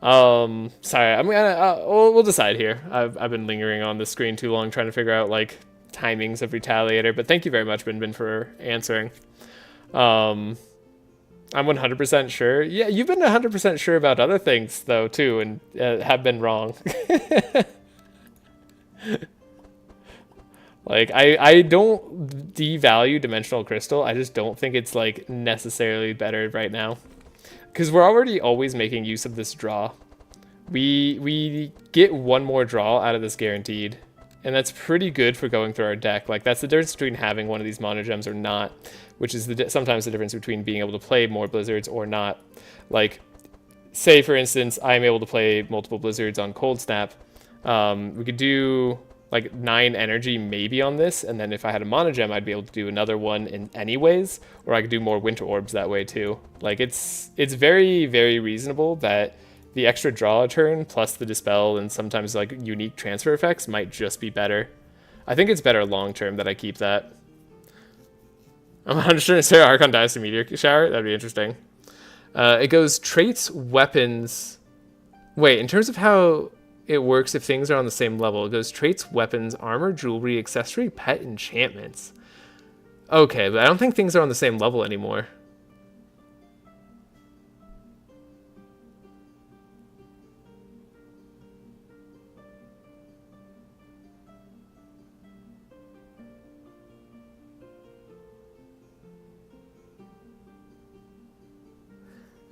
Sorry, I'm gonna we'll decide here. I've been lingering on the screen too long trying to figure out like timings of Retaliator, but thank you very much, Bin, for answering. I'm 100% sure. Yeah, you've been 100% sure about other things though too, and have been wrong. Like, I don't devalue Dimensional Crystal. I just don't think it's, like, necessarily better right now. Because we're already always making use of this draw. We get one more draw out of this guaranteed. And that's pretty good for going through our deck. Like, that's the difference between having one of these monogems or not. Which is sometimes the difference between being able to play more blizzards or not. Like, say, for instance, I'm able to play multiple blizzards on Cold Snap. We could do... like 9 energy maybe on this, and then if I had a monogem, I'd be able to do another one in anyways, or I could do more winter orbs that way too. Like it's very, very reasonable that the extra draw a turn plus the dispel and sometimes like unique transfer effects might just be better. I think it's better long term that I keep that. I'm 100% sure Archon Dynasty Meteor Shower. That'd be interesting. It goes traits, weapons. Wait, in terms of how it works if things are on the same level. It goes traits, weapons, armor, jewelry, accessory, pet, enchantments. Okay, but I don't think things are on the same level anymore.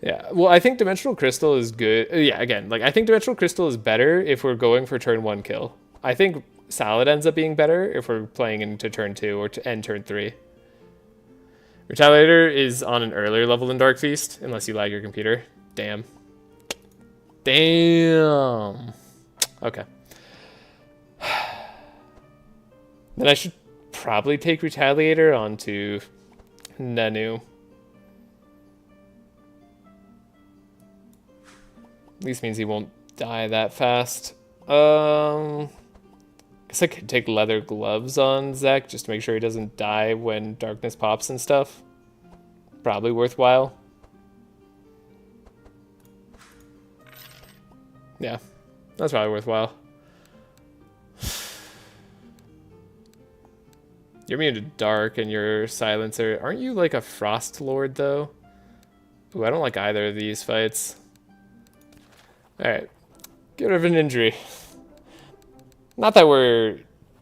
Yeah, well, I think Dimensional Crystal is good. Yeah, again, like, I think Dimensional Crystal is better if we're going for turn 1 kill. I think Salad ends up being better if we're playing into turn 2 or to end turn 3. Retaliator is on an earlier level than Dark Feast, unless you lag your computer. Damn. Damn. Okay. Then I should probably take Retaliator onto Nenu. At least means he won't die that fast. Guess I could take leather gloves on Zek just to make sure he doesn't die when darkness pops and stuff. Probably worthwhile. Yeah, that's probably worthwhile. You're immune to dark and your silencer. Aren't you like a frost lord though? Ooh, I don't like either of these fights. Alright, get rid of an injury. Not that we're,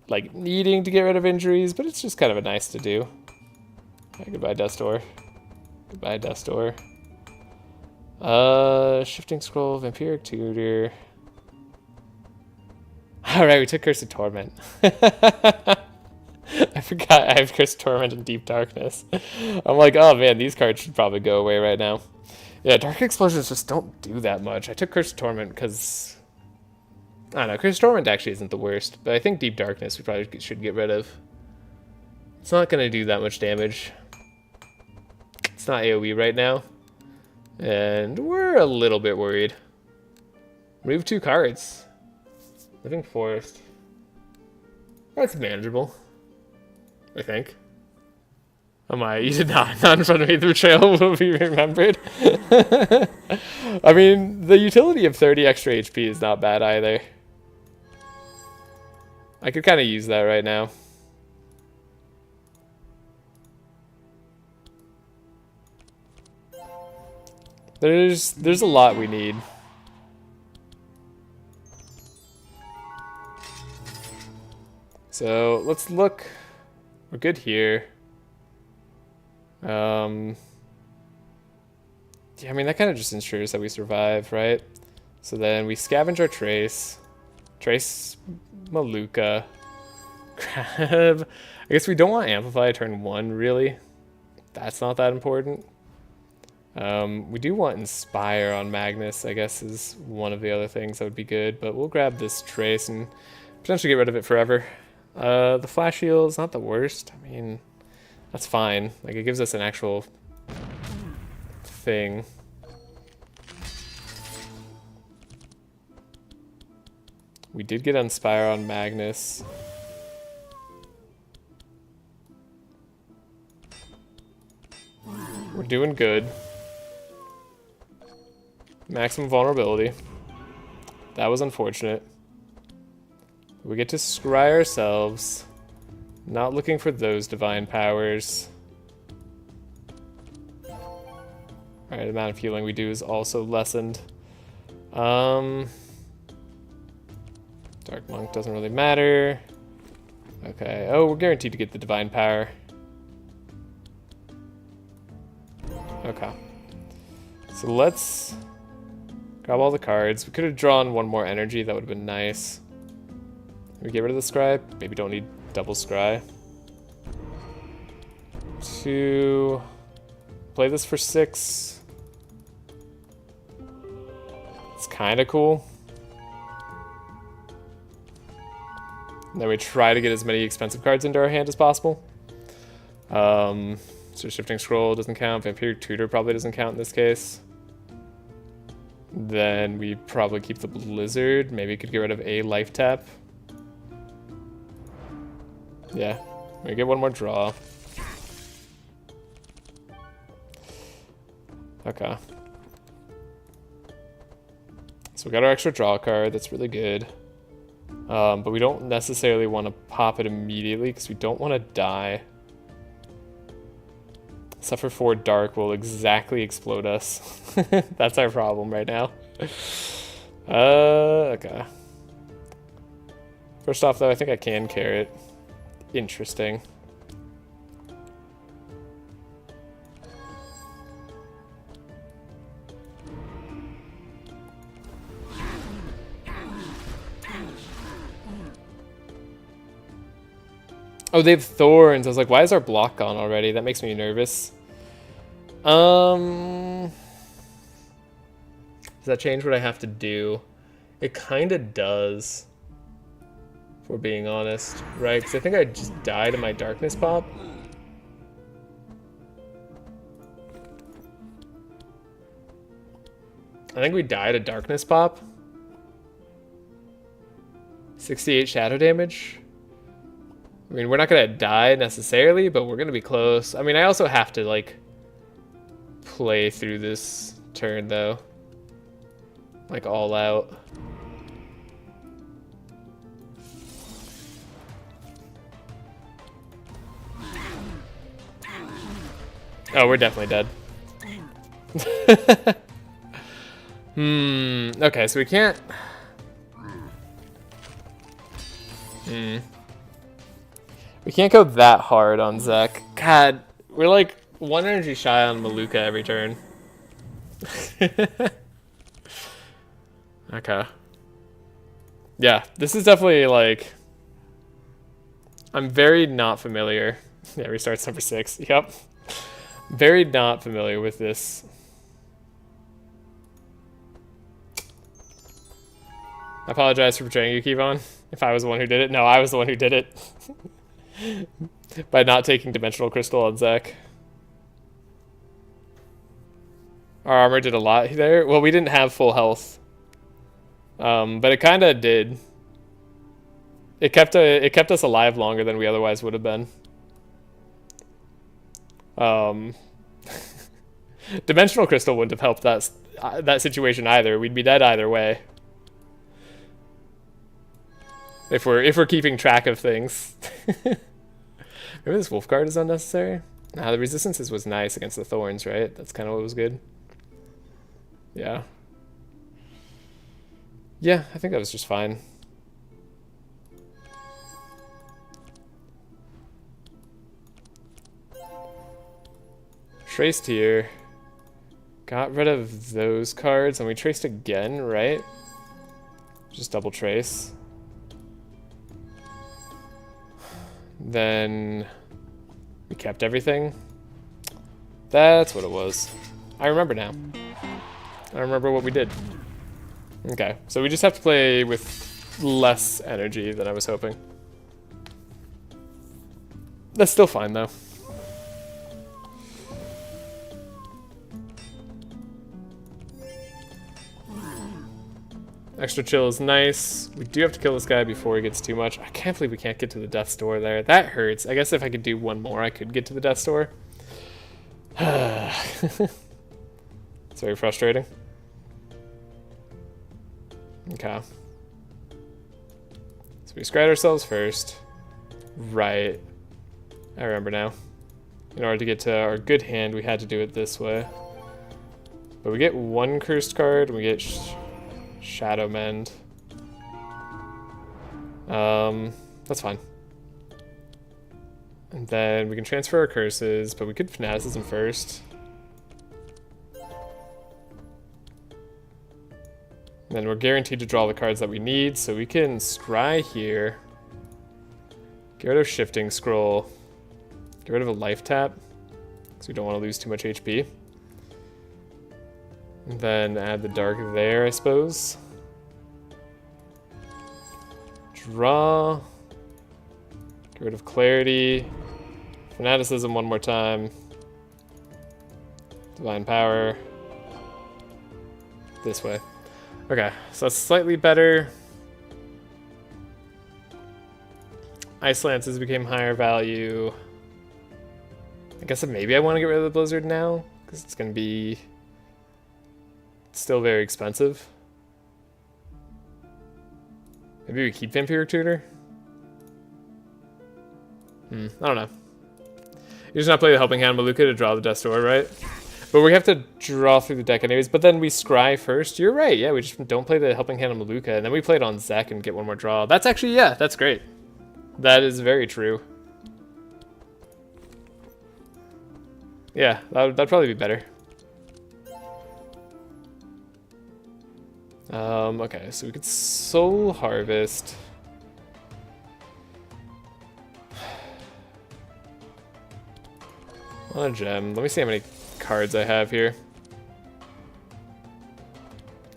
like, needing to get rid of injuries, but it's just kind of a nice to do. Right, goodbye, Dustor. Goodbye, Dustor. Shifting Scroll, Vampiric Tutor. Alright, we took Curse of Torment. I forgot I have Curse Torment and Deep Darkness. I'm like, oh man, these cards should probably go away right now. Yeah, Dark Explosions just don't do that much. I took Curse Torment because... I don't know, Curse Torment actually isn't the worst, but I think Deep Darkness we probably should get rid of. It's not going to do that much damage. It's not AoE right now. And we're a little bit worried. Remove 2 cards. Living Forest. That's manageable, I think. Oh my, you did not in front of me. The betrayal will be remembered. I mean, the utility of 30 extra HP is not bad either. I could kind of use that right now. There's a lot we need. So let's look. We're good here. Yeah, I mean that kind of just ensures that we survive, right? So then we scavenge our Trace Maluka, grab. I guess we don't want Amplify turn 1 really. That's not that important. We do want Inspire on Magnus, I guess, is one of the other things that would be good, but we'll grab this Trace and potentially get rid of it forever. The Flash Heal is not the worst. I mean, that's fine. Like, it gives us an actual thing. We did get Inspire on Magnus. We're doing good. Maximum vulnerability. That was unfortunate. We get to scry ourselves. Not looking for those divine powers. Alright, the amount of healing we do is also lessened. Dark Monk doesn't really matter. Okay, oh, we're guaranteed to get the divine power. Okay. So let's grab all the cards. We could have drawn one more energy, that would have been nice. We get rid of the scry, maybe don't need double scry. 2, play this for 6. It's kind of cool. And then we try to get as many expensive cards into our hand as possible. So Shifting Scroll doesn't count, Vampiric Tutor probably doesn't count in this case. Then we probably keep the Blizzard, maybe could get rid of a life tap. Yeah, we get one more draw. Okay. So we got our extra draw card, that's really good. But we don't necessarily want to pop it immediately because we don't want to die. Suffer 4 Dark will exactly explode us. That's our problem right now. Okay. First off though, I think I can carrot. Interesting. Oh, they have thorns. I was like, why is our block gone already? That makes me nervous. Does that change what I have to do? It kind of does. If we're being honest, right? Because I think I just died in my darkness pop. I think we died a darkness pop. 68 shadow damage. I mean, we're not gonna die necessarily, but we're gonna be close. I mean, I also have to, like, play through this turn, though. Like, all out. Oh, we're definitely dead. Okay, so we can't... We can't go that hard on Zek. God, we're like 1 energy shy on Maluka every turn. Okay. Yeah, this is definitely like I'm very not familiar. Yeah, restarts number 6. Yep. Very not familiar with this. I apologize for betraying you, Kevon. If I was the one who did it. No, I was the one who did it. By not taking Dimensional Crystal on Zach. Our armor did a lot there. Well, we didn't have full health. But it kind of did. It kept us alive longer than we otherwise would have been. Dimensional Crystal wouldn't have helped that situation either. We'd be dead either way. If we're keeping track of things. Maybe this wolf guard is unnecessary. Nah, the resistances was nice against the thorns, right? That's kind of what was good. Yeah. Yeah, I think that was just fine. Traced here. Got rid of those cards, and we traced again, right? Just double trace. Then we kept everything. That's what it was. I remember now. I remember what we did. Okay, so we just have to play with less energy than I was hoping. That's still fine, though. Extra chill is nice. We do have to kill this guy before he gets too much. I can't believe we can't get to the death's door there. That hurts. I guess if I could do one more, I could get to the death's door. It's very frustrating. Okay. So we scratch ourselves first. Right. I remember now. In order to get to our good hand, we had to do it this way. But we get one cursed card, and we get Shadow Mend. That's fine. And then we can transfer our curses, but we could Fanaticism first. And then we're guaranteed to draw the cards that we need, so we can scry here. Get rid of Shifting Scroll. Get rid of a life tap, because we don't want to lose too much HP. And then add the dark there, I suppose. Draw. Get rid of clarity. Fanaticism one more time. Divine Power. This way. Okay, so that's slightly better. Ice Lances became higher value. I guess maybe I want to get rid of the Blizzard now, because it's going to be still very expensive. Maybe we keep Vampiric Tutor? I don't know. You just not play the Helping Hand Maluka to draw the Death's Door, right? But we have to draw through the deck anyways, but then we scry first. You're right, yeah, we just don't play the Helping Hand Maluka, and then we play it on Zek and get one more draw. That's actually, yeah, that's great. That is very true. Yeah, that'd probably be better. Okay, so we could Soul Harvest. On a gem. Let me see how many cards I have here.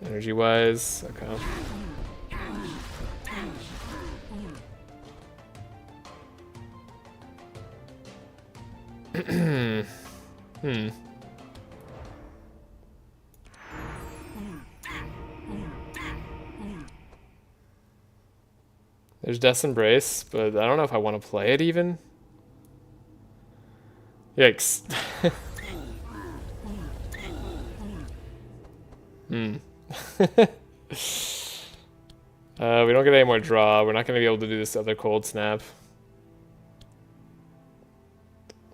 Energy-wise, okay. There's Death's Embrace, but I don't know if I want to play it even. Yikes. We don't get any more draw. We're not going to be able to do this other Cold Snap.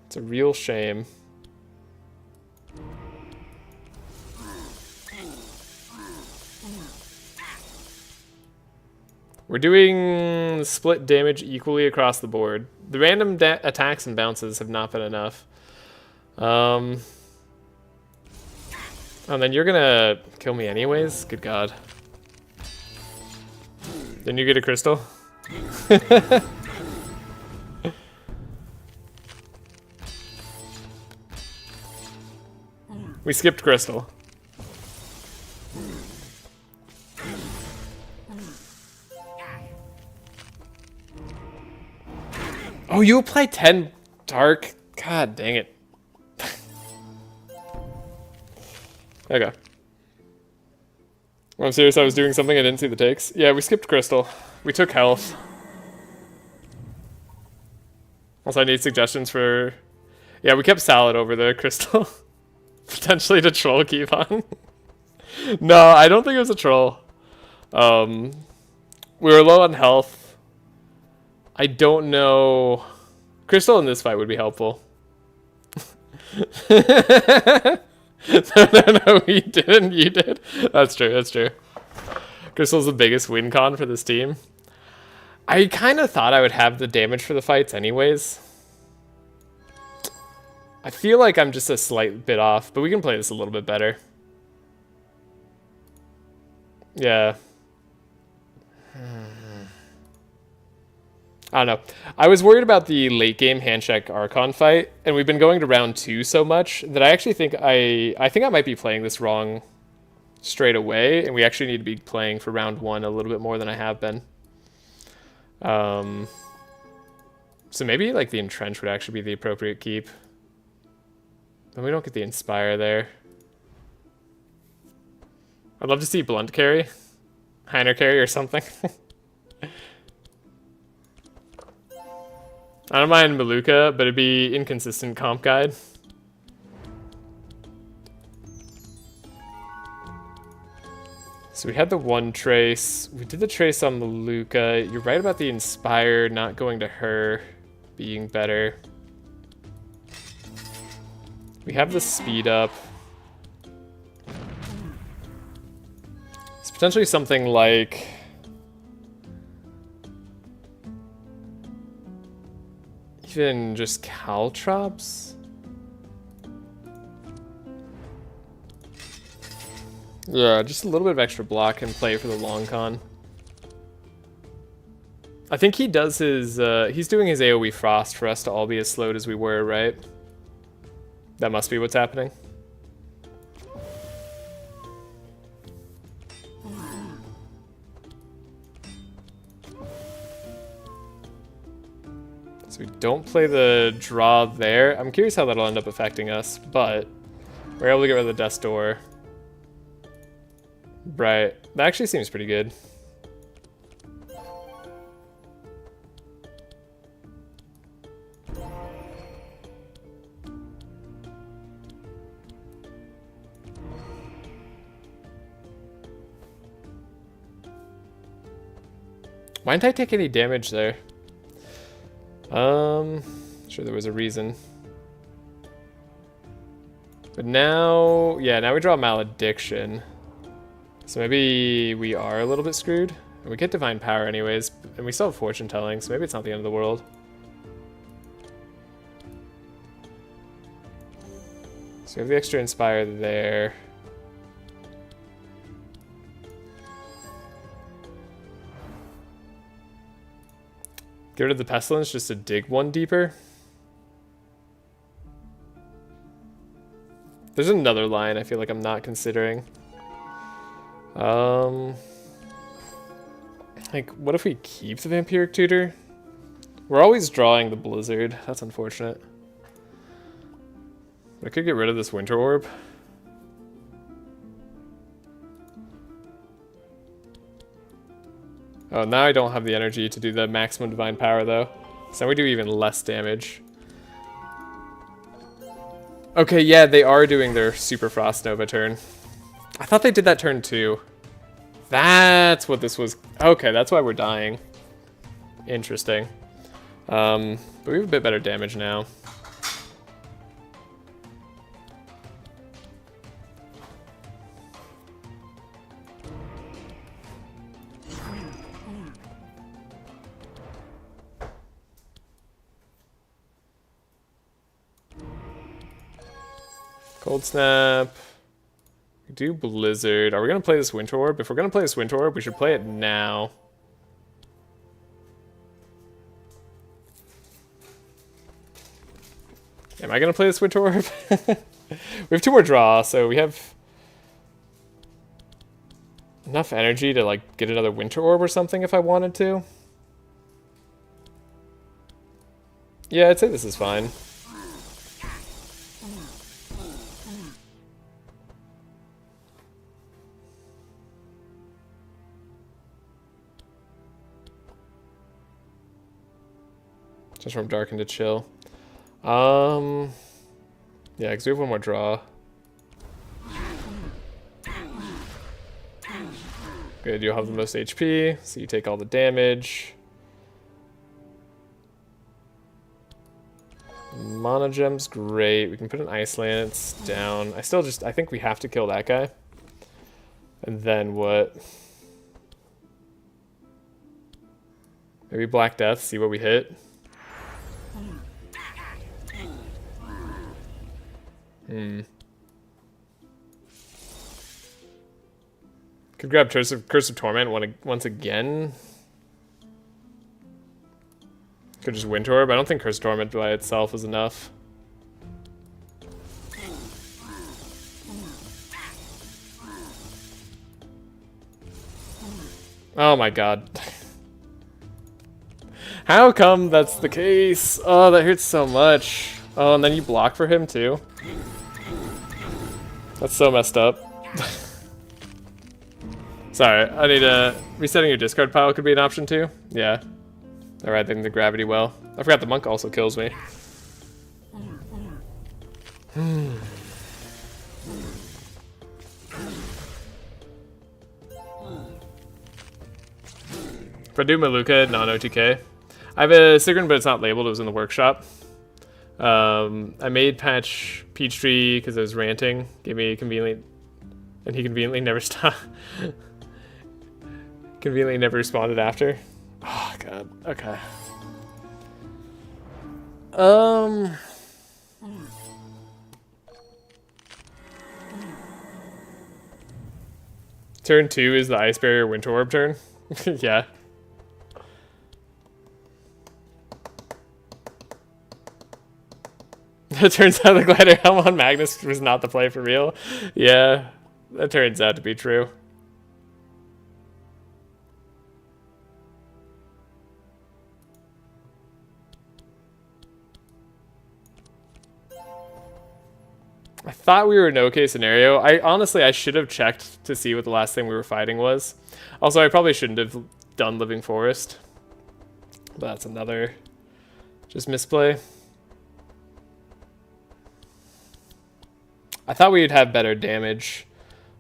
It's a real shame. We're doing split damage equally across the board. The random attacks and bounces have not been enough. And then you're gonna kill me anyways? Good God. Then you get a crystal? We skipped crystal. Oh, you apply 10 dark? God dang it. Okay. I'm serious, I was doing something, I didn't see the takes. Yeah, we skipped crystal. We took health. Also, I need suggestions for... Yeah, we kept salad over the crystal. Potentially to troll keep on. No, I don't think it was a troll. We were low on health. I don't know... Crystal in this fight would be helpful. No, we didn't. You did. That's true. That's true. Crystal's the biggest win con for this team. I kind of thought I would have the damage for the fights anyways. I feel like I'm just a slight bit off, but we can play this a little bit better. Yeah. I don't know. I was worried about the late game handcheck Archon fight, and we've been going to round 2 so much that I actually think I think I might be playing this wrong straight away, and we actually need to be playing for round 1 a little bit more than I have been. So maybe like the Entrench would actually be the appropriate keep. Then we don't get the Inspire there. I'd love to see Blunt carry. Heiner carry or something. I don't mind Maluka, but it'd be inconsistent comp guide. So we had the one trace. We did the trace on Maluka. You're right about the Inspire not going to her being better. We have the speed up. It's potentially something like... even just Caltrops? Yeah, just a little bit of extra block and play for the long con. I think he does his, he's doing his AoE Frost for us to all be as slowed as we were, right? That must be what's happening. So we don't play the draw there. I'm curious how that'll end up affecting us, but we're able to get rid of the Death's Door. Right. That actually seems pretty good. Why didn't I take any damage there? Sure there was a reason. But now, yeah, now we draw Malediction. So maybe we are a little bit screwed. And we get Divine Power anyways, and we still have Fortune Telling, so maybe it's not the end of the world. So we have the extra Inspire there. Get rid of the Pestilence just to dig one deeper. There's another line I feel like I'm not considering. Like, what if we keep the Vampiric Tutor? We're always drawing the Blizzard. That's unfortunate. I could get rid of this Winter Orb. Oh, now I don't have the energy to do the maximum Divine Power, though. So now we do even less damage. Okay, yeah, they are doing their Super Frost Nova turn. I thought they did that turn too. That's what this was. Okay, that's why we're dying. Interesting. But we have a bit better damage now. Cold Snap. We do Blizzard. Are we going to play this Winter Orb? If we're going to play this Winter Orb, we should play it now. Am I gonna play this Winter Orb? We have 2 more draw, so we have enough energy to like get another Winter Orb or something if I wanted to. Yeah, I'd say this is fine. Just from dark into chill. Yeah, because we have 1 more draw. Good, you'll have the most HP, so you take all the damage. Mana gem's great. We can put an Ice Lance down. I think we have to kill that guy. And then what? Maybe Black Death, see what we hit. Could grab Curse of Torment once again. Could just Winter Orb. I don't think Curse of Torment by itself is enough. Oh my god. How come that's the case? Oh, that hurts so much. Oh, and then you block for him too. That's so messed up. Sorry, I need resetting your discard pile could be an option too. Yeah. Alright, then the gravity well. I forgot the monk also kills me. If I do Maluka, non-OTK. I have a Sigrun, but it's not labeled. It was in the workshop. I made patch Peachtree because I was ranting. Gave me a convenient... And he conveniently never stopped. Conveniently never responded after. Oh, God. Okay. Turn 2 is the Ice Barrier Winter Orb turn. Yeah. It turns out the Glider Helm on Magnus was not the play for real. Yeah, that turns out to be true. I thought we were in okay scenario. I should have checked to see what the last thing we were fighting was. Also, I probably shouldn't have done Living Forest. But that's another just misplay. I thought we'd have better damage.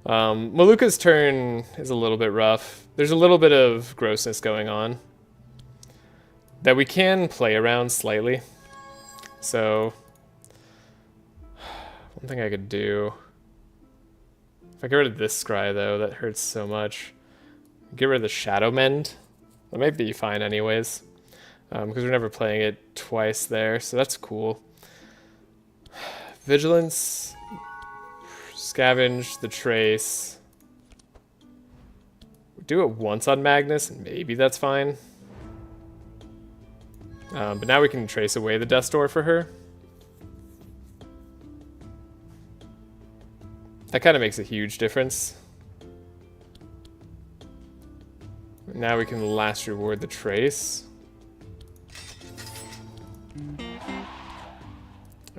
Maluka's turn is a little bit rough. There's a little bit of grossness going on that we can play around slightly. So one thing I could do, if I get rid of this scry though, that hurts so much. Get rid of the Shadow Mend. That might be fine anyways, because we're never playing it twice there, so that's cool. Vigilance, Scavenge, the Trace. Do it once on Magnus, and maybe that's fine. But now we can trace away the Death Door for her. That kind of makes a huge difference. Now we can last reward the Trace.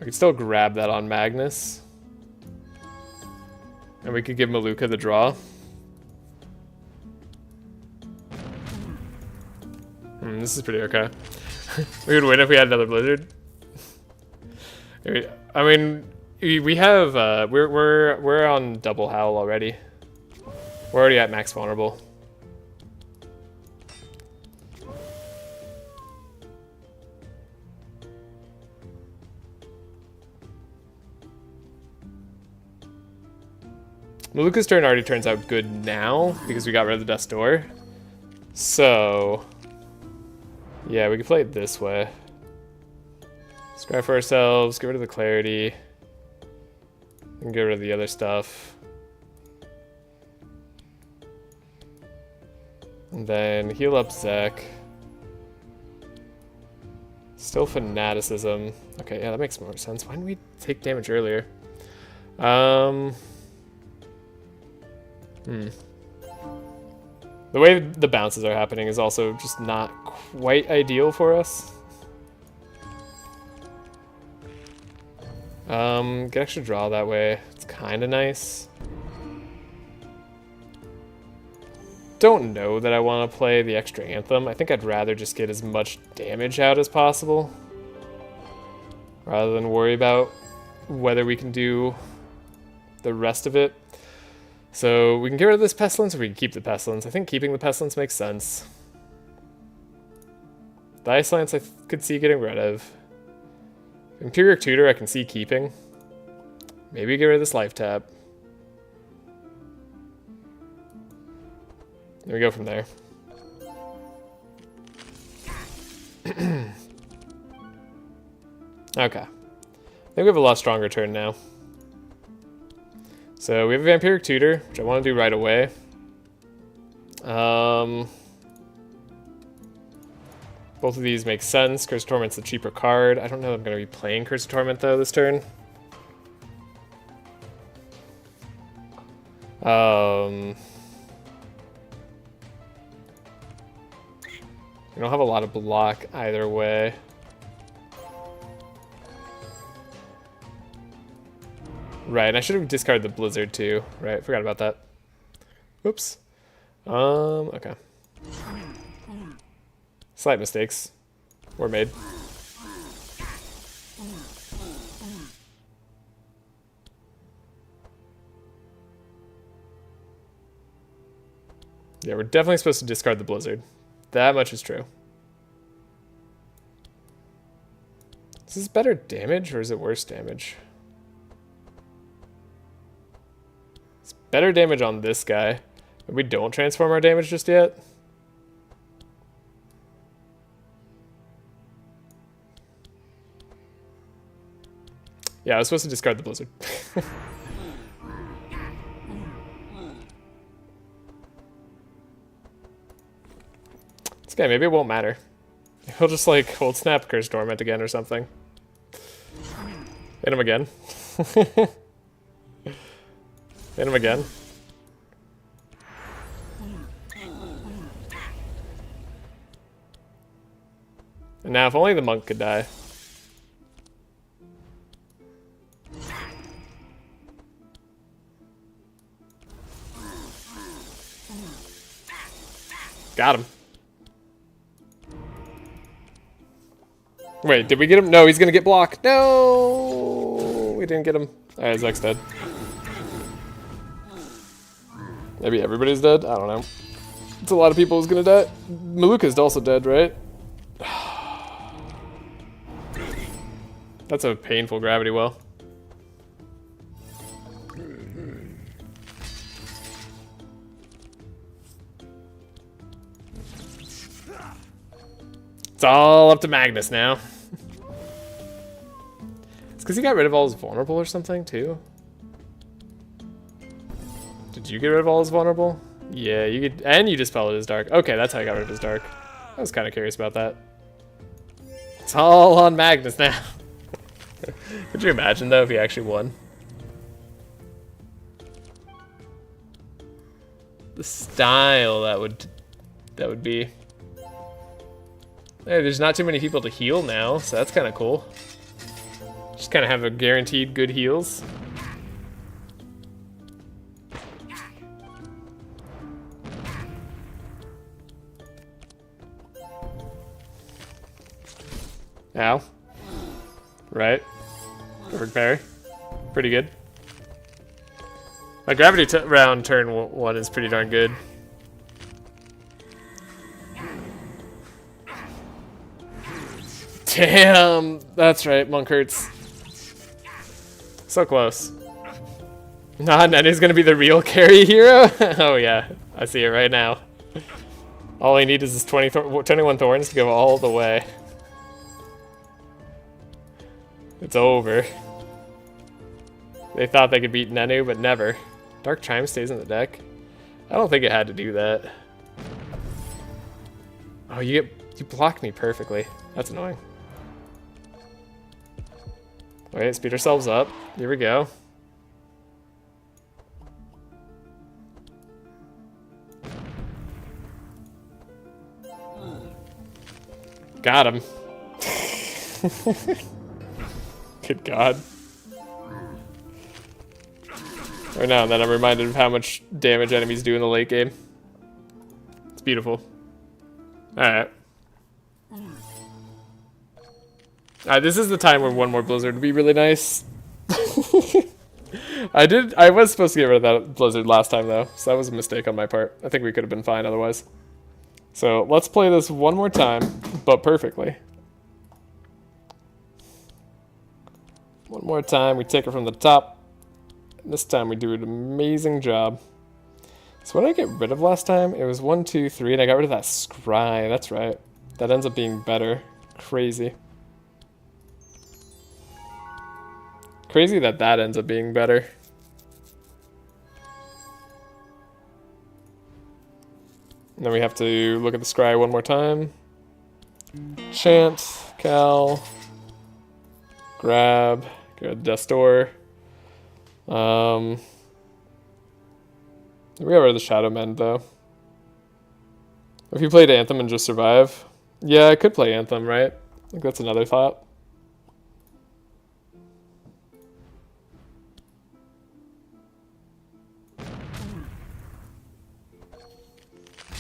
I could still grab that on Magnus. And we could give Maluka the draw. This is pretty okay. We would win if we had another Blizzard. I mean, we have we're on double howl already. We're already at max vulnerable. Maluka's turn already turns out good now because we got rid of the Death's Door. So yeah, we can play it this way. Scry for ourselves, get rid of the clarity, and get rid of the other stuff. And then heal up Zek. Still Fanaticism. Okay, yeah, that makes more sense. Why didn't we take damage earlier? The way the bounces are happening is also just not quite ideal for us. Get extra draw that way. It's kind of nice. Don't know that I want to play the extra anthem. I think I'd rather just get as much damage out as possible, rather than worry about whether we can do the rest of it. So we can get rid of this pestilence, or we can keep the pestilence. I think keeping the pestilence makes sense. The ice lance I could see getting rid of. Imperial Tutor I can see keeping. Maybe get rid of this life tap. There we go from there. Okay. I think we have a lot stronger turn now. So we have a Vampiric Tutor, which I want to do right away. Both of these make sense. Curse of Torment's the cheaper card. I don't know if I'm going to be playing Curse of Torment, though, this turn. We don't have a lot of block either way. Right, and I should have discarded the Blizzard too. Right, forgot about that. Whoops. Okay. Slight mistakes were made. Yeah, we're definitely supposed to discard the Blizzard. That much is true. Is this better damage or is it worse damage? It's better damage on this guy. But we don't transform our damage just yet. Yeah, I was supposed to discard the Blizzard. This guy, maybe it won't matter. He'll just like hold snap Curse Dormant again or something. Hit him again. Hit him again. And now if only the monk could die. Got him. Wait, did we get him? No, he's gonna get blocked. No, we didn't get him. Alright, Zek's dead. Maybe everybody's dead? I don't know. It's a lot of people who's gonna die. Maluka's also dead, right? That's a painful gravity well. It's all up to Magnus now. It's because he got rid of all his vulnerable or something, too. Did you get rid of all his vulnerable? Yeah, you could, and you dispelled his dark. Okay, that's how I got rid of his dark. I was kind of curious about that. It's all on Magnus now. Could you imagine, though, if he actually won? The style that would be. Hey, there's not too many people to heal now, so that's kind of cool. Just kind of have a guaranteed good heals. Ow. Right. Perfect parry. Pretty good. My gravity round turn 1 is pretty darn good. Damn, that's right, Monk hurts. So close. Nah, Nenu's gonna be the real carry hero? Oh yeah, I see it right now. All I need is his 21 thorns to go all the way. It's over. They thought they could beat Nenu, but never. Dark Chime stays in the deck? I don't think it had to do that. Oh, you blocked me perfectly. That's annoying. Wait, speed ourselves up. Here we go. Got him. Good God. Every now and then I'm reminded of how much damage enemies do in the late game. It's beautiful. Alright. Alright, this is the time where one more blizzard would be really nice. I was supposed to get rid of that blizzard last time though, so that was a mistake on my part. I think we could have been fine otherwise. So let's play this one more time, but perfectly. One more time, we take it from the top. This time we do an amazing job. So what did I get rid of last time? It was 1, 2, 3, and I got rid of that scry. That's right. That ends up being better. Crazy. Crazy that that ends up being better. And then we have to look at the scry one more time. Chant, Cal, grab, go to the death door. We got rid of the Shadow Mend though. If you played Anthem and just survive, yeah, I could play Anthem, right? I think that's another thought.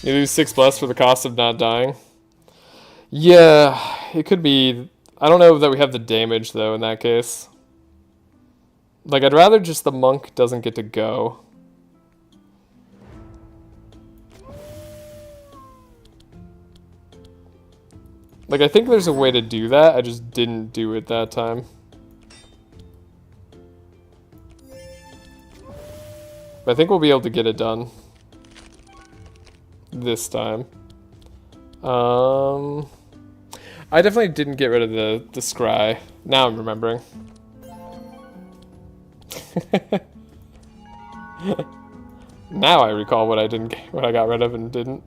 You lose 6+ for the cost of not dying. Yeah, it could be. I don't know that we have the damage though in that case. Like, I'd rather just the monk doesn't get to go. Like, I think there's a way to do that, I just didn't do it that time. But I think we'll be able to get it done. This time. I definitely didn't get rid of the scry. Now I'm remembering. Now I recall what I got rid of and didn't.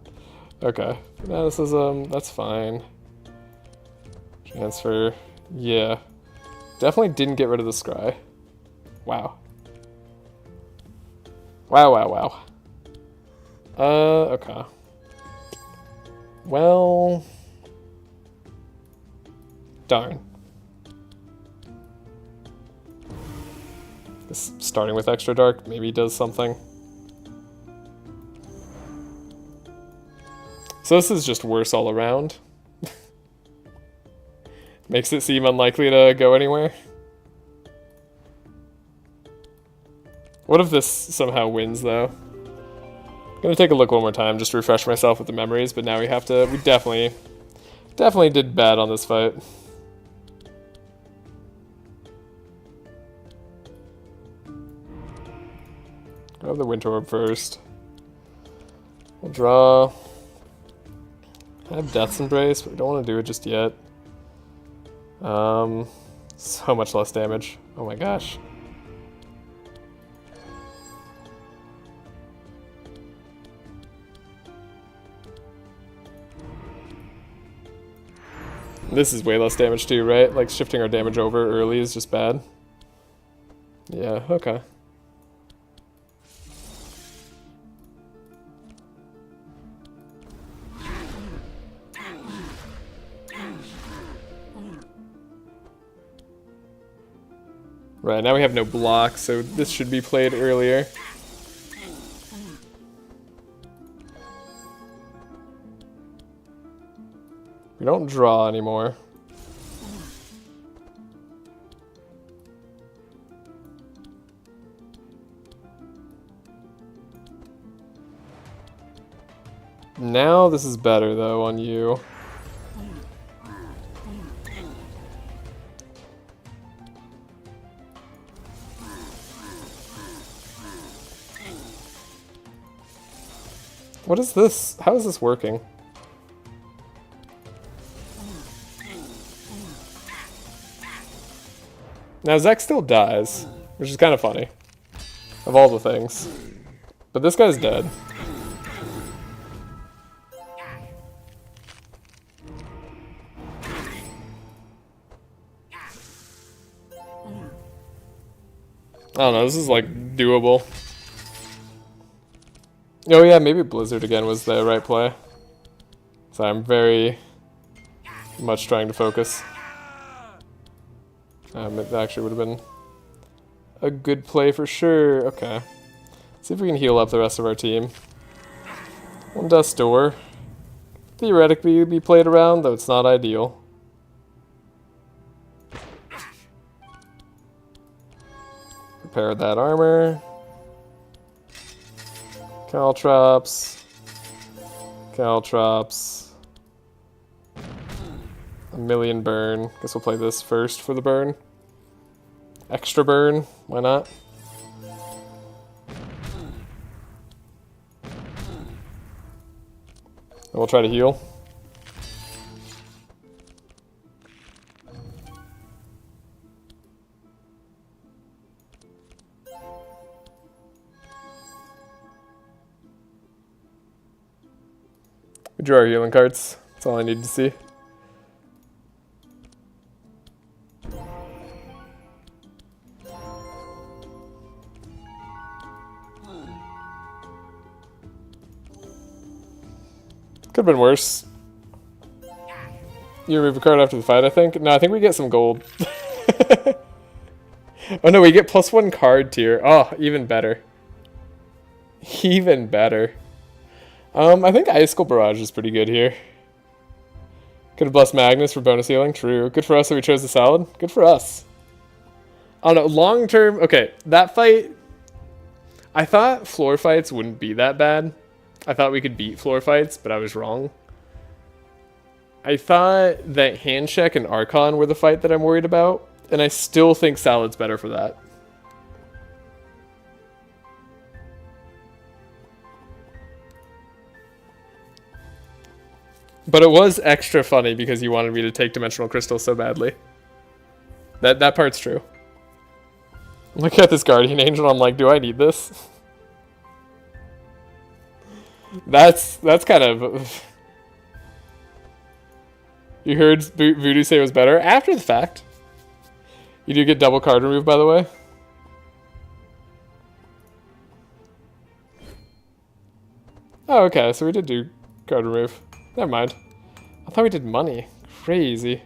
Okay. No, this is that's fine. Transfer. Yeah. Definitely didn't get rid of the scry. Wow. Wow. Okay. Well, darn. This starting with extra dark maybe does something. So this is just worse all around. Makes it seem unlikely to go anywhere. What if this somehow wins though? I'm gonna take a look one more time just to refresh myself with the memories, but now we have to. We definitely did bad on this fight. Grab the Winter Orb first. We'll draw. I have Death's Embrace, but we don't want to do it just yet. So much less damage. Oh my gosh. This is way less damage too, right? Like, shifting our damage over early is just bad. Yeah, okay. Right, now we have no block, so this should be played earlier. We don't draw anymore. Now this is better though on you. What is this? How is this working? Now Zek still dies, which is kind of funny. Of all the things. But this guy's dead. I don't know, this is like doable. Oh yeah, maybe Blizzard again was the right play. So I'm very much trying to focus. It actually would have been a good play for sure. Okay. See if we can heal up the rest of our team. One Dust Door. Theoretically be played around, though it's not ideal. Repair that armor. Caltrops. Caltrops. A million burn. Guess we'll play this first for the burn. Extra burn. Why not? And we'll try to heal. We drew our healing cards. That's all I need to see. Could have been worse. You remove a card after the fight, I think? No, I think we get some gold. Oh no, we get +1 card tier. Oh, even better. Even better. I think Icicle Barrage is pretty good here. Could have blessed Magnus for bonus healing. True. Good for us that we chose the Salad. Good for us. I don't know. Long term. Okay, that fight. I thought floor fights wouldn't be that bad. I thought we could beat floor fights, but I was wrong. I thought that Handcheck and Archon were the fight that I'm worried about, and I still think Salad's better for that. But it was extra funny because you wanted me to take Dimensional Crystal so badly. That part's true. Look at this Guardian Angel, I'm like, do I need this? That's kind of... You heard Voodoo say it was better? After the fact. You do get double card removed, by the way. Oh, okay, so we did do card remove. Never mind. I thought we did money. Crazy.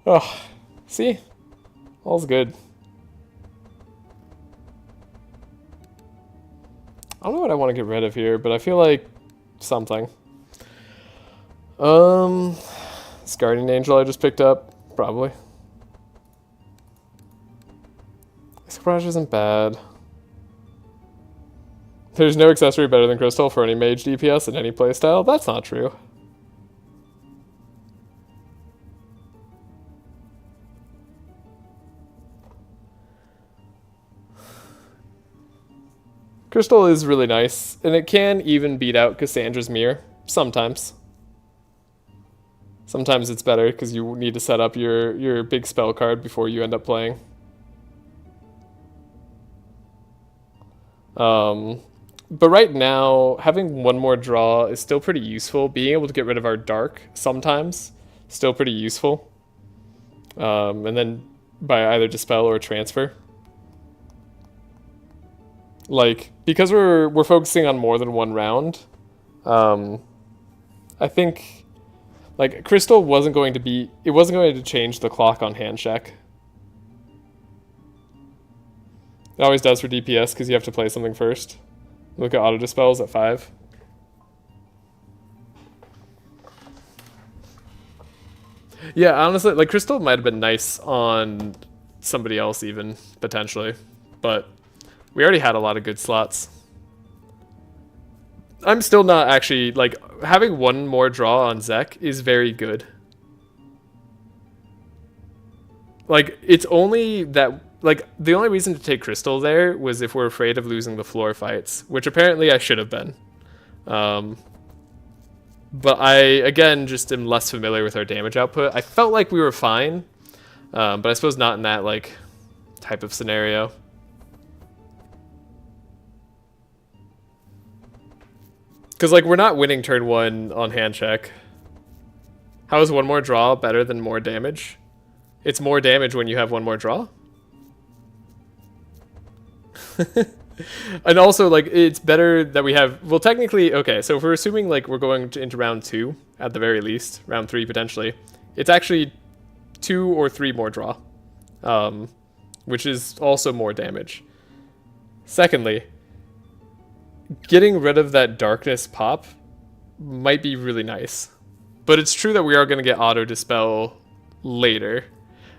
Oh, see? All's good. I don't know what I want to get rid of here, but I feel like something. This Guardian Angel I just picked up, probably. This Barrage isn't bad. There's no accessory better than Crystal for any mage DPS in any playstyle. That's not true. Crystal is really nice, and it can even beat out Cassandra's Mirror, sometimes. Sometimes it's better, because you need to set up your big spell card before you end up playing. But right now, having one more draw is still pretty useful. Being able to get rid of our Dark, sometimes, still pretty useful. And then by either Dispel or Transfer. Like, because we're focusing on more than one round, I think, like, Crystal wasn't going to change the clock on Handcheck. It always does for DPS because you have to play something first. Look at Auto Dispels at 5. Yeah, honestly, like, Crystal might have been nice on somebody else even, potentially, but we already had a lot of good slots. I'm still not actually, like, having one more draw on Zek is very good. Like, it's only that, like, the only reason to take Crystal there was if we're afraid of losing the floor fights, which apparently I should have been. But I, again, just am less familiar with our damage output. I felt like we were fine, but I suppose not in that, like, type of scenario. Because, like, we're not winning turn 1 on Handcheck. How is one more draw better than more damage? It's more damage when you have one more draw? And also, like, it's better that we have, well, technically, okay, so if we're assuming, like, we're going into round 2, at the very least, round 3 potentially, it's actually 2 or 3 more draw, which is also more damage. Secondly, getting rid of that darkness pop might be really nice. But it's true that we are going to get auto dispel later.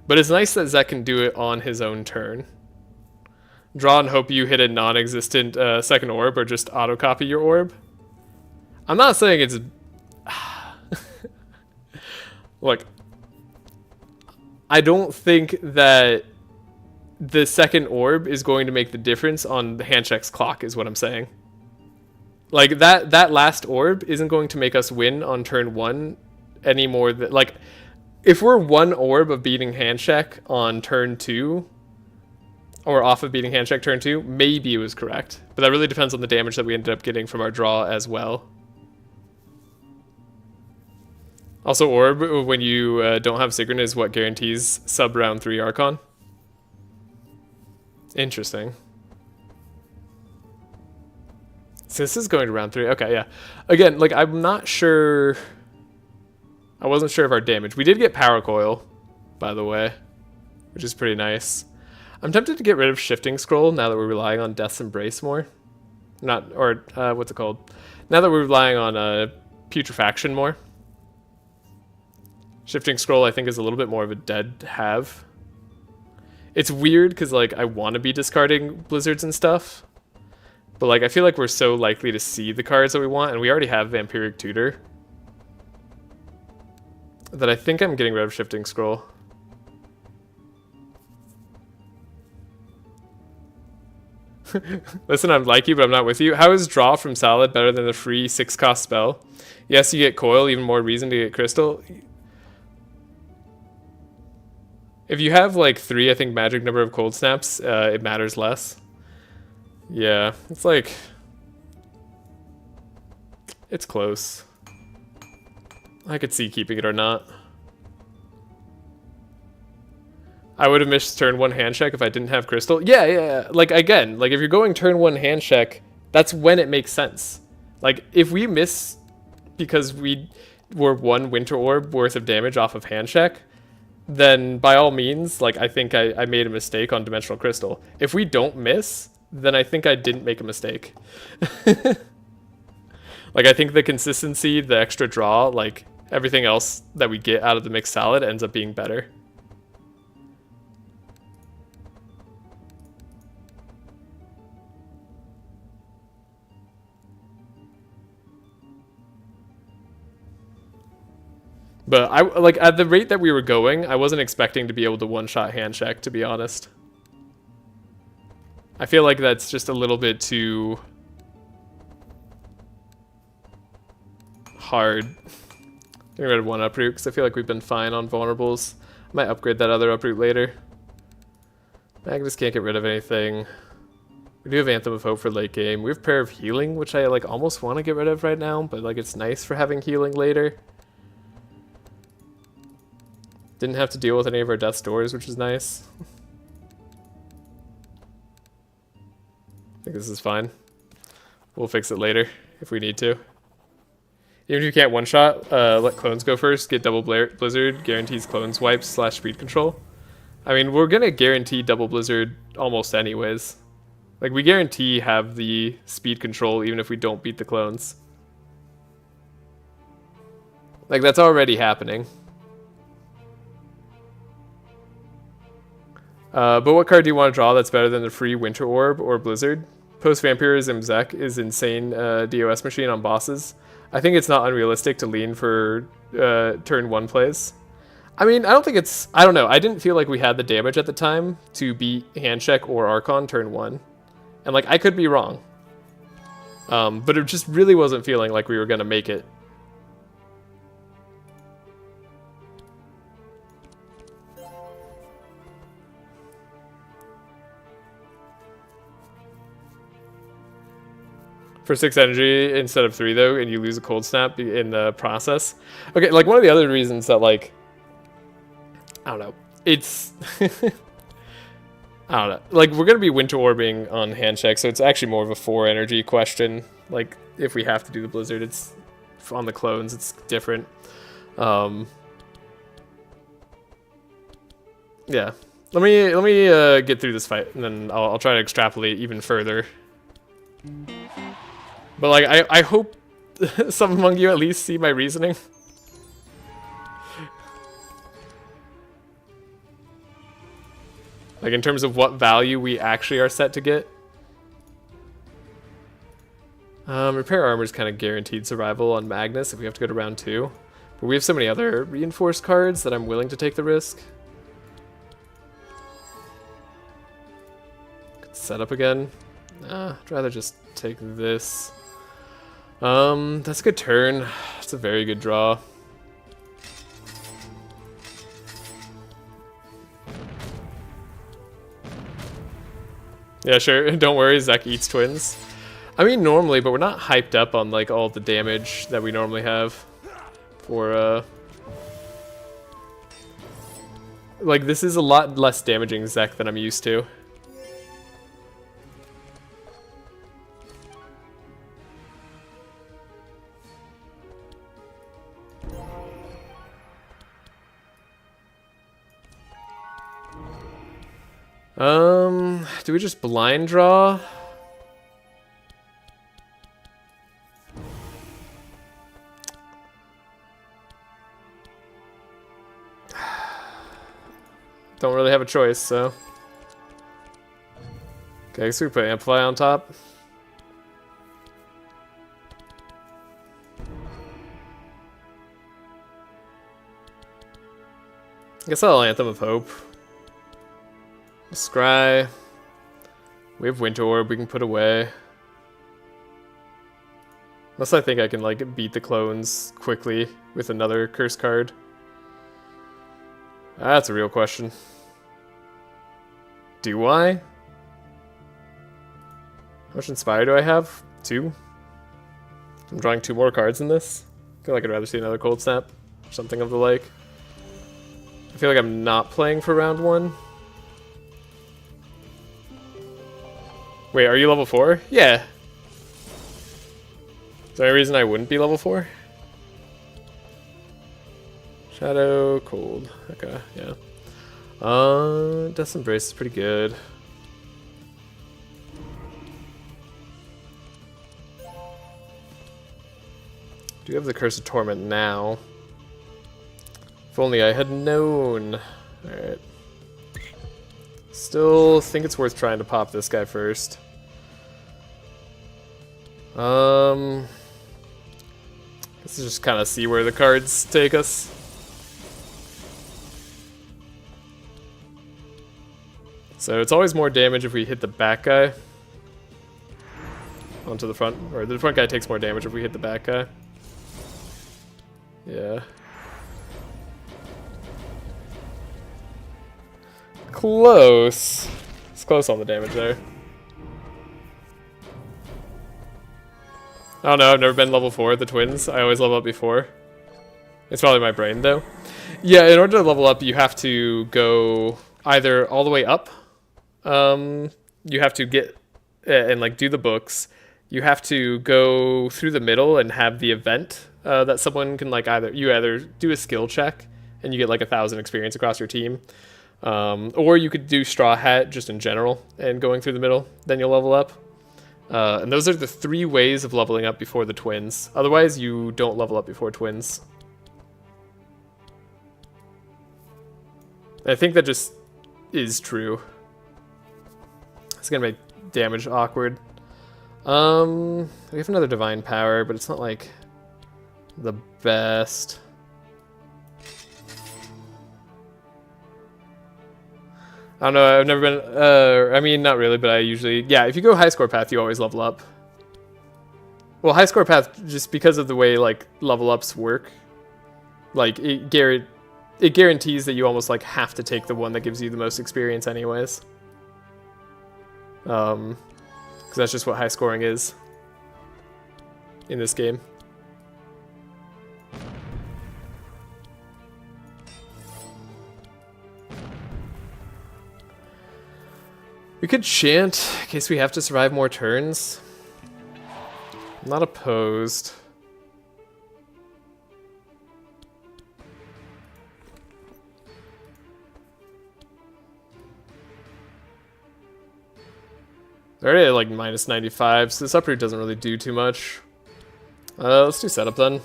But it's nice that Zek can do it on his own turn. Draw and hope you hit a non-existent second orb, or just auto-copy your orb. I'm not saying it's... Look, I don't think that the second orb is going to make the difference on the hand check's clock, is what I'm saying. Like, that last orb isn't going to make us win on turn 1 any more than... Like, if we're 1 orb of beating hand check on turn 2... or off of beating hand check turn 2, maybe it was correct. But that really depends on the damage that we ended up getting from our draw as well. Also, orb, when you don't have Sigrun, is what guarantees sub round 3 Archon. Interesting. So this is going to round 3. Okay, yeah. Again, like, I'm not sure... I wasn't sure of our damage. We did get Power Coil, by the way, which is pretty nice. I'm tempted to get rid of Shifting Scroll now that we're relying on Death's Embrace more. What's it called? Now that we're relying on Putrefaction more. Shifting Scroll, I think, is a little bit more of a dead have. It's weird because, like, I want to be discarding Blizzards and stuff. But, like, I feel like we're so likely to see the cards that we want, and we already have Vampiric Tutor, that I think I'm getting rid of Shifting Scroll. Listen, I'm like you, but I'm not with you. How is Draw from Salad better than the free 6-cost spell? Yes, you get Coil, even more reason to get Crystal. If you have, like, 3, I think, magic number of Cold Snaps, it matters less. Yeah, it's like... It's close. I could see keeping it or not. I would have missed turn 1 hand check if I didn't have Crystal. Yeah. Like, again, like, if you're going turn 1 hand check, that's when it makes sense. Like, if we miss because we were 1 Winter Orb worth of damage off of hand check, then by all means, like, I think I made a mistake on Dimensional Crystal. If we don't miss, then I think I didn't make a mistake. Like, I think the consistency, the extra draw, like, everything else that we get out of the mixed salad ends up being better. But I, like, at the rate that we were going, I wasn't expecting to be able to one-shot hand check, to be honest. I feel like that's just a little bit too hard. Getting rid of 1 uproot, because I feel like we've been fine on vulnerables. I might upgrade that other uproot later. Magnus can't get rid of anything. We do have Anthem of Hope for late game. We have Prayer of Healing, which I, like, almost want to get rid of right now, but, like, it's nice for having healing later. Didn't have to deal with any of our Death's Doors, which is nice. I think this is fine. We'll fix it later if we need to. Even if you can't one-shot, let clones go first. Get double Blizzard. Guarantees clones wipes / speed control. I mean, we're going to guarantee double Blizzard almost anyways. Like, we guarantee have the speed control even if we don't beat the clones. Like, that's already happening. But what card do you want to draw that's better than the free Winter Orb or Blizzard? Post-Vampirism Zek is insane DOS machine on bosses. I think it's not unrealistic to lean for turn 1 plays. I mean, I don't think it's... I don't know. I didn't feel like we had the damage at the time to beat Handcheck or Archon turn 1. And, like, I could be wrong. But it just really wasn't feeling like we were going to make it. For 6 energy instead of 3, though, and you lose a cold snap in the process. Okay, like, one of the other reasons that, like, I don't know, it's... I don't know. Like, we're gonna be winter orbing on hand check, so it's actually more of a 4 energy question. Like, if we have to do the blizzard, it's on the clones. It's different. Yeah. Let me get through this fight, and then I'll try to extrapolate even further. But like, I hope some among you at least see my reasoning. Like, in terms of what value we actually are set to get. Repair armor is kind of guaranteed survival on Magnus if we have to go to round 2. But we have so many other reinforced cards that I'm willing to take the risk. Set up again. I'd rather just take this. That's a good turn. It's a very good draw. Yeah, sure. Don't worry, Zek eats twins. I mean, normally, but we're not hyped up on like all the damage that we normally have for like, this is a lot less damaging Zek than I'm used to. Do we just blind draw? Don't really have a choice, so. Okay, so we put Amplify on top. I guess I'll Anthem of Hope. Scry. We have Winter Orb we can put away. Unless I think I can like beat the clones quickly with another curse card. That's a real question. Do I? How much Inspire do I have? 2? I'm drawing 2 more cards in this. I feel like I'd rather see another Cold Snap or something of the like. I feel like I'm not playing for round 1. Wait, are you level 4? Yeah. Is there any reason I wouldn't be level 4? Shadow, cold. Okay, yeah. Death's Embrace is pretty good. Do you have the Curse of Torment now? If only I had known. Alright. Still think it's worth trying to pop this guy first. Let's just kind of see where the cards take us. So it's always more damage if we hit the back guy onto the front, or the front guy takes more damage if we hit the back guy. Yeah. Close. It's close on the damage there. I don't know, I've never been level 4 at the twins. I always level up before. It's probably my brain though. Yeah, in order to level up, you have to go either all the way up. You have to get and like do the books. You have to go through the middle and have the event that someone can like either do a skill check and you get like 1,000 experience across your team. Or you could do Straw Hat just in general and going through the middle, then you'll level up. And those are the 3 ways of leveling up before the twins. Otherwise, you don't level up before twins. I think that just is true. It's gonna make damage awkward. We have another Divine Power, but it's not like the best. I don't know, I've never been, I mean, not really, but I usually, yeah, if you go high score path, you always level up. Well, high score path, just because of the way, like, level ups work, like, it guarantees that you almost, like, have to take the one that gives you the most experience anyways. Because that's just what high scoring is in this game. We could chant in case we have to survive more turns. I'm not opposed. They're already at like minus 95, so this uproot doesn't really do too much. Let's do setup then.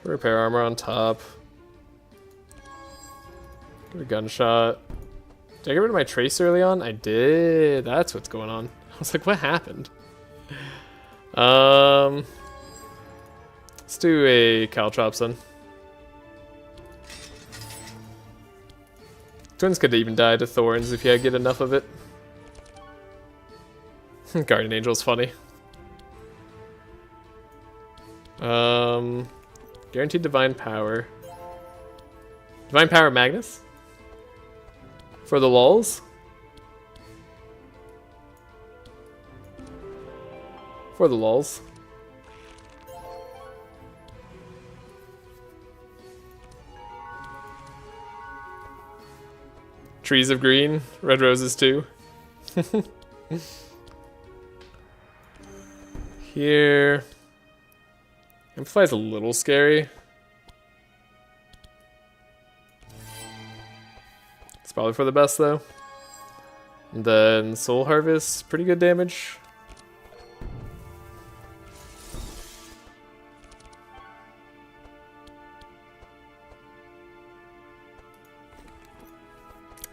Repair armor on top. Get a gunshot. Did I get rid of my trace early on? I did. That's what's going on. I was like, what happened? Let's do a caltrops then. Twins could even die to thorns if you get enough of it. Guardian Angel's funny. Guaranteed divine power. Divine power Magnus? For the lulz? For the lulz. Trees of green, red roses too. Here. Amplify's a little scary. It's probably for the best though. And then Soul Harvest, pretty good damage.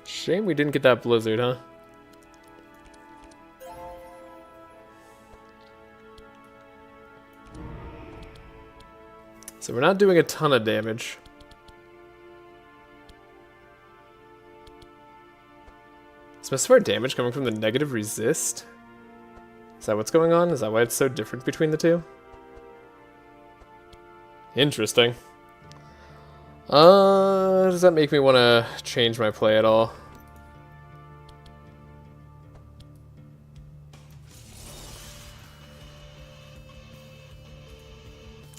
Shame we didn't get that blizzard, huh? So we're not doing a ton of damage. Is most of our damage coming from the negative resist? Is that what's going on? Is that why it's so different between the two? Interesting. Does that make me want to change my play at all?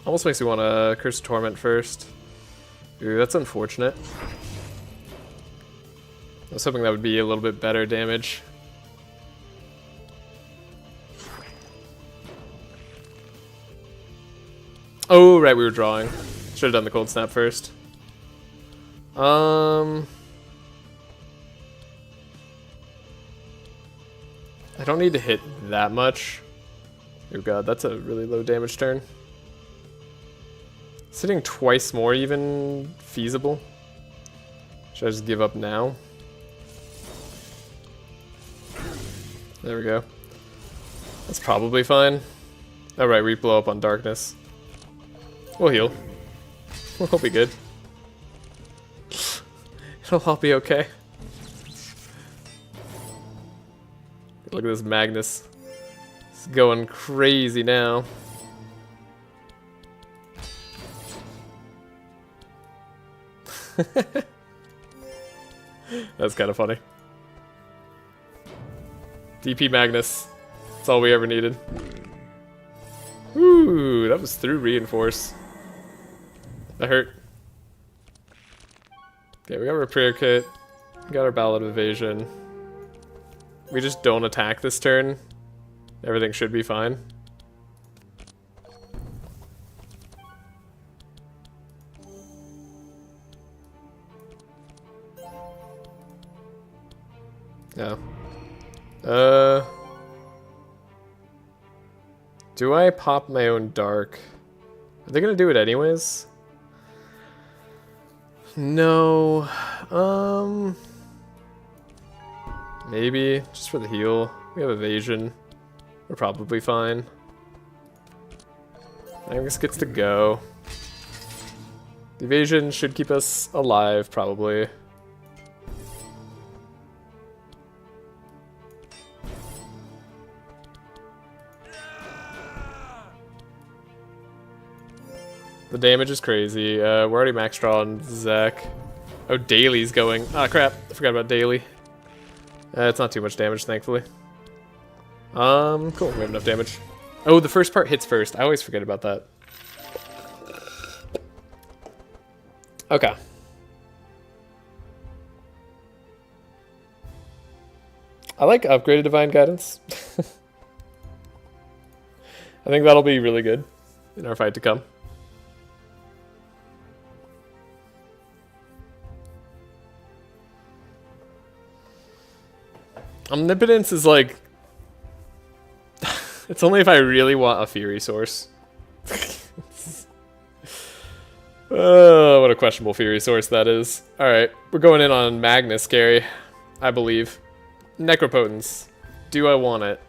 Almost makes me want to Curse of Torment first. Ooh, that's unfortunate. I was hoping that would be a little bit better damage. Oh, right, we were drawing. Should have done the Cold Snap first. I don't need to hit that much. Oh god, that's a really low damage turn. Is hitting twice more even feasible? Should I just give up now? There we go. That's probably fine. Alright, we blow up on darkness. We'll heal. We'll be good. It'll all be okay. Look at this Magnus. It's going crazy now. That's kind of funny. DP Magnus. That's all we ever needed. Ooh, that was through reinforce. That hurt. Okay, we got repair kit. We got our Ballad of Evasion. We just don't attack this turn. Everything should be fine. Yeah. Do I pop my own dark? Are they gonna do it anyways? No. Maybe just for the heal. We have evasion. We're probably fine. Magnus gets to go. The evasion should keep us alive, probably. The damage is crazy. We're already maxed draw on Zach. Oh, Daily's going. Ah, crap. I forgot about Daily. It's not too much damage, thankfully. Cool. We have enough damage. Oh, the first part hits first. I always forget about that. Okay. I like upgraded Divine Guidance. I think that'll be really good in our fight to come. Omnipotence is like... it's only if I really want a Fury source. Oh, what a questionable Fury source that is. Alright, we're going in on Magnus, Gary. I believe. Necropotence. Do I want it?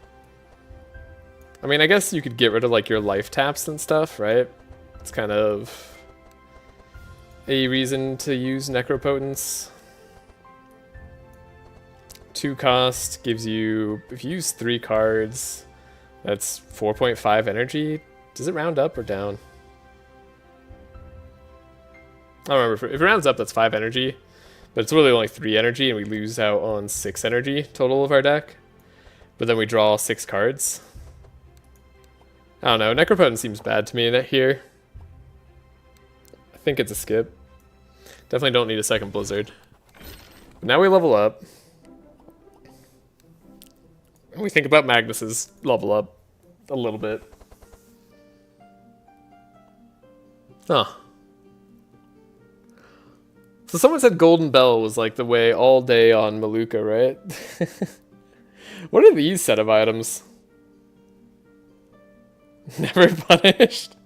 I mean, I guess you could get rid of like your life taps and stuff, right? It's kind of a reason to use Necropotence. 2 cost gives you, if you use 3 cards, that's 4.5 energy. Does it round up or down? I don't remember. If it rounds up, that's 5 energy. But it's really only 3 energy, and we lose out on 6 energy total of our deck. But then we draw 6 cards. I don't know. Necropotence seems bad to me here. I think it's a skip. Definitely don't need a second Blizzard. But now we level up. And we think about Magnus's level up a little bit. Huh. So someone said Golden Bell was like the way all day on Maluka, right? What are these set of items? Never punished.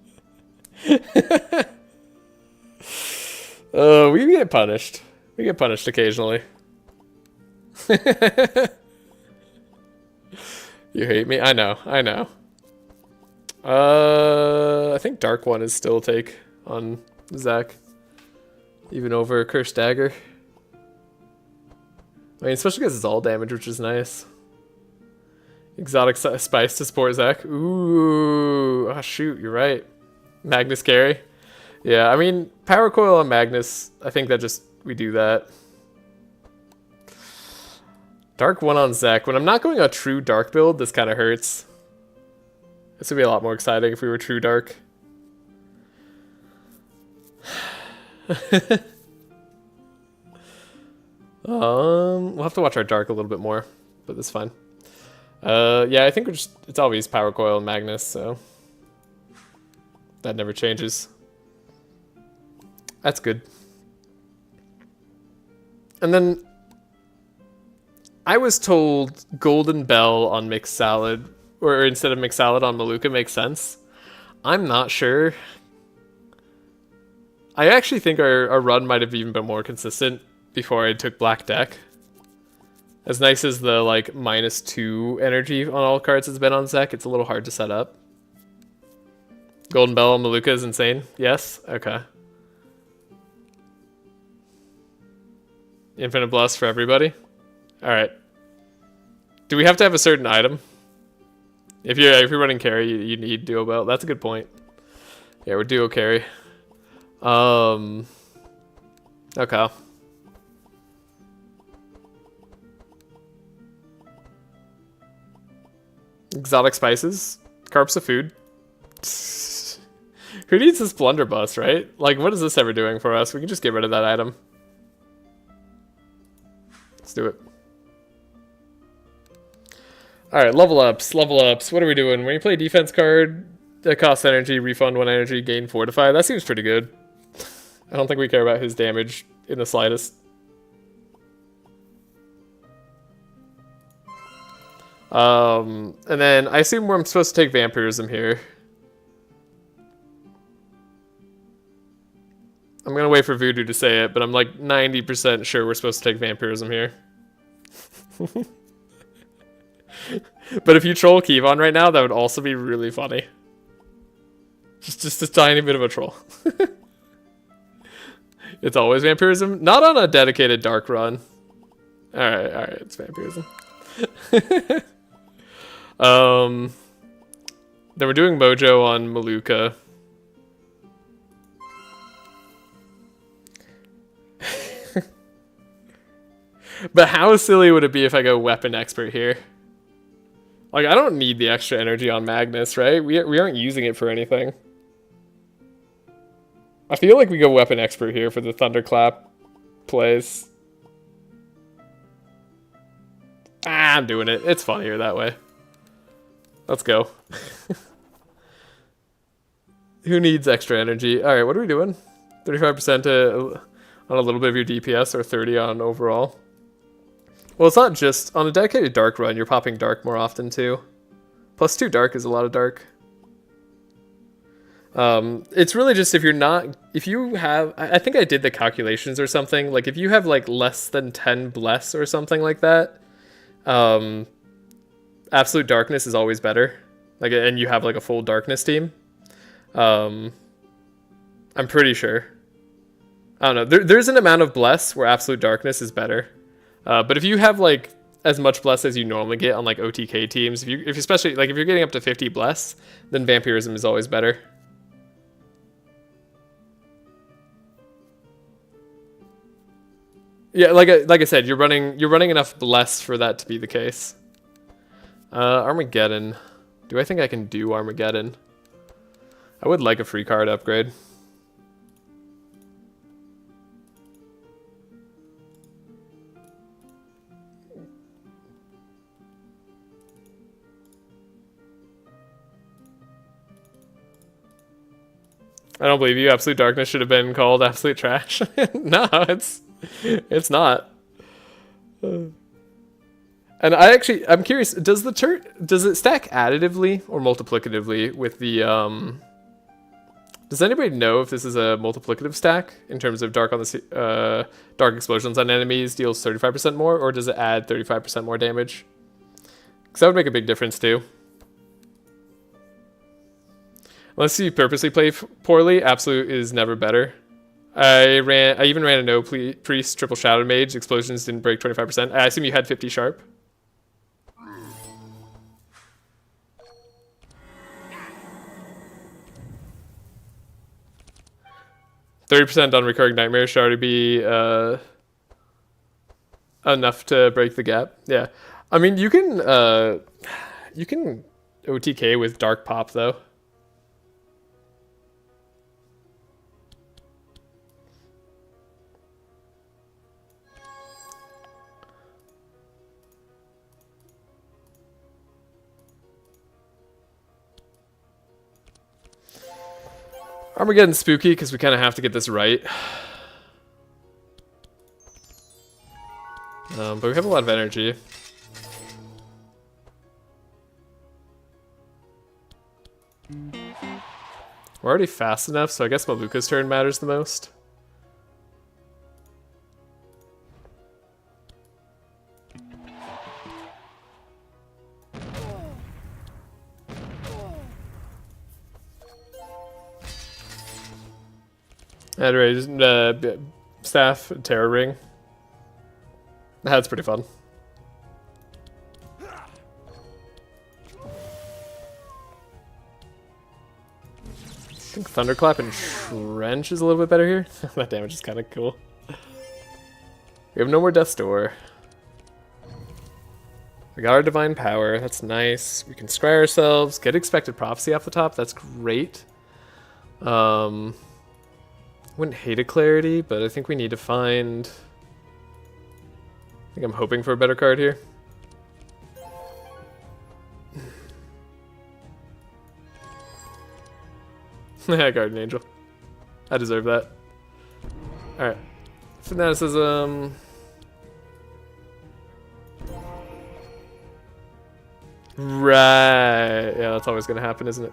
Oh, we get punished. We get punished occasionally. You hate me? I know, I know. I think Dark One is still take on Zach. Even over Cursed Dagger. I mean, especially because it's all damage, which is nice. Exotic Spice to support Zach. Ooh. Oh, shoot, you're right. Magnus carry. Yeah, I mean, Power Coil on Magnus, I think that just, we do that. Dark One on Zach. When I'm not going a true Dark build, this kind of hurts. This would be a lot more exciting if we were true Dark. We'll have to watch our Dark a little bit more, but that's fine. Yeah, I think it's always Power Coil and Magnus, so that never changes. That's good. And then I was told Golden Bell on Mixed Salad, or instead of Mixed Salad on Maluka makes sense. I'm not sure. I actually think our run might have even been more consistent before I took Black Deck. As nice as the like -2 energy on all cards has been on Zek, it's a little hard to set up. Golden Bell on Maluka is insane. Yes? Okay. Infinite Bless for everybody? Alright. Do we have to have a certain item? If you're running carry, you need Duo Belt. That's a good point. Yeah, we're Duo carry. Okay. Exotic Spices. Carps of food. Who needs this blunderbuss, right? Like, what is this ever doing for us? We can just get rid of that item. Let's do it. Alright, level ups, level ups. What are we doing? When you play defense card, that costs energy, refund 1 energy, gain fortify. That seems pretty good. I don't think we care about his damage in the slightest. And then I assume I'm supposed to take Vampirism here. I'm gonna wait for Voodoo to say it, but I'm like 90% sure we're supposed to take Vampirism here. But if you troll Kevon right now, that would also be really funny. Just a tiny bit of a troll. It's always Vampirism? Not on a dedicated Dark run. Alright, it's Vampirism. Then we're doing Mojo on Maluka. But how silly would it be if I go Weapon Expert here? Like, I don't need the extra energy on Magnus, right? We aren't using it for anything. I feel like we go Weapon Expert here for the Thunderclap plays. Ah, I'm doing it. It's funnier that way. Let's go. Who needs extra energy? All right, what are we doing? 35% on a little bit of your DPS or 30 on overall. Well, it's not just on a dedicated dark run. You're popping dark more often too. +2 dark is a lot of dark. It's really just if you have, I think I did the calculations or something. Like if you have like less than 10 bless or something like that, absolute darkness is always better. Like, and you have like a full darkness team. I'm pretty sure. I don't know. There's an amount of bless where absolute darkness is better. But if you have like as much bless as you normally get on like OTK teams, if especially like if you're getting up to 50 bless, then vampirism is always better. Yeah, like I said, you're running enough bless for that to be the case. Armageddon. Do I think I can do Armageddon? I would like a free card upgrade. I don't believe you. Absolute Darkness should have been called Absolute Trash. No, it's not. And I'm curious, does it stack additively or multiplicatively with the does anybody know if this is a multiplicative stack in terms of dark explosions on enemies deals 35% more, or does it add 35% more damage? Because that would make a big difference too. Unless you purposely play poorly, Absolute is never better. I even ran a no priest triple shadow mage. Explosions didn't break 25%. I assume you had 50 sharp. %30 on recurring nightmares should already be enough to break the gap. Yeah, I mean you can OTK with dark pop though. Armageddon's spooky because we kind of have to get this right. But we have a lot of energy. We're already fast enough, so I guess Maluka's turn matters the most. Anyway, staff, terror ring. That's pretty fun. I think Thunderclap and Trench is a little bit better here. That damage is kind of cool. We have no more Death's Door. We got our Divine Power. That's nice. We can scry ourselves. Get Expected Prophecy off the top. That's great. Wouldn't hate a Clarity, but I think we need to find... I think I'm hoping for a better card here. Guardian Angel. I deserve that. Alright. Fanaticism. Right. Yeah, that's always going to happen, isn't it?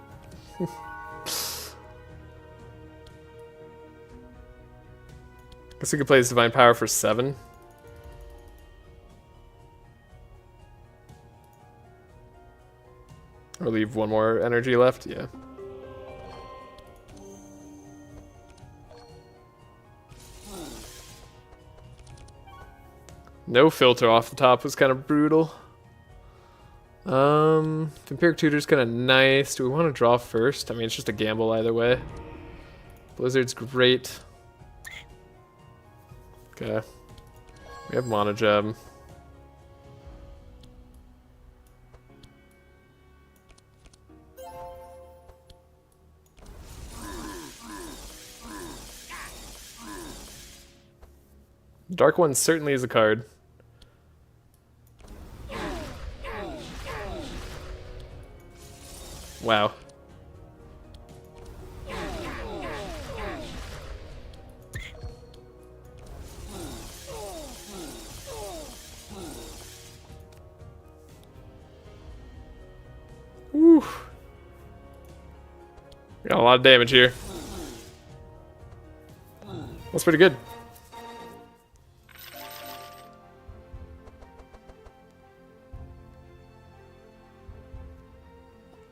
Guess we could play this Divine Power for 7. Or leave one more energy left, yeah. No filter off the top was kind of brutal. Vampiric Tutor's kind of nice. Do we want to draw first? I mean, it's just a gamble either way. Blizzard's great. Okay. We have Mana Gem. Dark One certainly is a card. Wow. Whew. Got a lot of damage here. That's pretty good.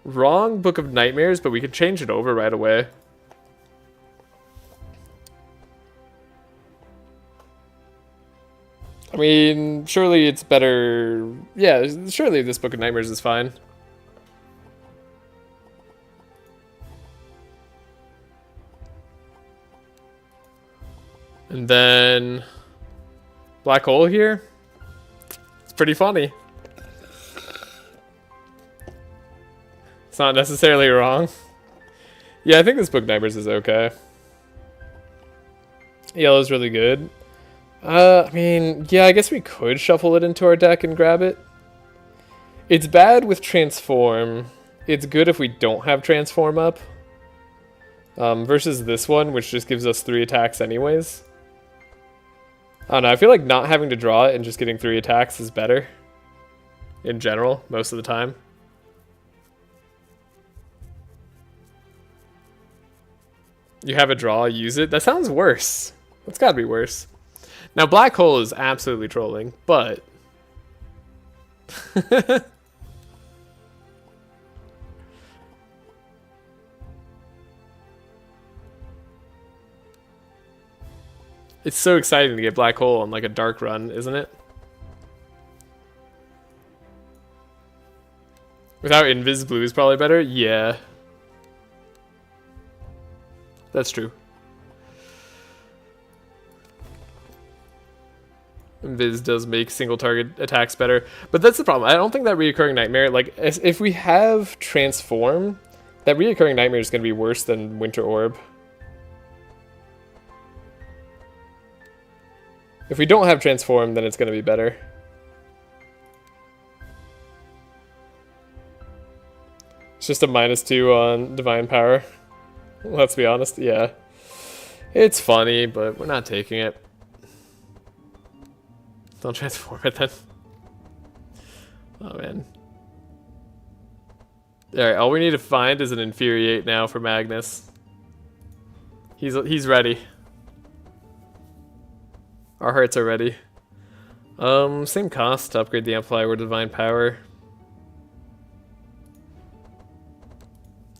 Wrong Book of Nightmares, but we could change it over right away. I mean, surely it's better. Yeah, surely this Book of Nightmares is fine. And then Black Hole here. It's pretty funny. It's not necessarily wrong. Yeah, I think this Book of Nightmares is okay. Yellow's really good. I mean, yeah, I guess we could shuffle it into our deck and grab it. It's bad with Transform. It's good if we don't have Transform up. Versus this one, which just gives us 3 attacks anyways. I don't know, I feel like not having to draw it and just getting 3 attacks is better. In general, most of the time. You have a draw, use it? That sounds worse. That's gotta be worse. Now, Black Hole is absolutely trolling, but... It's so exciting to get Black Hole on like a dark run, isn't it? Without Invis, blue is probably better? Yeah. That's true. Invis does make single target attacks better. But that's the problem. I don't think that Reoccurring Nightmare, like, if we have Transform, that Reoccurring Nightmare is going to be worse than Winter Orb. If we don't have Transform, then it's going to be better. It's just a -2 on Divine Power. Let's be honest, yeah. It's funny, but we're not taking it. Don't transform it then. Oh man. Alright, all we need to find is an Infuriate now for Magnus. He's ready. Our hearts are ready. Same cost to upgrade the Amplifier with Divine Power.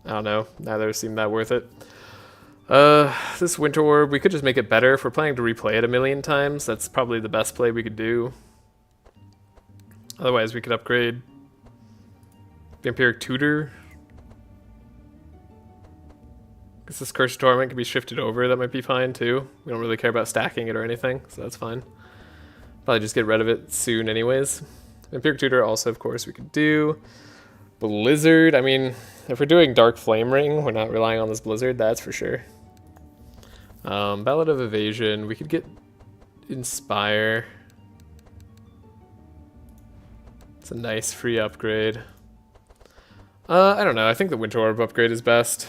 I don't know, neither seem that worth it. This Winter Orb, we could just make it better. If we're planning to replay it 1,000,000 times, that's probably the best play we could do. Otherwise, we could upgrade Vampiric Tutor. Guess this Curse of Torment can be shifted over, that might be fine too. We don't really care about stacking it or anything, so that's fine. Probably just get rid of it soon anyways. Vampiric Tutor also, of course, we could do. Blizzard, I mean, if we're doing Dark Flame Ring, we're not relying on this Blizzard, that's for sure. Ballad of Evasion, we could get Inspire. It's a nice free upgrade. I don't know, I think the Winter Orb upgrade is best.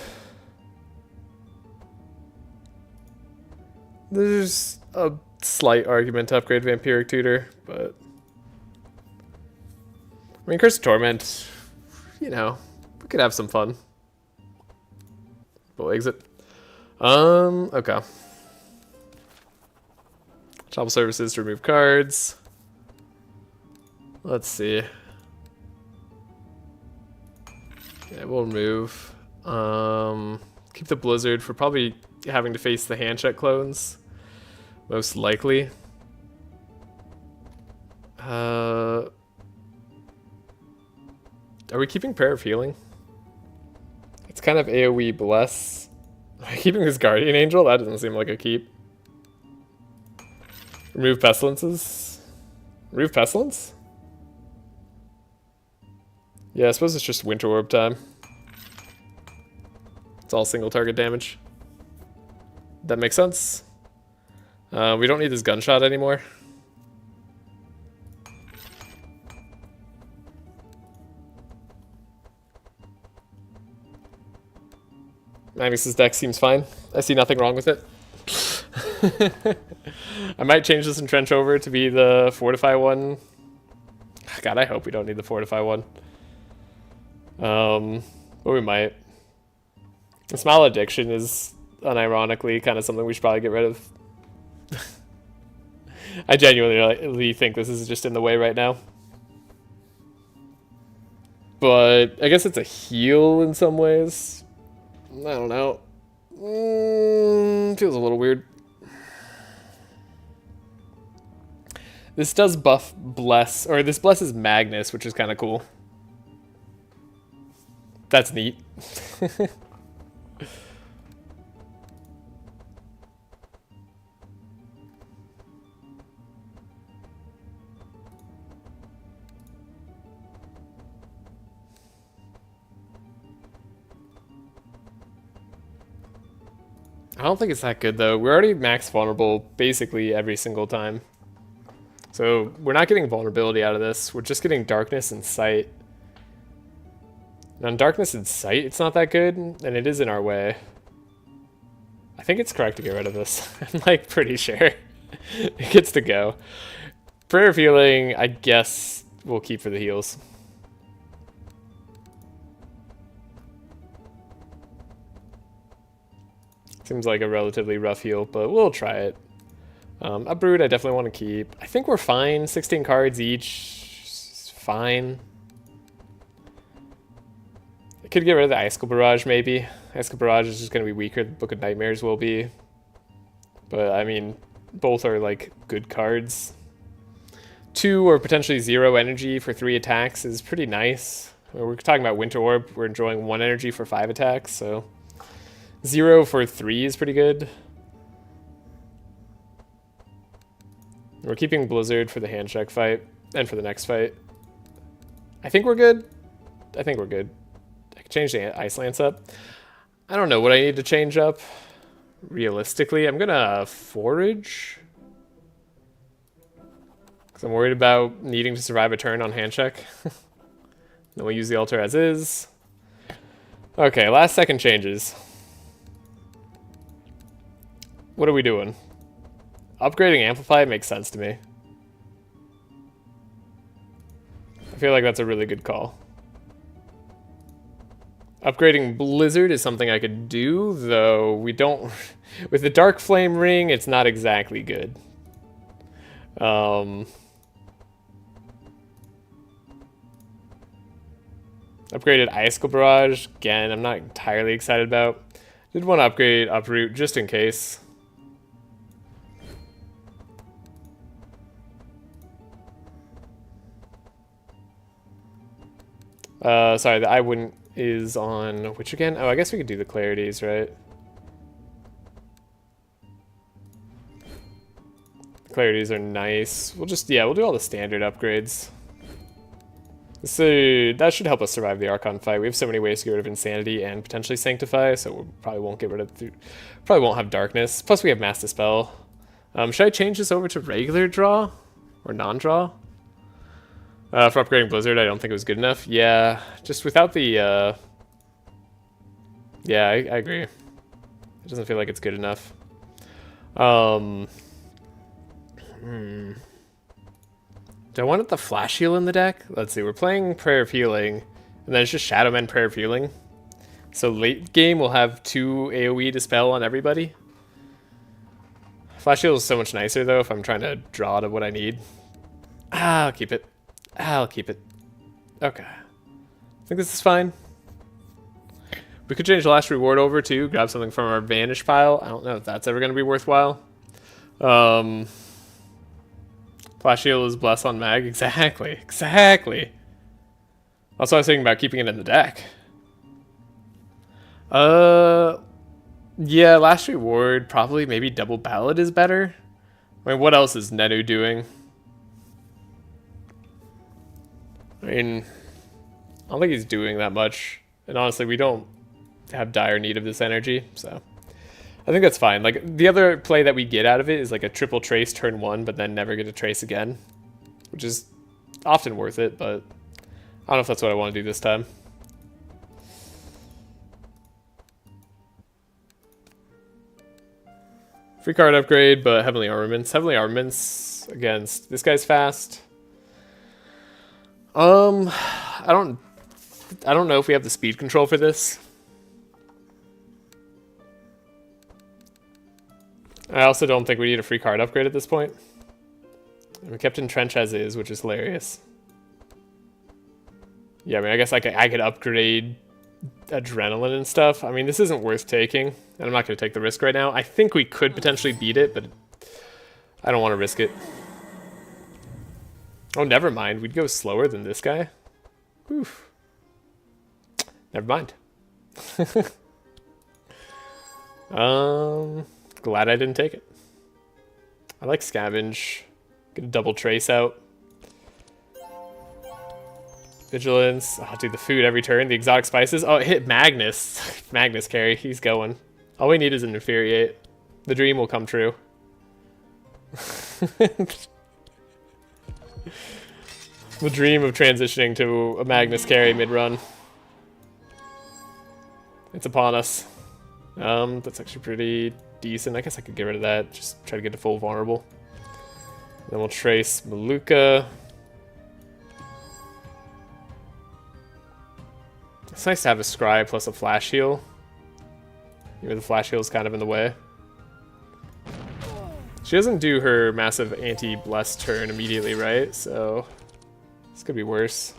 There's a slight argument to upgrade Vampiric Tutor, but... I mean, Curse of Torment, you know, we could have some fun. We'll exit. Okay. Travel services to remove cards. Let's see. Yeah, we'll remove. Keep the Blizzard for probably having to face the hand check clones. Most likely. Are we keeping Prayer of Healing? It's kind of AoE Bless. Am I keeping this Guardian Angel? That doesn't seem like a keep. Remove Pestilences? Remove Pestilence? Yeah, I suppose it's just Winter Orb time. It's all single target damage. That makes sense. We don't need this Gunshot anymore. Magnus's deck seems fine. I see nothing wrong with it. I might change this Entrench over to be the Fortify one. God, I hope we don't need the Fortify one. But we might. This Malediction is unironically kind of something we should probably get rid of. I genuinely think this is just in the way right now. But I guess it's a heal in some ways. I don't know. Feels a little weird. This does buff Bless, or this blesses Magnus, which is kind of cool. That's neat. I don't think it's that good though. We're already max vulnerable basically every single time. So we're not getting vulnerability out of this. We're just getting darkness and sight. And on darkness and sight, it's not that good, and it is in our way. I think it's correct to get rid of this. I'm like pretty sure it gets to go. Prayer of Healing, I guess we'll keep for the heals. Seems like a relatively rough heal, but we'll try it. Uproot, I definitely want to keep. I think we're fine. 16 cards each. Fine. I could get rid of the Icicle Barrage, maybe. Icicle Barrage is just going to be weaker than Book of Nightmares will be. But, I mean, both are, like, good cards. 2 or potentially 0 energy for 3 attacks is pretty nice. We're talking about Winter Orb. We're enjoying 1 energy for 5 attacks, so... 0 for 3 is pretty good. We're keeping Blizzard for the handcheck fight and for the next fight. I think we're good. I think we're good. I could change the Ice Lance up. I don't know what I need to change up. Realistically, I'm gonna Forage. Because I'm worried about needing to survive a turn on handcheck. Then we'll use the altar as is. Okay, last second changes. What are we doing? Upgrading Amplify makes sense to me. I feel like that's a really good call. Upgrading Blizzard is something I could do, though we don't... With the Dark Flame Ring, it's not exactly good. Upgraded Icicle Barrage, again, I'm not entirely excited about. Did want to upgrade Uproot just in case. Sorry, the I wouldn't is on which again? Oh, I guess we could do the clarities, right? The clarities are nice. We'll just, yeah, we'll do all the standard upgrades. So that should help us survive the Archon fight. We have so many ways to get rid of Insanity and potentially Sanctify, so we probably won't get rid of, probably won't have Darkness. Plus we have Mass Dispel. Should I change this over to regular draw or non-draw? For upgrading Blizzard, I don't think it was good enough. Yeah, just without the... Yeah, I agree. It doesn't feel like it's good enough. Do I want the Flash Heal in the deck? Let's see, we're playing Prayer of Healing, and then it's just Shadowmen Prayer of Healing. So late game, we'll have 2 AoE Dispel on everybody. Flash Heal is so much nicer, though, if I'm trying to draw to what I need. Ah, I'll keep it. I'll keep it. Okay. I think this is fine. We could change the last reward over too, grab something from our Vanish pile. I don't know if that's ever going to be worthwhile. Flash Heal is Bless on Mag. Exactly. Exactly. Also, I was thinking about keeping it in the deck. Yeah, last reward, probably maybe Double Ballad is better. I mean, what else is Nenu doing? I mean, I don't think he's doing that much. And honestly, we don't have dire need of this energy, so I think that's fine. Like, the other play that we get out of it is like a triple trace turn 1, but then never get a trace again, which is often worth it, but I don't know if that's what I want to do this time. Free card upgrade, but heavenly armaments. Heavenly armaments against this guy's fast. I don't know if we have the speed control for this. I also don't think we need a free card upgrade at this point. And we kept in trench as is, which is hilarious. Yeah, I mean, I guess I could upgrade adrenaline and stuff. I mean, this isn't worth taking, and I'm not going to take the risk right now. I think we could potentially beat it, but I don't want to risk it. Oh, never mind. We'd go slower than this guy. Oof. Never mind. Glad I didn't take it. I like scavenge. Get a double trace out. Vigilance. Oh, dude, the food every turn. The exotic spices. Oh, it hit Magnus. Magnus carry. He's going. All we need is an infuriate. The dream will come true. The dream of transitioning to a Magnus carry mid-run. It's upon us. That's actually pretty decent. I guess I could get rid of that. Just try to get to full vulnerable. Then we'll trace Maluka. It's nice to have a scry plus a flash heal. Even the flash heal is kind of in the way. She doesn't do her massive anti-bless turn immediately, right? So this could be worse.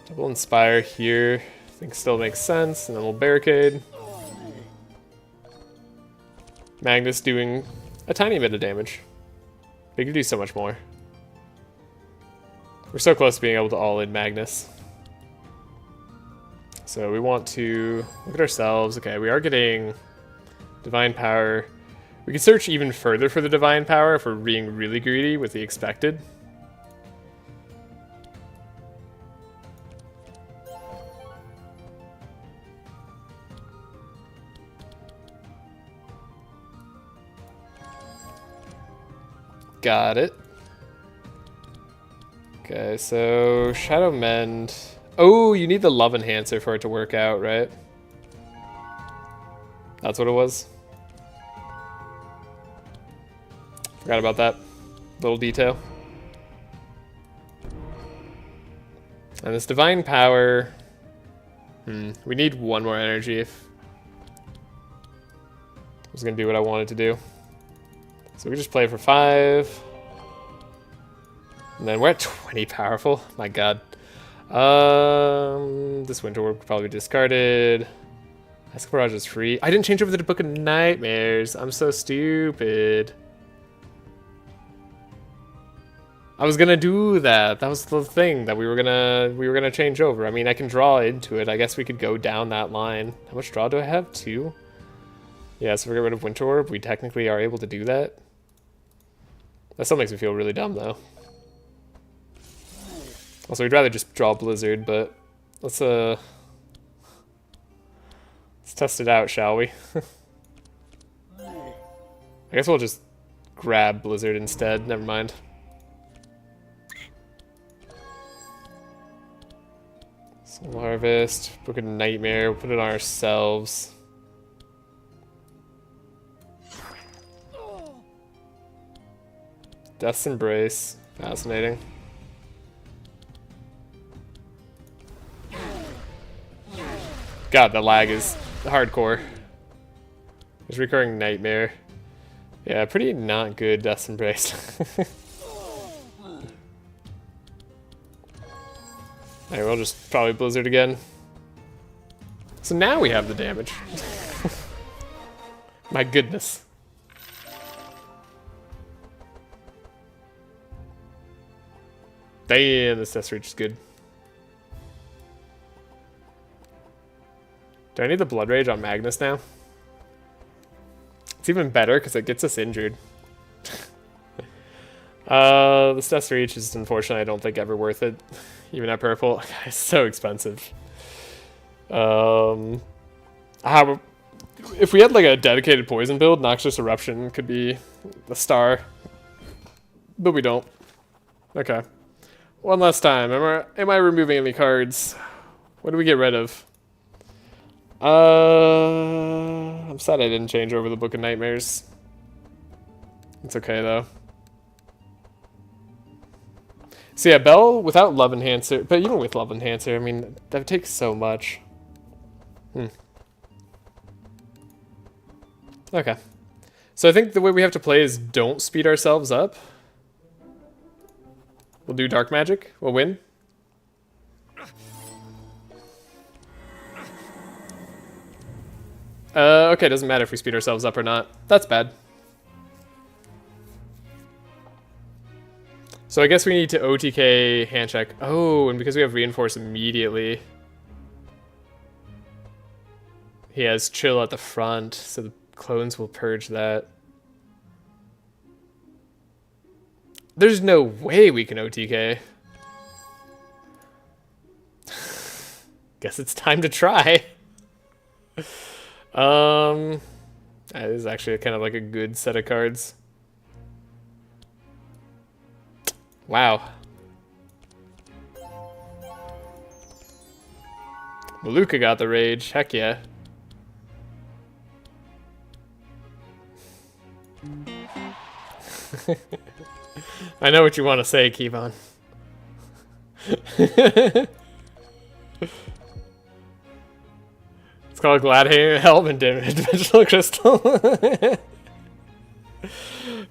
Double inspire here. I think still makes sense, and then we'll barricade. Magnus doing a tiny bit of damage. We could do so much more. We're so close to being able to all-in Magnus. So we want to look at ourselves. Okay, we are getting divine power. We could search even further for the divine power if we're being really greedy with the expected. Got it. Okay, so Shadow Mend. Oh, you need the Love Enhancer for it to work out, right? That's what it was. Forgot about that little detail. And this divine power. We need one more energy if I was gonna do what I wanted to do. So we just play for 5. And then we're at 20 powerful. My god. This Winter Orb could probably be discarded. Ask Barrage is free. I didn't change over to the Book of Nightmares. I'm so stupid. I was gonna do that. That was the thing that we were gonna change over. I mean, I can draw into it. I guess we could go down that line. How much draw do I have? 2? Yeah, so if we get rid of Winter Orb, we technically are able to do that. That still makes me feel really dumb, though. Also, we'd rather just draw Blizzard, but let's test it out, shall we? I guess we'll just grab Blizzard instead. Never mind. Soul Harvest, Book of Nightmare, we'll put it on ourselves. Death's Embrace, fascinating. God, the lag is hardcore. There's Recurring Nightmare. Yeah, pretty not good Death's Embrace. Alright, we'll just probably Blizzard again. So now we have the damage. My goodness. Damn, this Death Reach is good. Do I need the Blood Rage on Magnus now? It's even better because it gets us injured. The Death Reach is unfortunately I don't think ever worth it. Even at purple. It's so expensive. If we had like a dedicated poison build, Noxious Eruption could be the star. But we don't. Okay. One last time. Am I removing any cards? What do we get rid of? I'm sad I didn't change over the Book of Nightmares. It's okay though. So yeah, Bell without Love Enhancer, but even with Love Enhancer, I mean, that takes so much. Okay. So I think the way we have to play is don't speed ourselves up. We'll do Dark Magic. We'll win. Okay, doesn't matter if we speed ourselves up or not. That's bad. So I guess we need to OTK hand check. Oh, and because we have Reinforce immediately, he has Chill at the front, so the clones will purge that. There's no way we can OTK. Guess it's time to try. That is actually kind of like a good set of cards. Wow. Maluka got the rage. Heck yeah. I know what you want to say, Kevon. It's called Glad Helm and Dimensional Crystal.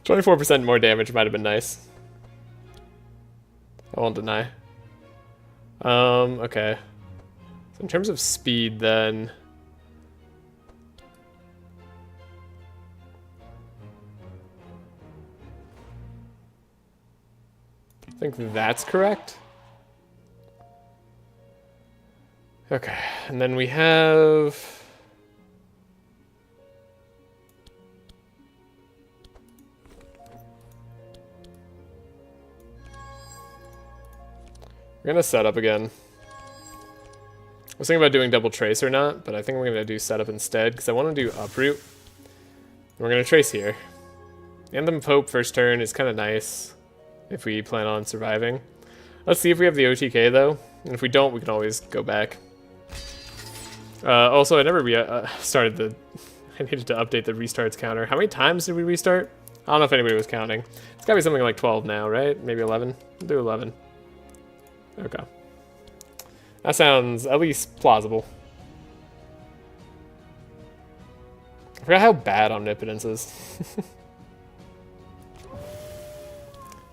24% more damage might have been nice. I won't deny. Okay. So in terms of speed, then... I think that's correct. Okay, and then we have... We're gonna set up again. I was thinking about doing double trace or not, but I think we're gonna do setup instead, because I want to do uproot. And we're gonna trace here. Anthem of Hope first turn is kind of nice, if we plan on surviving. Let's see if we have the OTK though, and if we don't, we can always go back. Also, I never started the... I needed to update the restarts counter. How many times did we restart? I don't know if anybody was counting. It's gotta be something like 12 now, right? Maybe 11? We'll do 11. Okay. That sounds at least plausible. I forgot how bad Omnipotence is.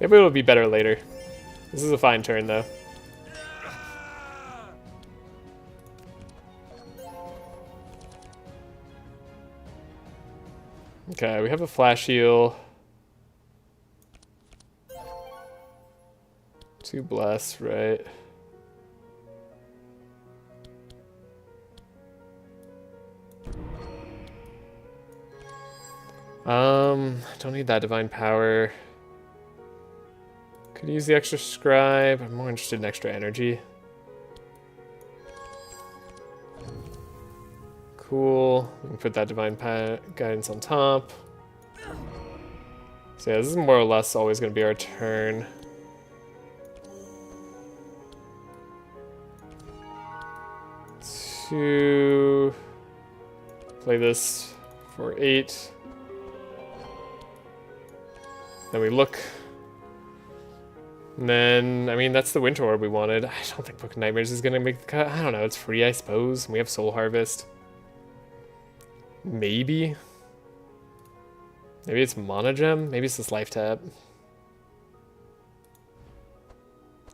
Maybe it'll be better later. This is a fine turn, though. Okay, we have a flash heal. 2 bless, right? Don't need that divine power. Could use the extra scribe. I'm more interested in extra energy. Cool. We can put that divine guidance on top. So yeah, this is more or less always going to be our turn. To play this for 8. Then we look. And then, I mean, that's the Winter Orb we wanted. I don't think Book of Nightmares is going to make the cut. I don't know, it's free, I suppose. And we have Soul Harvest. Maybe. Maybe it's Mana Gem? Maybe it's this Life Tap.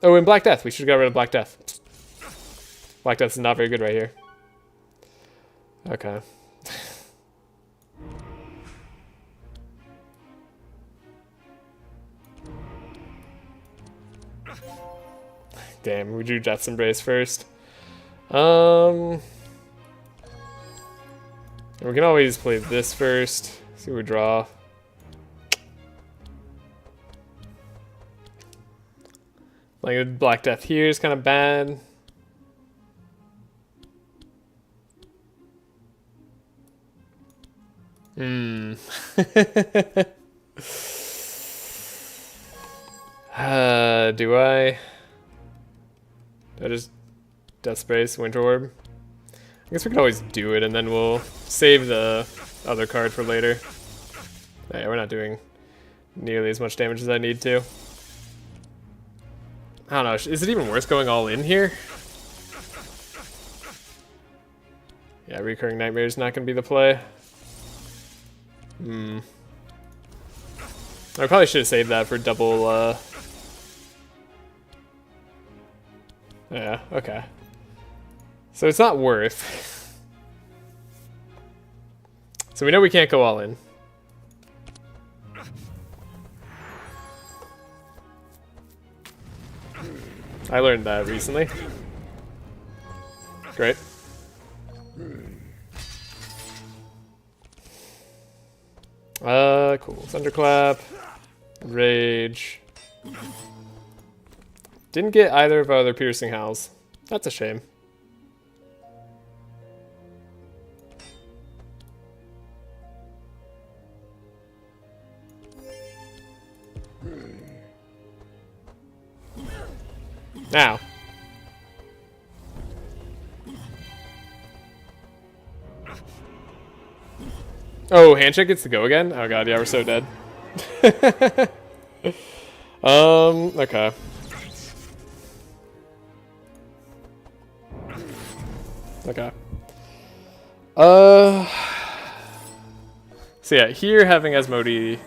Oh, and Black Death. We should have got rid of Black Death. Black Death is not very good right here. Okay. Damn, we drew Death's Embrace first. We can always play this first. See what we draw. Like Black Death here is kind of bad. Do I? Do I just Death Space, Winter Orb? guess we could always do it, and then we'll save the other card for later. Yeah, we're not doing nearly as much damage as I need to. I don't know, is it even worth going all in here? Yeah, Recurring Nightmare is not going to be the play. I probably should have saved that for double, Yeah, okay. So it's not worth. So we know we can't go all in. I learned that recently. Great. Cool. Thunderclap. Rage. Didn't get either of our other piercing howls. That's a shame. Now. Oh, handshake gets to go again? Oh god, yeah, we're so dead. Okay. Okay. So yeah, here having Asmodee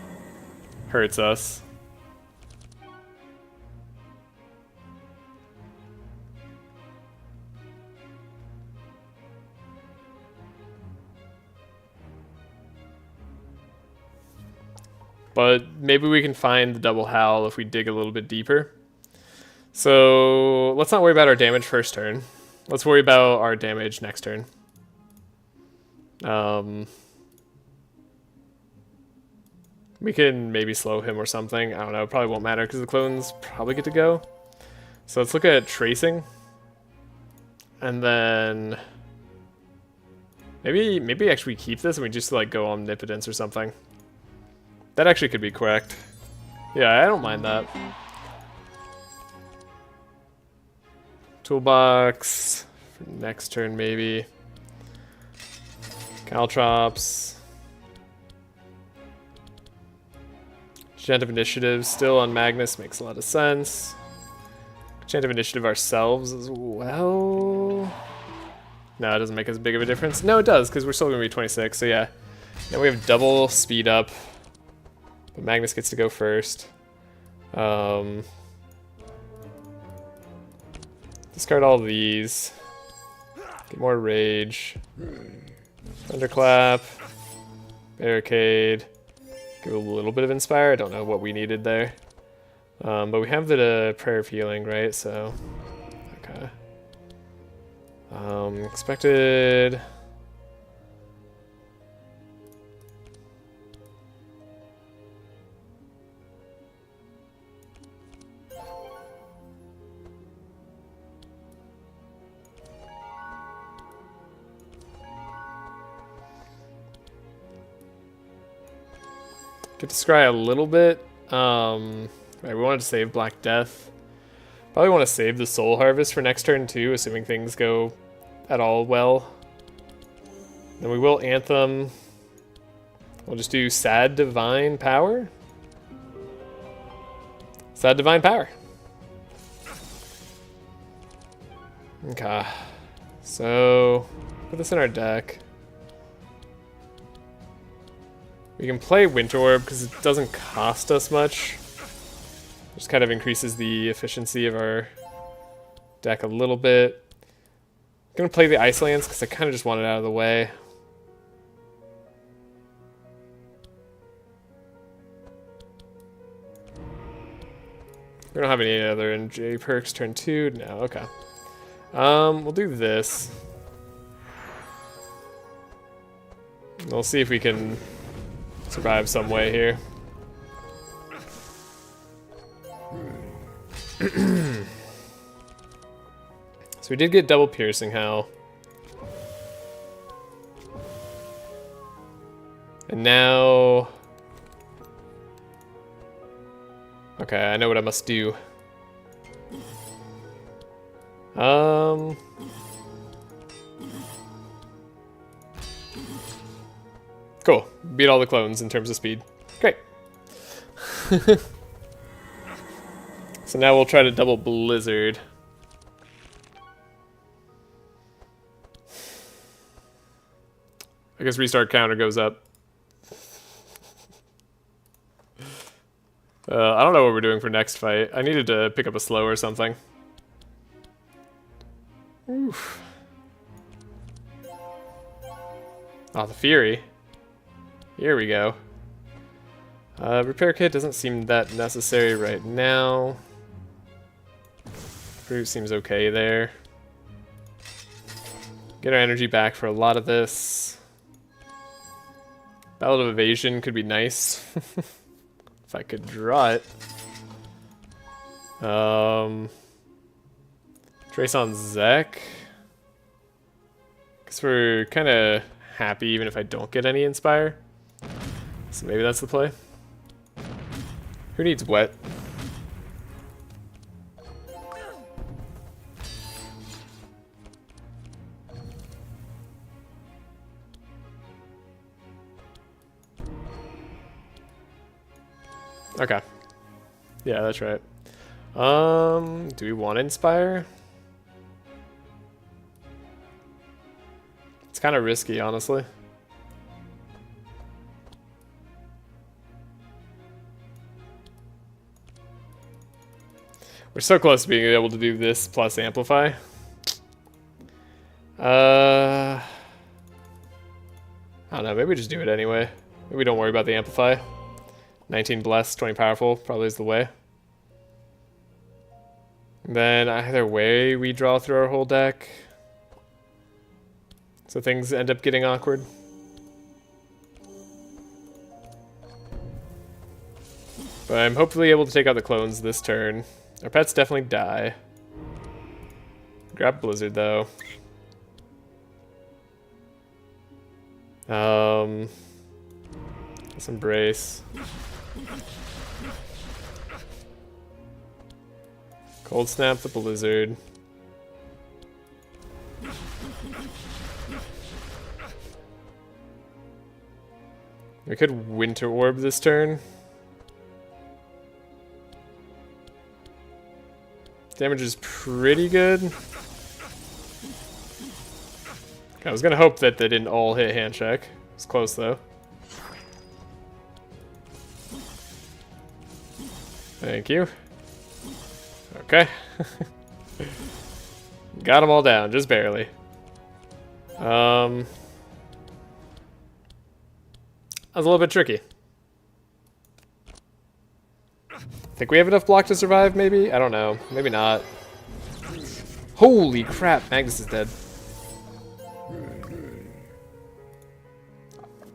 hurts us. But maybe we can find the double howl if we dig a little bit deeper. So let's not worry about our damage first turn. Let's worry about our damage next turn. We can maybe slow him or something. I don't know. Probably won't matter because the clones probably get to go. So let's look at tracing. And then maybe actually we keep this and we just like go omnipotence or something. That actually could be correct. Yeah, I don't mind that. Toolbox for next turn maybe. Caltrops. Chant of Initiative still on Magnus makes a lot of sense. Chant of Initiative ourselves as well. No, it doesn't make as big of a difference. No, it does, because we're still going to be 26, so yeah. Now we have double speed up. But Magnus gets to go first. Discard all these. Get more rage. Thunderclap. Barricade. Give a little bit of Inspire. I don't know what we needed there. But we have the Prayer of Healing, right? So, okay. Expected... Get to scry a little bit. Right, we wanted to save Black Death. Probably want to save the Soul Harvest for next turn too, assuming things go at all well. Then we will Anthem. We'll just do Sad Divine Power. Sad Divine Power. Okay. So, put this in our deck. We can play Winter Orb because it doesn't cost us much. Just kind of increases the efficiency of our deck a little bit. I'm gonna play the Ice Lands because I kind of just want it out of the way. We don't have any other NJ perks. Turn 2? No, okay. We'll do this. We'll see if we can survive some way here. So we did get double piercing howl. And now... Okay, I know what I must do. Cool. Beat all the clones in terms of speed. Great. So now we'll try to double Blizzard. I guess restart counter goes up. I don't know what we're doing for next fight. I needed to pick up a slow or something. Oof. Oh, the Fury. Here we go. Repair kit doesn't seem that necessary right now. Brute seems okay there. Get our energy back for a lot of this. Ballad of Evasion could be nice. If I could draw it. Trace on Zek. Guess we're kind of happy even if I don't get any Inspire. So maybe that's the play. Who needs wet? Okay. Yeah, that's right. Do we want Inspire? It's kind of risky, honestly. We're so close to being able to do this plus Amplify. I don't know, maybe we just do it anyway. Maybe don't worry about the Amplify. 19 Blessed, 20 Powerful, probably is the way. Then either way, we draw through our whole deck. So things end up getting awkward. But I'm hopefully able to take out the clones this turn. Our pets definitely die. Grab Blizzard though. Let's Embrace. Cold Snap the Blizzard. We could Winter Orb this turn. Damage is pretty good. I was gonna hope that they didn't all hit hand check. It's close though. Thank you. Okay. Got them all down, just barely. That was a little bit tricky. Think we have enough block to survive, maybe? I don't know. Maybe not. Holy crap, Magnus is dead.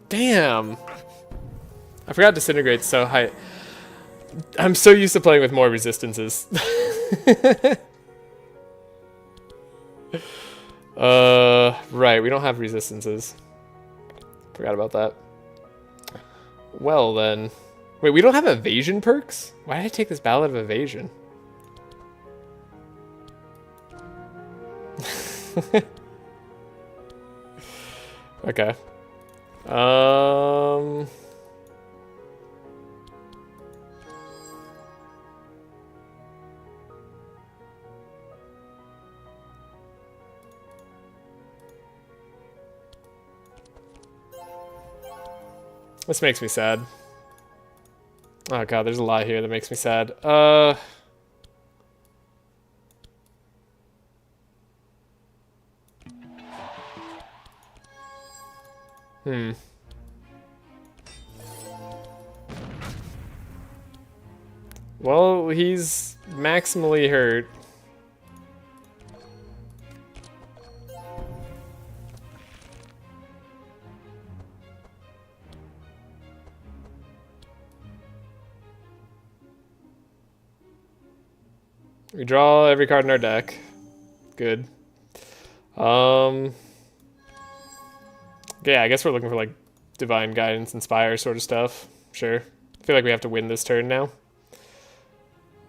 Damn! I forgot Disintegrate's so high. I'm so used to playing with more resistances. Right, we don't have resistances. Forgot about that. Well then. Wait, we don't have evasion perks? Why did I take this Ballad of Evasion? Okay. This makes me sad. Oh god, there's a lot here that makes me sad. Well, he's maximally hurt. We draw every card in our deck. Good. Yeah, I guess we're looking for like Divine Guidance, Inspire sort of stuff. Sure. I feel like we have to win this turn now.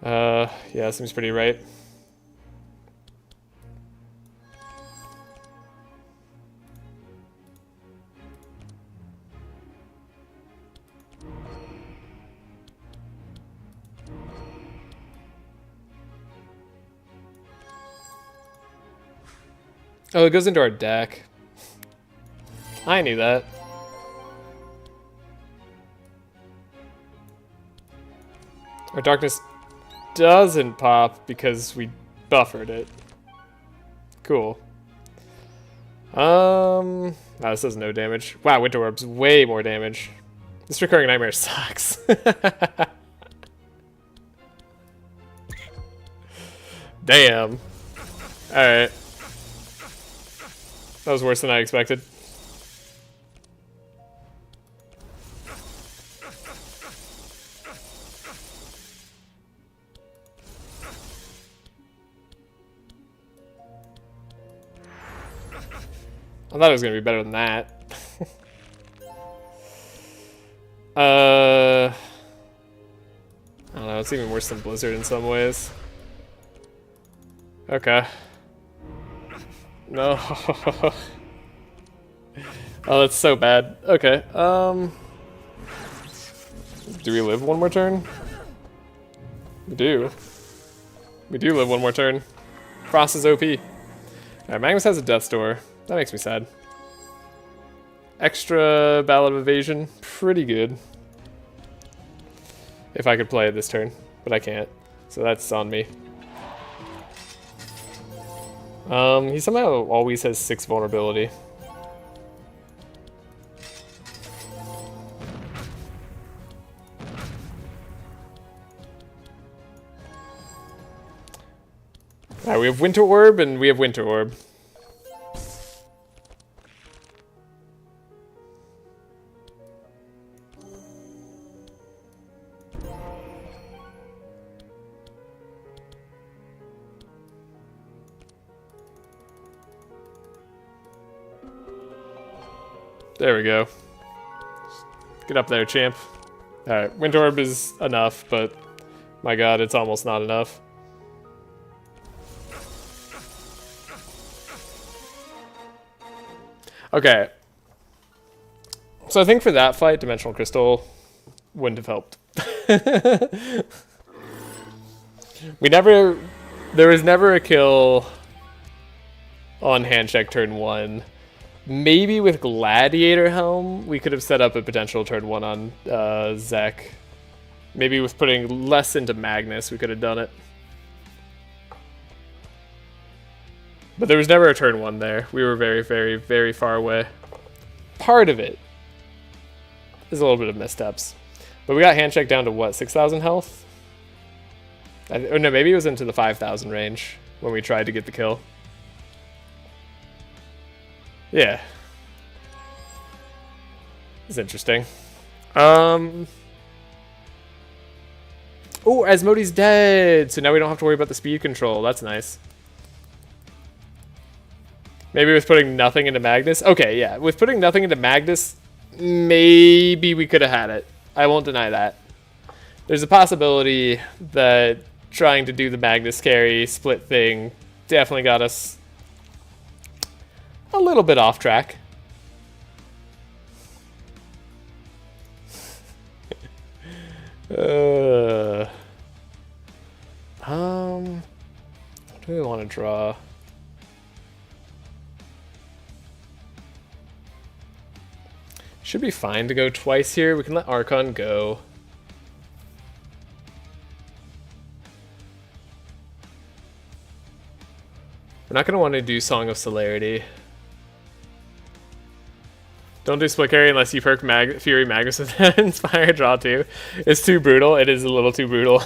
Yeah, seems pretty right. Oh, it goes into our deck. I knew that. Our darkness doesn't pop because we buffered it. Cool. No, this does no damage. Wow, Winter Orb's way more damage. This recurring nightmare sucks. Damn. Alright. That was worse than I expected. I thought it was gonna be better than that. I don't know, it's even worse than Blizzard in some ways. Okay. No. Oh, that's so bad. Okay, do we live one more turn? We do. We do live one more turn. Frost is OP. Alright, Magnus has a Death's Door. That makes me sad. Extra Ballad of Evasion. Pretty good. If I could play it this turn. But I can't. So that's on me. He somehow always has 6 vulnerability. Alright, we have Winter Orb and we have Winter Orb. There we go. Get up there, champ. Alright, Winter Orb is enough, but my god, it's almost not enough. Okay. So I think for that fight, Dimensional Crystal wouldn't have helped. There was never a kill on handcheck turn 1. Maybe with Gladiator Helm, we could have set up a potential turn 1 on Zek. Maybe with putting less into Magnus, we could have done it. But there was never a turn 1 there. We were very, very, very far away. Part of it is a little bit of missteps. But we got handcheck down to what, 6,000 health? Or no, maybe it was into the 5,000 range when we tried to get the kill. Yeah. It's interesting. Oh, Asmodee's dead! So now we don't have to worry about the speed control. That's nice. Maybe with putting nothing into Magnus? Okay, yeah. With putting nothing into Magnus, maybe we could have had it. I won't deny that. There's a possibility that trying to do the Magnus carry split thing definitely got us a little bit off track. What do we want to draw? Should be fine to go twice here. We can let Archon go. We're not going to want to do Song of Celerity. Don't do split carry unless you perk Fury Magnus with Inspire Draw 2. It's too brutal. It is a little too brutal.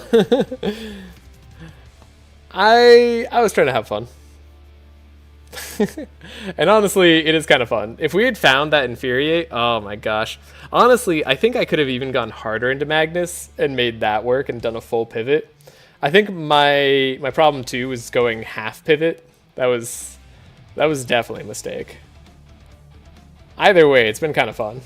I was trying to have fun. And honestly, it is kind of fun. If we had found that Infuriate, oh my gosh. Honestly, I think I could have even gone harder into Magnus and made that work and done a full pivot. I think my problem too was going half pivot. That was definitely a mistake. Either way, it's been kind of fun.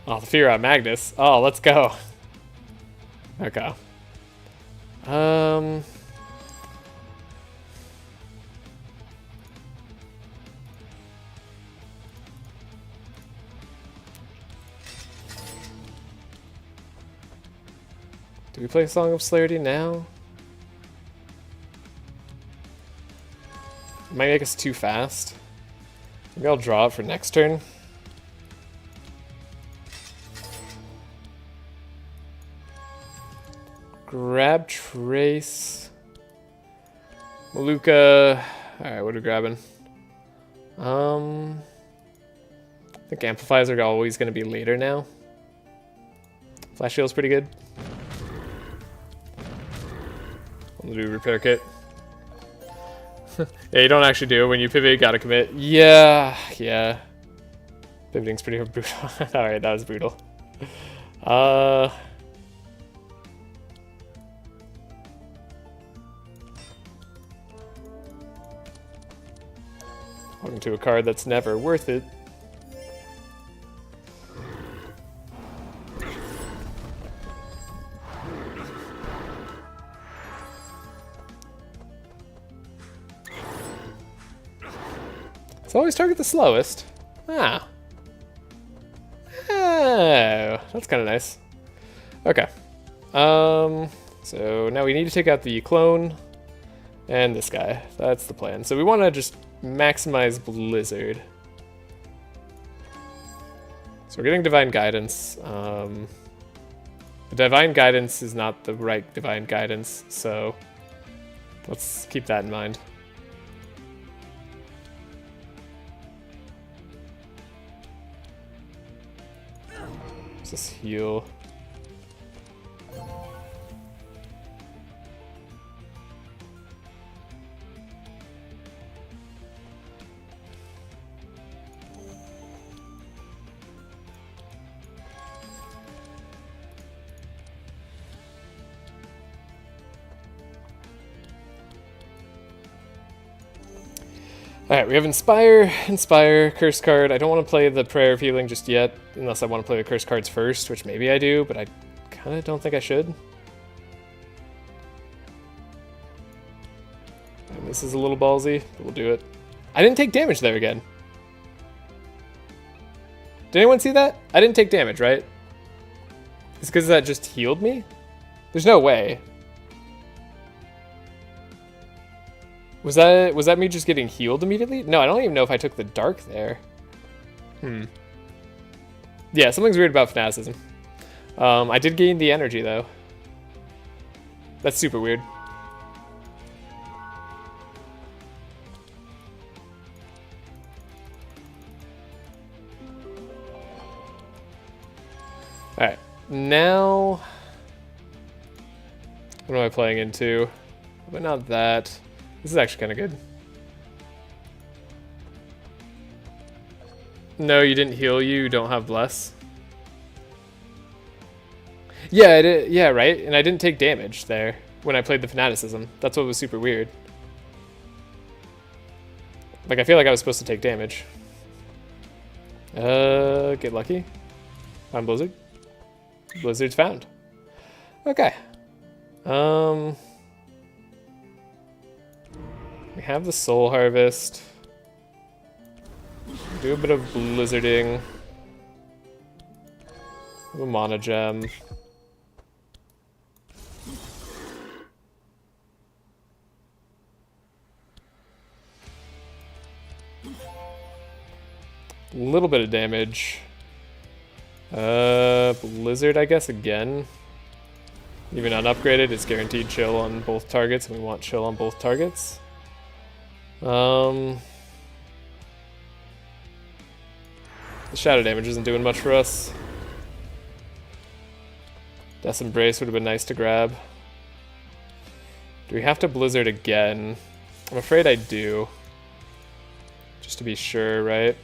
Oh, the fear on Magnus. Oh, let's go. Okay. Do we play Song of Celerity now? It might make us too fast. Maybe I'll draw it for next turn. Grab Trace. Maluka. Alright, what are we grabbing? I think Amplifiers are always going to be later now. Flash Shield's pretty good. I'm gonna do Repair Kit. Yeah, you don't actually do it. When you pivot, you gotta commit. Yeah. Pivoting's pretty brutal. Alright, that was brutal. Welcome to a card that's never worth it. So always target the slowest. Ah. Oh, that's kind of nice. Okay. So now we need to take out the clone and this guy. That's the plan. So we want to just maximize Blizzard. So we're getting Divine Guidance. The Divine Guidance is not the right Divine Guidance, so let's keep that in mind. Let's just heal. Alright, we have Inspire, Curse card. I don't want to play the Prayer of Healing just yet, unless I want to play the Curse cards first, which maybe I do, but I kind of don't think I should. And this is a little ballsy, but we'll do it. I didn't take damage there again. Did anyone see that? I didn't take damage, right? It's because that just healed me? There's no way. Was that me just getting healed immediately? No, I don't even know if I took the dark there. Yeah, something's weird about fanaticism. I did gain the energy though. That's super weird. Alright, now what am I playing into? But not that. This is actually kind of good. No, you didn't heal. You don't have Bless. Yeah, I did. Yeah, right. And I didn't take damage there when I played the Fanaticism. That's what was super weird. Like, I feel like I was supposed to take damage. Get lucky. Find Blizzard. Blizzard's found. Okay. We have the Soul Harvest. Do a bit of blizzarding. A Mana Gem. A little bit of damage. Blizzard, I guess, again. Even unupgraded, it's guaranteed chill on both targets, and we want chill on both targets. The shadow damage isn't doing much for us. Death's Embrace would have been nice to grab. Do we have to Blizzard again? I'm afraid I do. Just to be sure, right?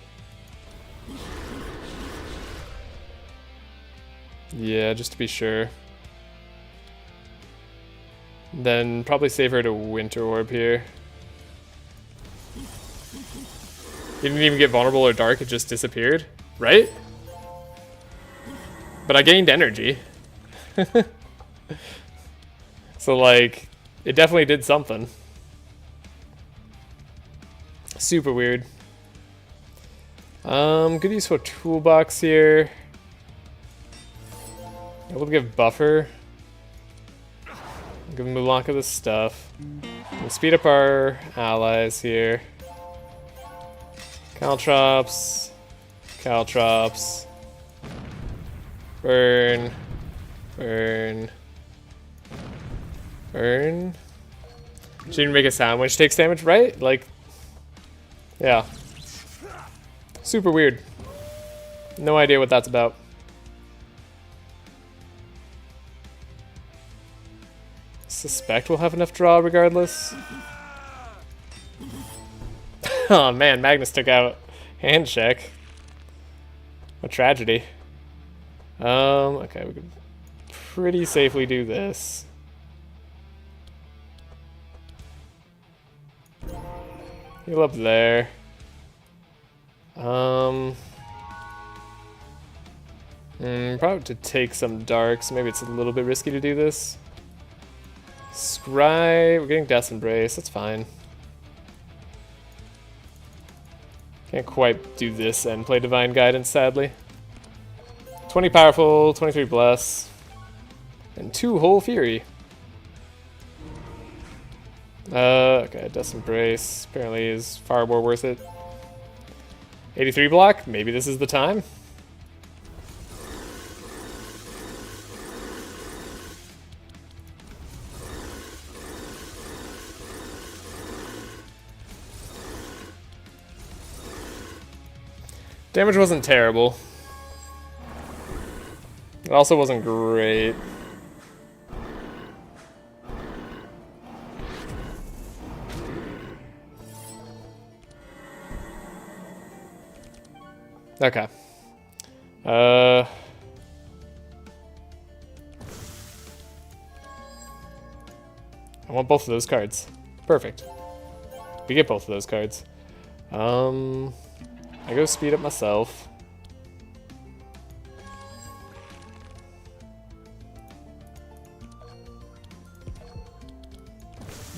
Yeah, just to be sure. Then probably save her to Winter Orb here. He didn't even get vulnerable or dark, it just disappeared, right? But I gained energy. So like, it definitely did something. Super weird. Good use for a toolbox here. Able to give buffer. Give Mulanka the stuff. We'll speed up our allies here. Caltrops. Caltrops. Burn. Burn. Burn. She didn't make a sound when she takes damage, right? Like, yeah. Super weird. No idea what that's about. Suspect we'll have enough draw regardless. Oh man, Magnus took out hand check. What tragedy. Okay, we can pretty safely do this. Heal up there. Probably to take some darks. Maybe it's a little bit risky to do this. Scry, we're getting Death Embrace, that's fine. Can't quite do this and play Divine Guidance, sadly. 20 Powerful, 23 Bless, and 2 Whole Fury. Okay, Death Embrace apparently is far more worth it. 83 block, maybe this is the time. Damage wasn't terrible. It also wasn't great. Okay. I want both of those cards. Perfect. We get both of those cards. I go speed up myself.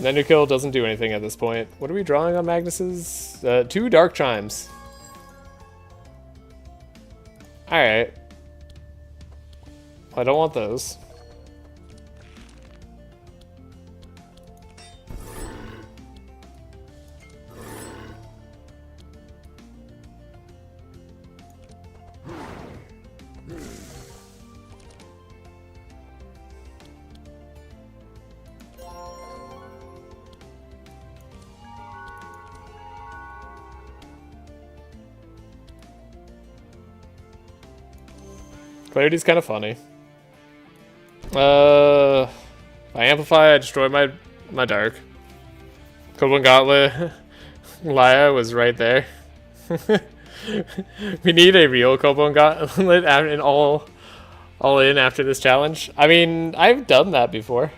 Nenu kill doesn't do anything at this point. What are we drawing on Magnus's? 2 Dark Chimes. Alright. I don't want those. Clarity's kind of funny. If I amplify, I destroy my dark. Cold Gauntlet. Laya was right there. We need a real Cold Gauntlet and all in after this challenge. I mean, I've done that before.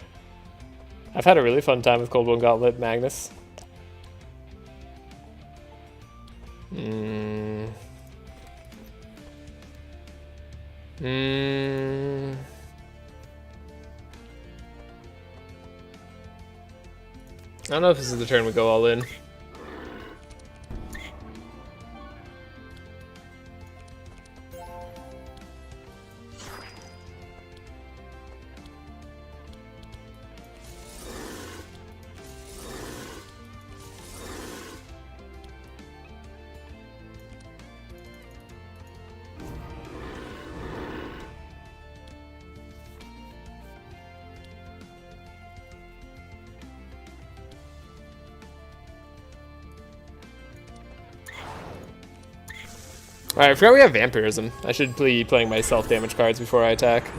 I've had a really fun time with Cold Gauntlet Magnus. I don't know if this is the turn we go all in. Alright, I forgot we have Vampirism. I should be playing my self-damage cards before I attack.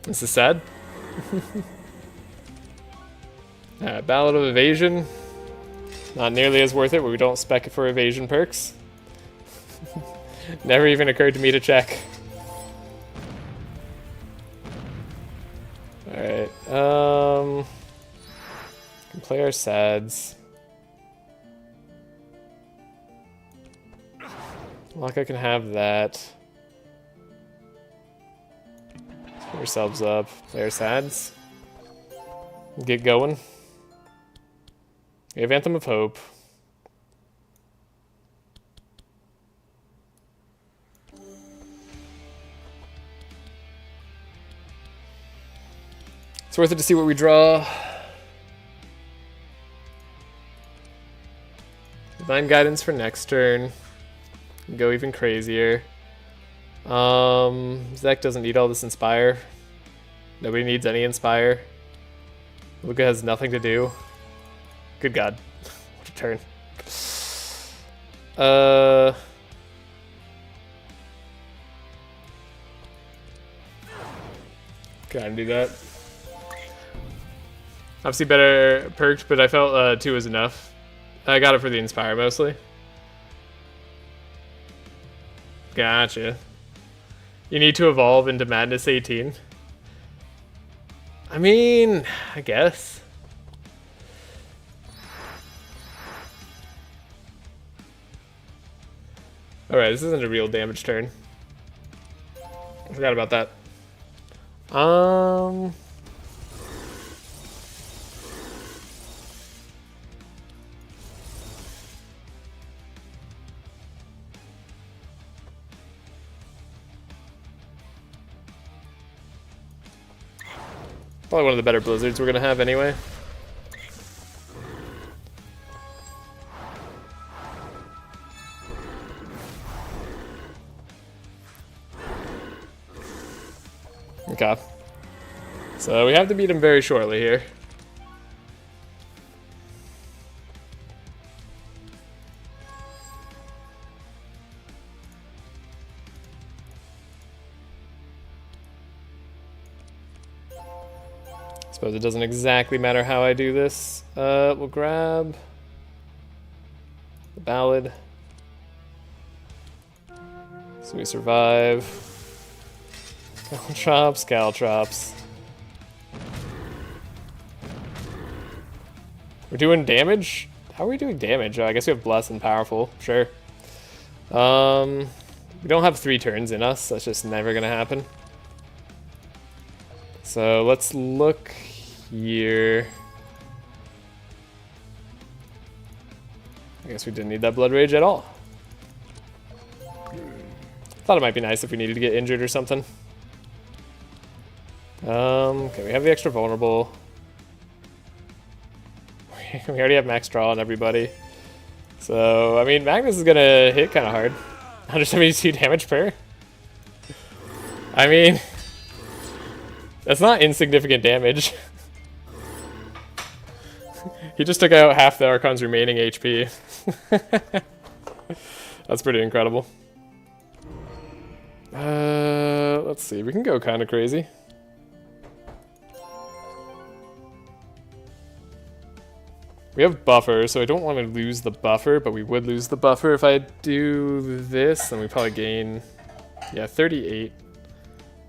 This is sad. Ballad of Evasion. Not nearly as worth it, but we don't spec it for evasion perks. Never even occurred to me to check. Alright, can play our sads. Like I can have that. Let's put ourselves up. There's Sads. Get going. We have Anthem of Hope. It's worth it to see what we draw. Divine Guidance for next turn. Go even crazier. Zek doesn't need all this Inspire. Nobody needs any Inspire. Luca has nothing to do. Good God. What a turn. Gotta do that. Obviously better perked, but I felt 2 was enough. I got it for the Inspire mostly. Gotcha. You need to evolve into Madness 18. I mean, I guess. Alright, this isn't a real damage turn. I forgot about that. Probably one of the better blizzards we're gonna have anyway. Okay. So we have to beat him very shortly here. Suppose it doesn't exactly matter how I do this. We'll grab the Ballad. So we survive. Caltrops, Caltrops. We're doing damage? How are we doing damage? Oh, I guess we have Bless and Powerful. Sure. We don't have 3 turns in us. That's just never gonna happen. So let's look here. I guess we didn't need that Blood Rage at all. Thought it might be nice if we needed to get injured or something. Okay, we have the extra vulnerable. We already have max draw on everybody. So, I mean, Magnus is gonna hit kind of hard. 172 damage per. I mean, that's not insignificant damage. He just took out half the Archon's remaining HP. That's pretty incredible. Let's see, we can go kind of crazy. We have buffer, so I don't want to lose the buffer, but we would lose the buffer if I do this, then we probably gain, yeah, 38.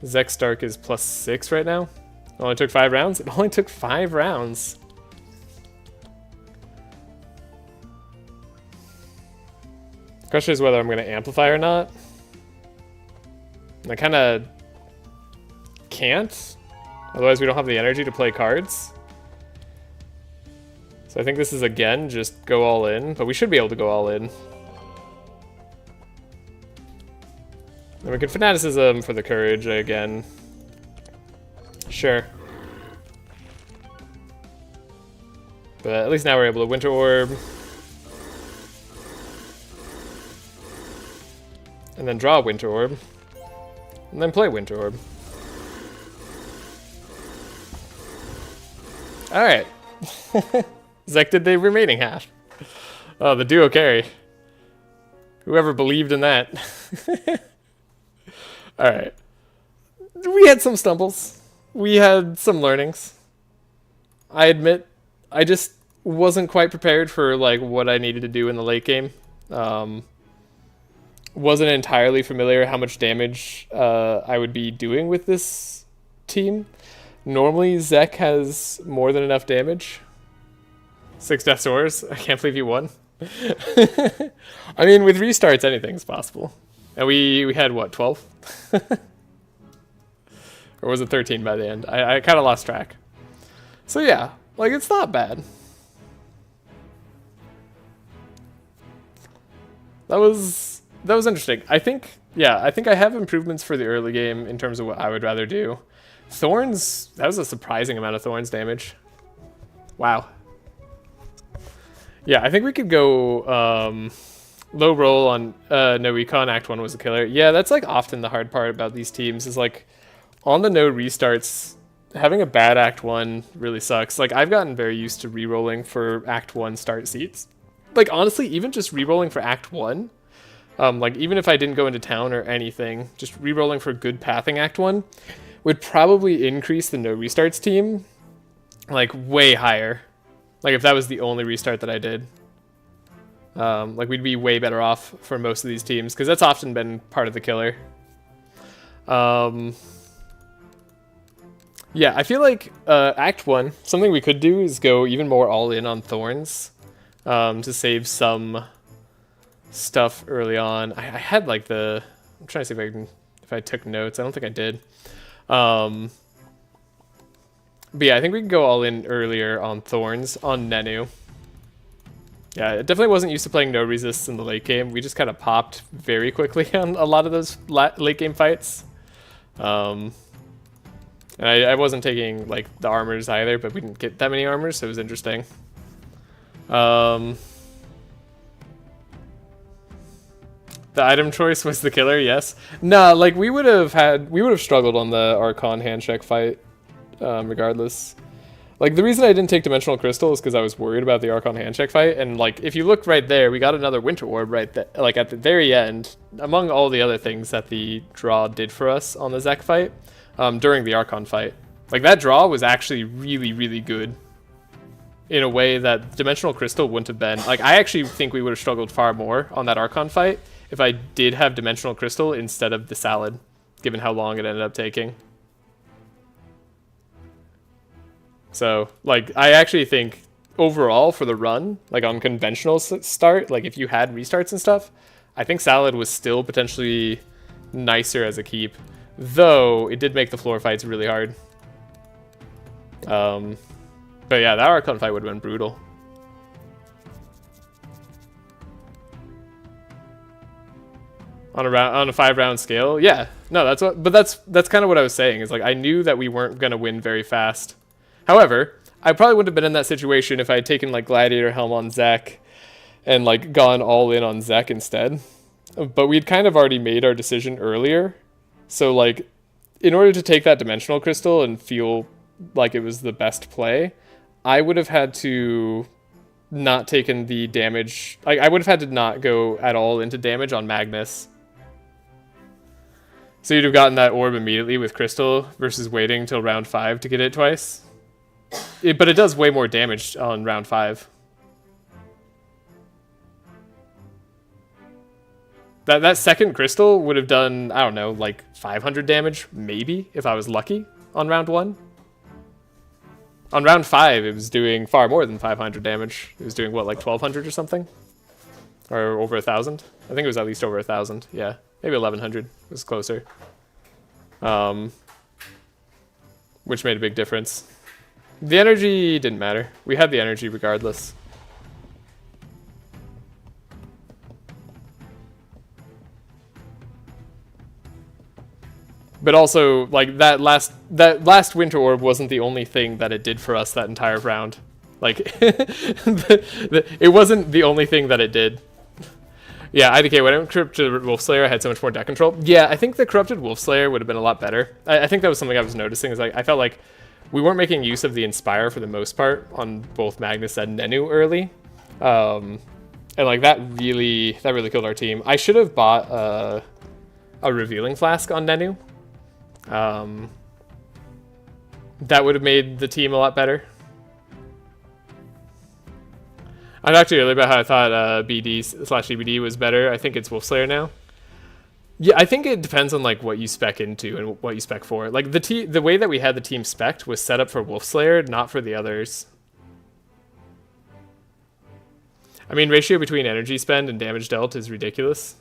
Zek Stark is +6 right now. It only took 5 rounds? It only took 5 rounds. The question is whether I'm going to amplify or not. I kind of can't. Otherwise we don't have the energy to play cards. So I think this is, again, just go all in. But we should be able to go all in. And we could Fanaticism for the Courage again. Sure. But at least now we're able to Winter Orb. And then draw Winter Orb. And then play Winter Orb. Alright. Zek did the remaining half. Oh, the duo carry. Whoever believed in that. Alright. We had some stumbles. We had some learnings. I admit, I just wasn't quite prepared for like what I needed to do in the late game. Wasn't entirely familiar how much damage I would be doing with this team. Normally, Zek has more than enough damage. 6 Death Swords. I can't believe he won. I mean, with restarts, anything's possible. And we had, what, 12? Or was it 13 by the end? I kind of lost track. So yeah, like, it's not bad. That was interesting. I think I have improvements for the early game in terms of what I would rather do. Thorns, that was a surprising amount of thorns damage. Wow. Yeah, I think we could go low roll on no econ. Act 1 was a killer. Yeah, that's like often the hard part about these teams is like on the no restarts, having a bad Act 1 really sucks. Like I've gotten very used to re-rolling for Act 1 start seats. Like honestly, even just re-rolling for Act 1, like even if I didn't go into town or anything, just re-rolling for good pathing Act 1 would probably increase the no restarts team like way higher. Like if that was the only restart that I did. Like we'd be way better off for most of these teams because that's often been part of the killer. Yeah, I feel like Act 1, something we could do is go even more all in on Thorns to save some stuff early on. I had like the... I'm trying to see if I took notes. I don't think I did. But yeah, I think we can go all in earlier on Thorns on Nenu. Yeah, it definitely wasn't used to playing no resists in the late game. We just kind of popped very quickly on a lot of those late game fights. And I wasn't taking like the armors either, but we didn't get that many armors, so it was interesting. The item choice was the killer, yes. Nah, like we would have struggled on the Archon handshake fight, regardless. Like the reason I didn't take Dimensional Crystal is because I was worried about the Archon handshake fight, and like if you look right there, we got another Winter Orb right there, like at the very end, among all the other things that the draw did for us on the Zek fight, during the Archon fight. Like that draw was actually really, really good. In a way that Dimensional Crystal wouldn't have been. Like I actually think we would have struggled far more on that Archon fight if I did have Dimensional Crystal instead of the Salad, given how long it ended up taking. So, like, I actually think overall for the run, like on conventional start, like if you had restarts and stuff, I think Salad was still potentially nicer as a keep, though it did make the floor fights really hard. But yeah, that Archon fight would have been brutal. On a 5-round scale, yeah. No, that's kind of what I was saying. Is like I knew that we weren't gonna win very fast. However, I probably wouldn't have been in that situation if I had taken like Gladiator Helm on Zek and like gone all in on Zek instead. But we'd kind of already made our decision earlier. So like in order to take that Dimensional Crystal and feel like it was the best play, I would have had to not taken the damage. Like I would have had to not go at all into damage on Magnus. So you'd have gotten that orb immediately with Crystal versus waiting till round 5 to get it twice. But it does way more damage on round 5. That second Crystal would have done, I don't know, like 500 damage, maybe, if I was lucky on round 1. On round 5, it was doing far more than 500 damage. It was doing, what, like 1,200 or something? Or over 1,000? I think it was at least over 1,000, yeah. Maybe 1,100 was closer. Which made a big difference. The energy didn't matter. We had the energy regardless. But also, like, that last Winter Orb wasn't the only thing that it did for us that entire round. Like, it wasn't the only thing that it did. Yeah, IDK, when I went Corrupted Wolfslayer, I had so much more deck control. Yeah, I think the Corrupted Wolfslayer would have been a lot better. I think that was something I was noticing, is like, I felt like we weren't making use of the Inspire for the most part on both Magnus and Nenu early. And like, that really killed our team. I should have bought a Revealing Flask on Nenu. That would have made the team a lot better. I talked to you earlier about how I thought BD/EBD was better. I think it's Wolfslayer now. Yeah, I think it depends on like what you spec into and what you spec for. Like the way that we had the team spec'd was set up for Wolfslayer, not for the others. I mean, ratio between energy spend and damage dealt is ridiculous.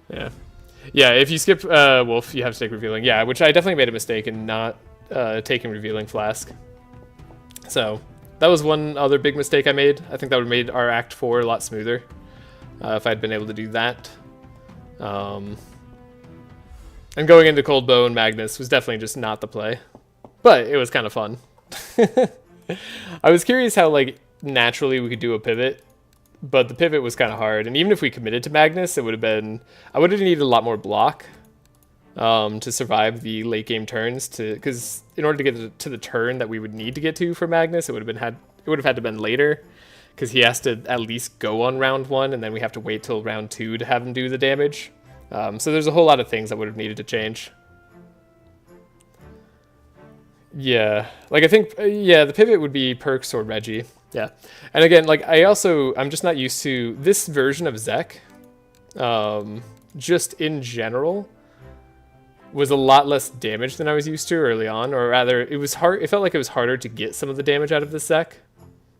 Yeah. Yeah, if you skip Wolf, you have to take Revealing. Yeah, which I definitely made a mistake in not taking Revealing Flask. So, that was one other big mistake I made. I think that would have made our Act 4 a lot smoother if I'd been able to do that. And going into Cold Bow and Magnus was definitely just not the play. But it was kind of fun. I was curious how, like, naturally we could do a pivot, but the pivot was kind of hard. And even if we committed to Magnus, it would have been... I would have needed a lot more block to survive the late game turns. Because in order to get to the turn that we would need to get to for Magnus, it would have had to have been later. Because he has to at least go on round 1, and then we have to wait till round 2 to have him do the damage. So there's a whole lot of things that would have needed to change. Yeah, like I think, yeah, the pivot would be Perks or Reggie. Yeah, and again, like I'm just not used to this version of Zek. Just in general, was a lot less damage than I was used to early on, or rather, it was hard. It felt like it was harder to get some of the damage out of this Zek.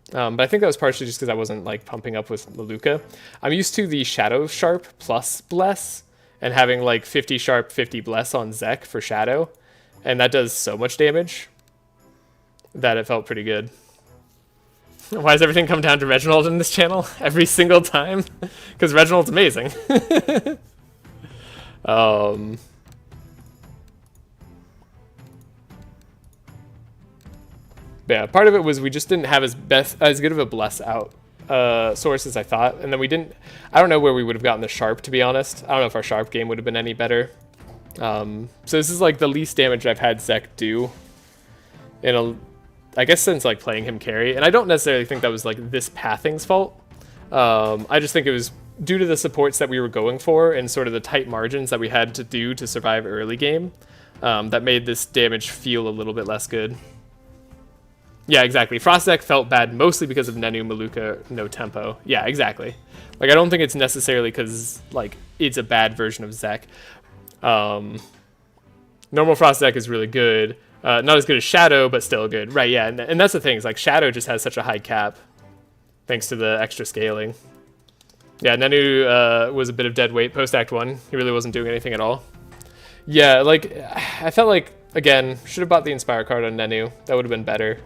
But I think that was partially just because I wasn't like pumping up with Maluka. I'm used to the Shadow Sharp plus Bless and having like 50 Sharp, 50 Bless on Zek for Shadow. And that does so much damage that it felt pretty good. Why does everything come down to Reginald in this channel every single time? Because Reginald's amazing. Yeah, part of it was we just didn't have as good of a Bless out source as I thought. And then we didn't... I don't know where we would have gotten the Sharp, to be honest. I don't know if our Sharp game would have been any better. So this is like the least damage I've had Zek do I guess since like playing him carry, and I don't necessarily think that was like this pathing's fault. I just think it was due to the supports that we were going for and sort of the tight margins that we had to do to survive early game that made this damage feel a little bit less good. Yeah, exactly. Frost Zek felt bad mostly because of Nenu, Maluka, no tempo. Yeah, exactly. Like I don't think it's necessarily because like it's a bad version of Zek. Normal Frost Zek is really good. Not as good as Shadow, but still good. Right, yeah, and that's the thing. Is like Shadow just has such a high cap, thanks to the extra scaling. Yeah, Nenu was a bit of dead weight post Act 1. He really wasn't doing anything at all. Yeah, like, I felt like, again, should have bought the Inspire card on Nenu. That would have been better.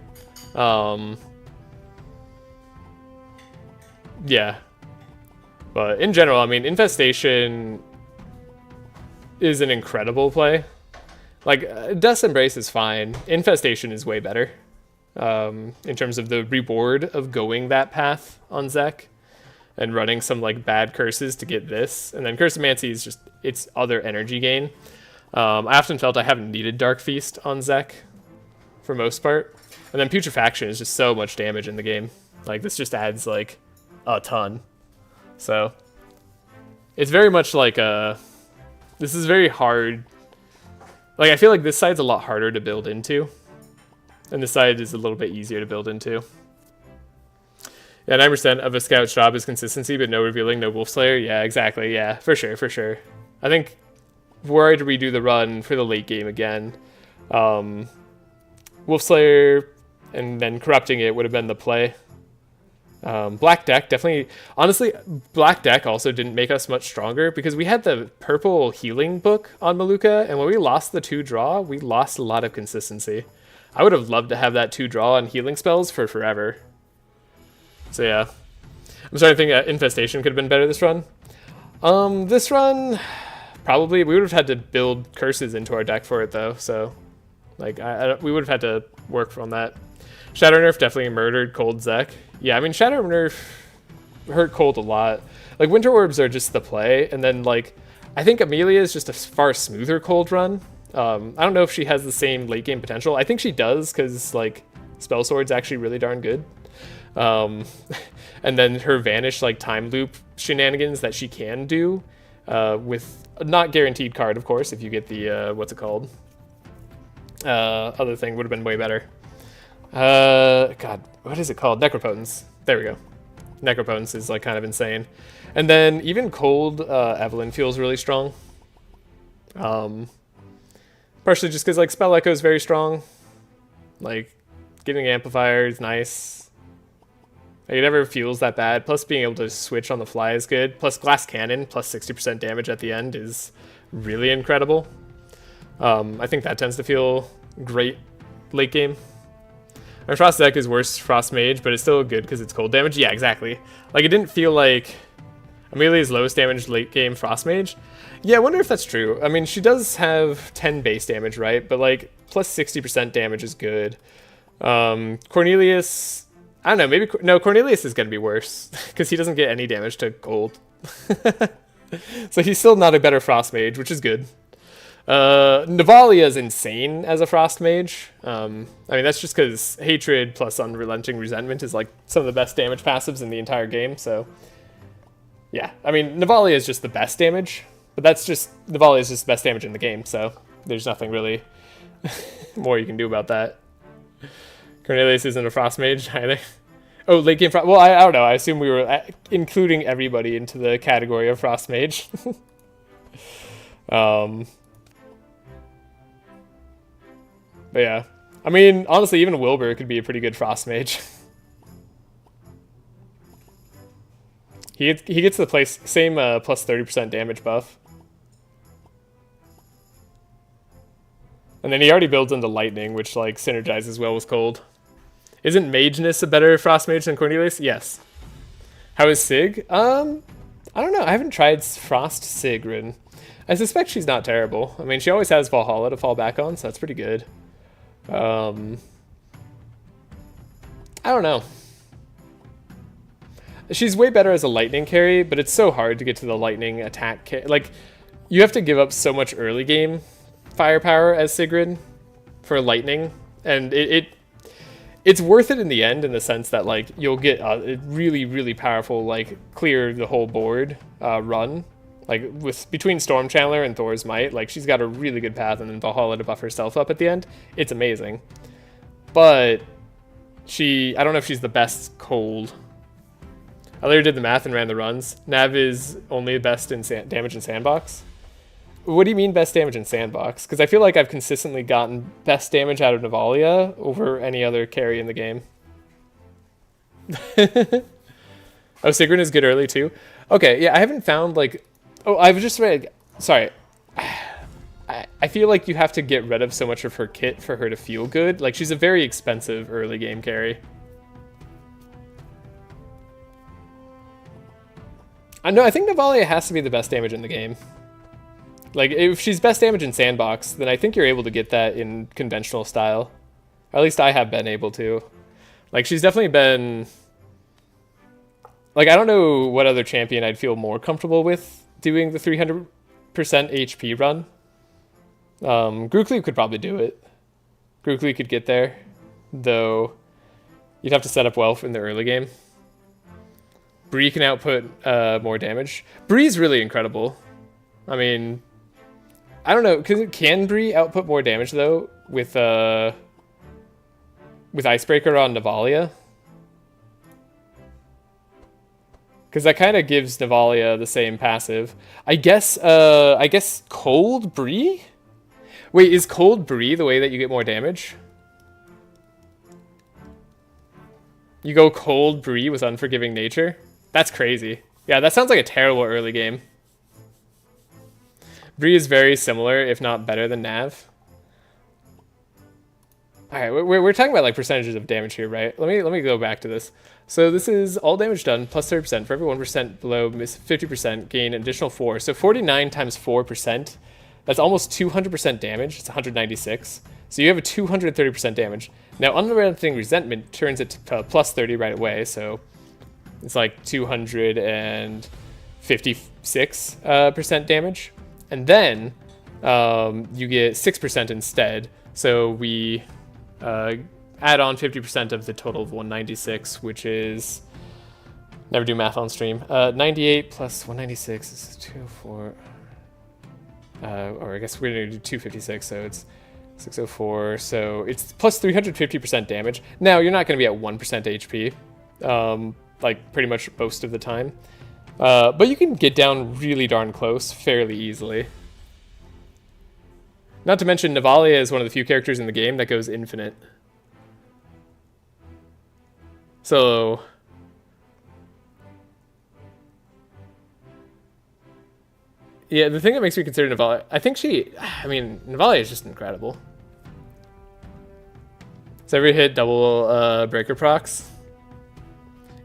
Yeah. But in general, I mean, Infestation is an incredible play. Like, Death's Embrace is fine. Infestation is way better. In terms of the reward of going that path on Zek and running some like bad curses to get this. And then Cursomancy is just its other energy gain. I often felt I haven't needed Dark Feast on Zek for most part. And then Putrefaction is just so much damage in the game. Like this just adds like a ton. So it's very much like this is very hard. Like I feel like this side's a lot harder to build into. And this side is a little bit easier to build into. Yeah, 9% of a scout's job is consistency, but no revealing, no Wolf Slayer. Yeah, exactly. Yeah, for sure, for sure. I think were I to redo the run for the late game again, Wolf Slayer and then corrupting it would have been the play. Black Deck definitely, honestly, Black Deck also didn't make us much stronger because we had the purple healing book on Maluka, and when we lost the 2 draw, we lost a lot of consistency. I would have loved to have that 2 draw on healing spells for forever. So yeah, I'm starting to think Infestation could have been better this run. This run, probably, we would have had to build curses into our deck for it though, so like we would have had to work on that. Shadow Nerf definitely murdered Cold Zek. Yeah, I mean Shadow Nerf hurt Cold a lot. Like Winter Orbs are just the play, and then like I think Amelia is just a far smoother Cold run. I don't know if she has the same late game potential. I think she does because like Spell Sword's actually really darn good. And then her Vanish like time loop shenanigans that she can do with a not guaranteed card, of course, if you get the what's it called? Other thing would have been way better. God, what is it called? Necropotence. There we go. Necropotence is like kind of insane. And then even Cold Evelyn feels really strong. Partially just because like Spell Echo is very strong. Like getting Amplifier is nice. Like, it never feels that bad. Plus, being able to switch on the fly is good. Plus, glass cannon plus 60% damage at the end is really incredible. I think that tends to feel great late game. And Frost deck is worse Frost Mage, but it's still good because it's cold damage. Yeah, exactly. Like, it didn't feel like Amelia's lowest damage late game Frost Mage. Yeah, I wonder if that's true. I mean, she does have 10 base damage, right? But, like, plus 60% damage is good. Cornelius, I don't know, maybe, no, Cornelius is going to be worse because he doesn't get any damage to gold. So he's still not a better Frost Mage, which is good. Navalia is insane as a Frost Mage. I mean, that's just because Hatred plus Unrelenting Resentment is like some of the best damage passives in the entire game, so yeah. I mean, Navalia is just the best damage, but that's just, Navalia is just the best damage in the game, so there's nothing really more you can do about that. Cornelius isn't a Frost Mage either. Oh, late game Frost, well, I don't know, I assume we were including everybody into the category of Frost Mage. But yeah, I mean, honestly, even Wilbur could be a pretty good Frost Mage. he gets the same plus 30% damage buff. And then he already builds into Lightning, which like synergizes well with Cold. Isn't Mageness a better Frost Mage than Cornelius? Yes. How is Sig? I don't know. I haven't tried Frost Sigrun. I suspect she's not terrible. I mean, she always has Valhalla to fall back on, so that's pretty good. I don't know. She's way better as a lightning carry, but it's so hard to get to the lightning attack. Like, you have to give up so much early game firepower as Sigrid for lightning, and it's worth it in the end in the sense that like you'll get a really, really powerful like clear the whole board run. Like, with between Storm Channeler and Thor's Might, like, she's got a really good path, and then Valhalla to buff herself up at the end. It's amazing. But I don't know if she's the best cold. I later did the math and ran the runs. Nav is only best in damage in Sandbox. What do you mean best damage in Sandbox? Because I feel like I've consistently gotten best damage out of Navalia over any other carry in the game. Oh, Sigrun is good early, too? Okay, yeah, I haven't found, like... Oh, I've just read... Sorry. I feel like you have to get rid of so much of her kit for her to feel good. Like, she's a very expensive early game carry. I think Navalia has to be the best damage in the game. Like, if she's best damage in Sandbox, then I think you're able to get that in conventional style. Or at least I have been able to. Like, she's definitely been... Like, I don't know what other champion I'd feel more comfortable with doing the 300% HP run. Grookly could probably do it. Grookly could get there, though you'd have to set up well in the early game. Bree can output more damage. Bree's really incredible. I mean, I don't know, can Bree output more damage though with Icebreaker on Navalia? Because that kind of gives Navalia the same passive. I guess Cold Bree? Wait, is Cold Bree the way that you get more damage? You go Cold Bree with Unforgiving Nature? That's crazy. Yeah, that sounds like a terrible early game. Bree is very similar, if not better than Nav. Alright, we're talking about like percentages of damage here, right? Let me go back to this. So this is all damage done plus 30%. For every 1% below 50%, gain an additional 4. So 49 times 4%, that's almost 200% damage. It's 196. So you have a 230% damage. Now, Unrelenting Resentment turns it to plus 30 right away, so it's like 256% damage. And then you get 6% instead. So we add on 50% of the total of 196, which is... Never do math on stream. 98 plus 196 is 204. Or I guess we're going to do 256, so it's 604. So it's plus 350% damage. Now, you're not going to be at 1% HP, like pretty much most of the time. But you can get down really darn close fairly easily. Not to mention, Navalia is one of the few characters in the game that goes infinite. So, Yeah, the thing that makes me consider Navalia, I mean, Navalia is just incredible. So every hit double breaker procs.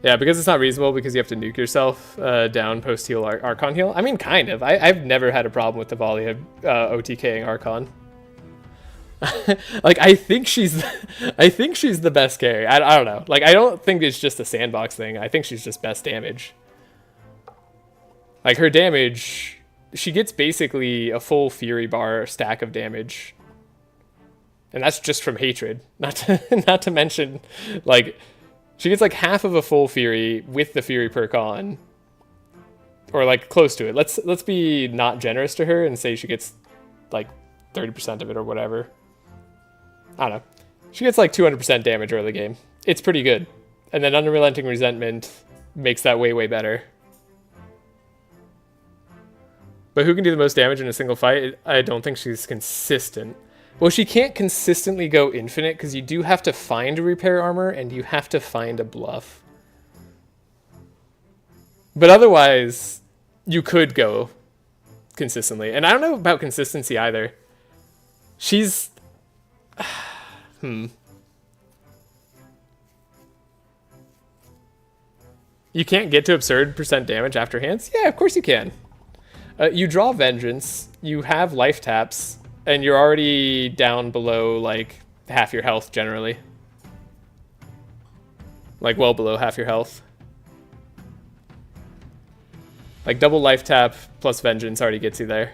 Yeah, because it's not reasonable because you have to nuke yourself down post heal Archon heal. I mean, kind of. I've never had a problem with Navalia OTKing Archon. Like, I think she's the best carry. I don't know. Like, I don't think it's just a sandbox thing. I think she's just best damage. Like, her damage, she gets basically a full Fury bar stack of damage. And that's just from Hatred. Not to mention, like, she gets like half of a full Fury with the Fury perk on. Or like close to it. Let's be not generous to her and say she gets like 30% of it or whatever. I don't know. She gets like 200% damage early game. It's pretty good. And then Unrelenting Resentment makes that way, way better. But who can do the most damage in a single fight? I don't think she's consistent. Well, she can't consistently go infinite because you do have to find a repair armor and you have to find a bluff. But otherwise, you could go consistently. And I don't know about consistency either. She's... You can't get to absurd % damage after hands? Yeah, of course you can. You draw Vengeance, you have life taps, and you're already down below, like, half your health, generally. Like, well below half your health. Like, double life tap plus Vengeance already gets you there.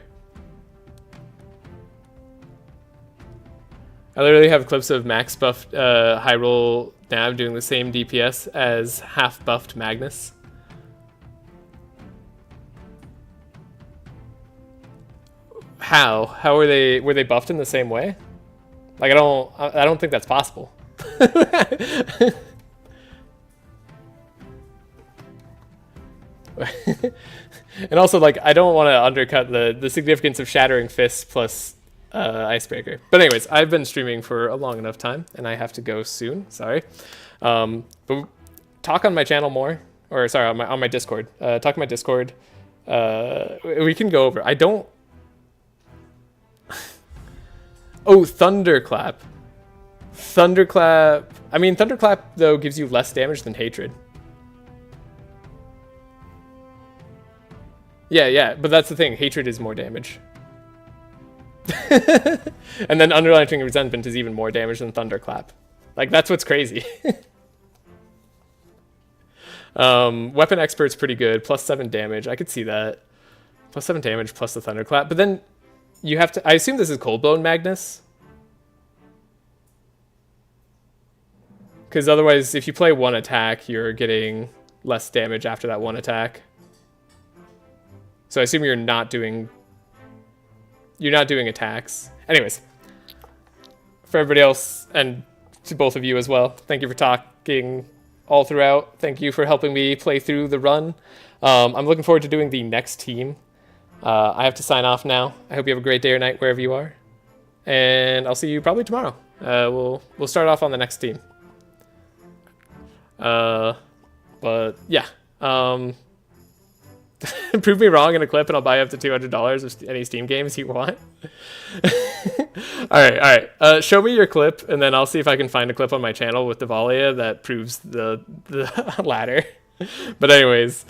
I literally have clips of max buffed Hyrule Nav doing the same DPS as half buffed Magnus. How were they buffed in the same way? Like, I don't think that's possible. And also, like, I don't want to undercut the significance of Shattering Fist plus Icebreaker. But anyways, I've been streaming for a long enough time and I have to go soon. Sorry. But talk on my channel more, or sorry, on my Discord. Talk on my Discord. We can go over. I don't. Oh, Thunderclap. Thunderclap. I mean, Thunderclap though gives you less damage than Hatred. Yeah, but that's the thing. Hatred is more damage. And then Unrelenting Resentment is even more damage than Thunderclap. Like, that's what's crazy. Weapon Expert's pretty good. Plus 7 damage. I could see that. Plus 7 damage plus the Thunderclap. But then you have to... I assume this is Coldbone Magnus. Because otherwise, if you play one attack, you're getting less damage after that one attack. So I assume you're not doing attacks. Anyways, for everybody else, and to both of you as well, thank you for talking all throughout. Thank you for helping me play through the run. I'm looking forward to doing the next team. I have to sign off now. I hope you have a great day or night wherever you are. And I'll see you probably tomorrow. We'll start off on the next team. But yeah. Prove me wrong in a clip and I'll buy up to $200 of any Steam games you want. All right. Show me your clip and then I'll see if I can find a clip on my channel with Divinations that proves the latter. But anyways,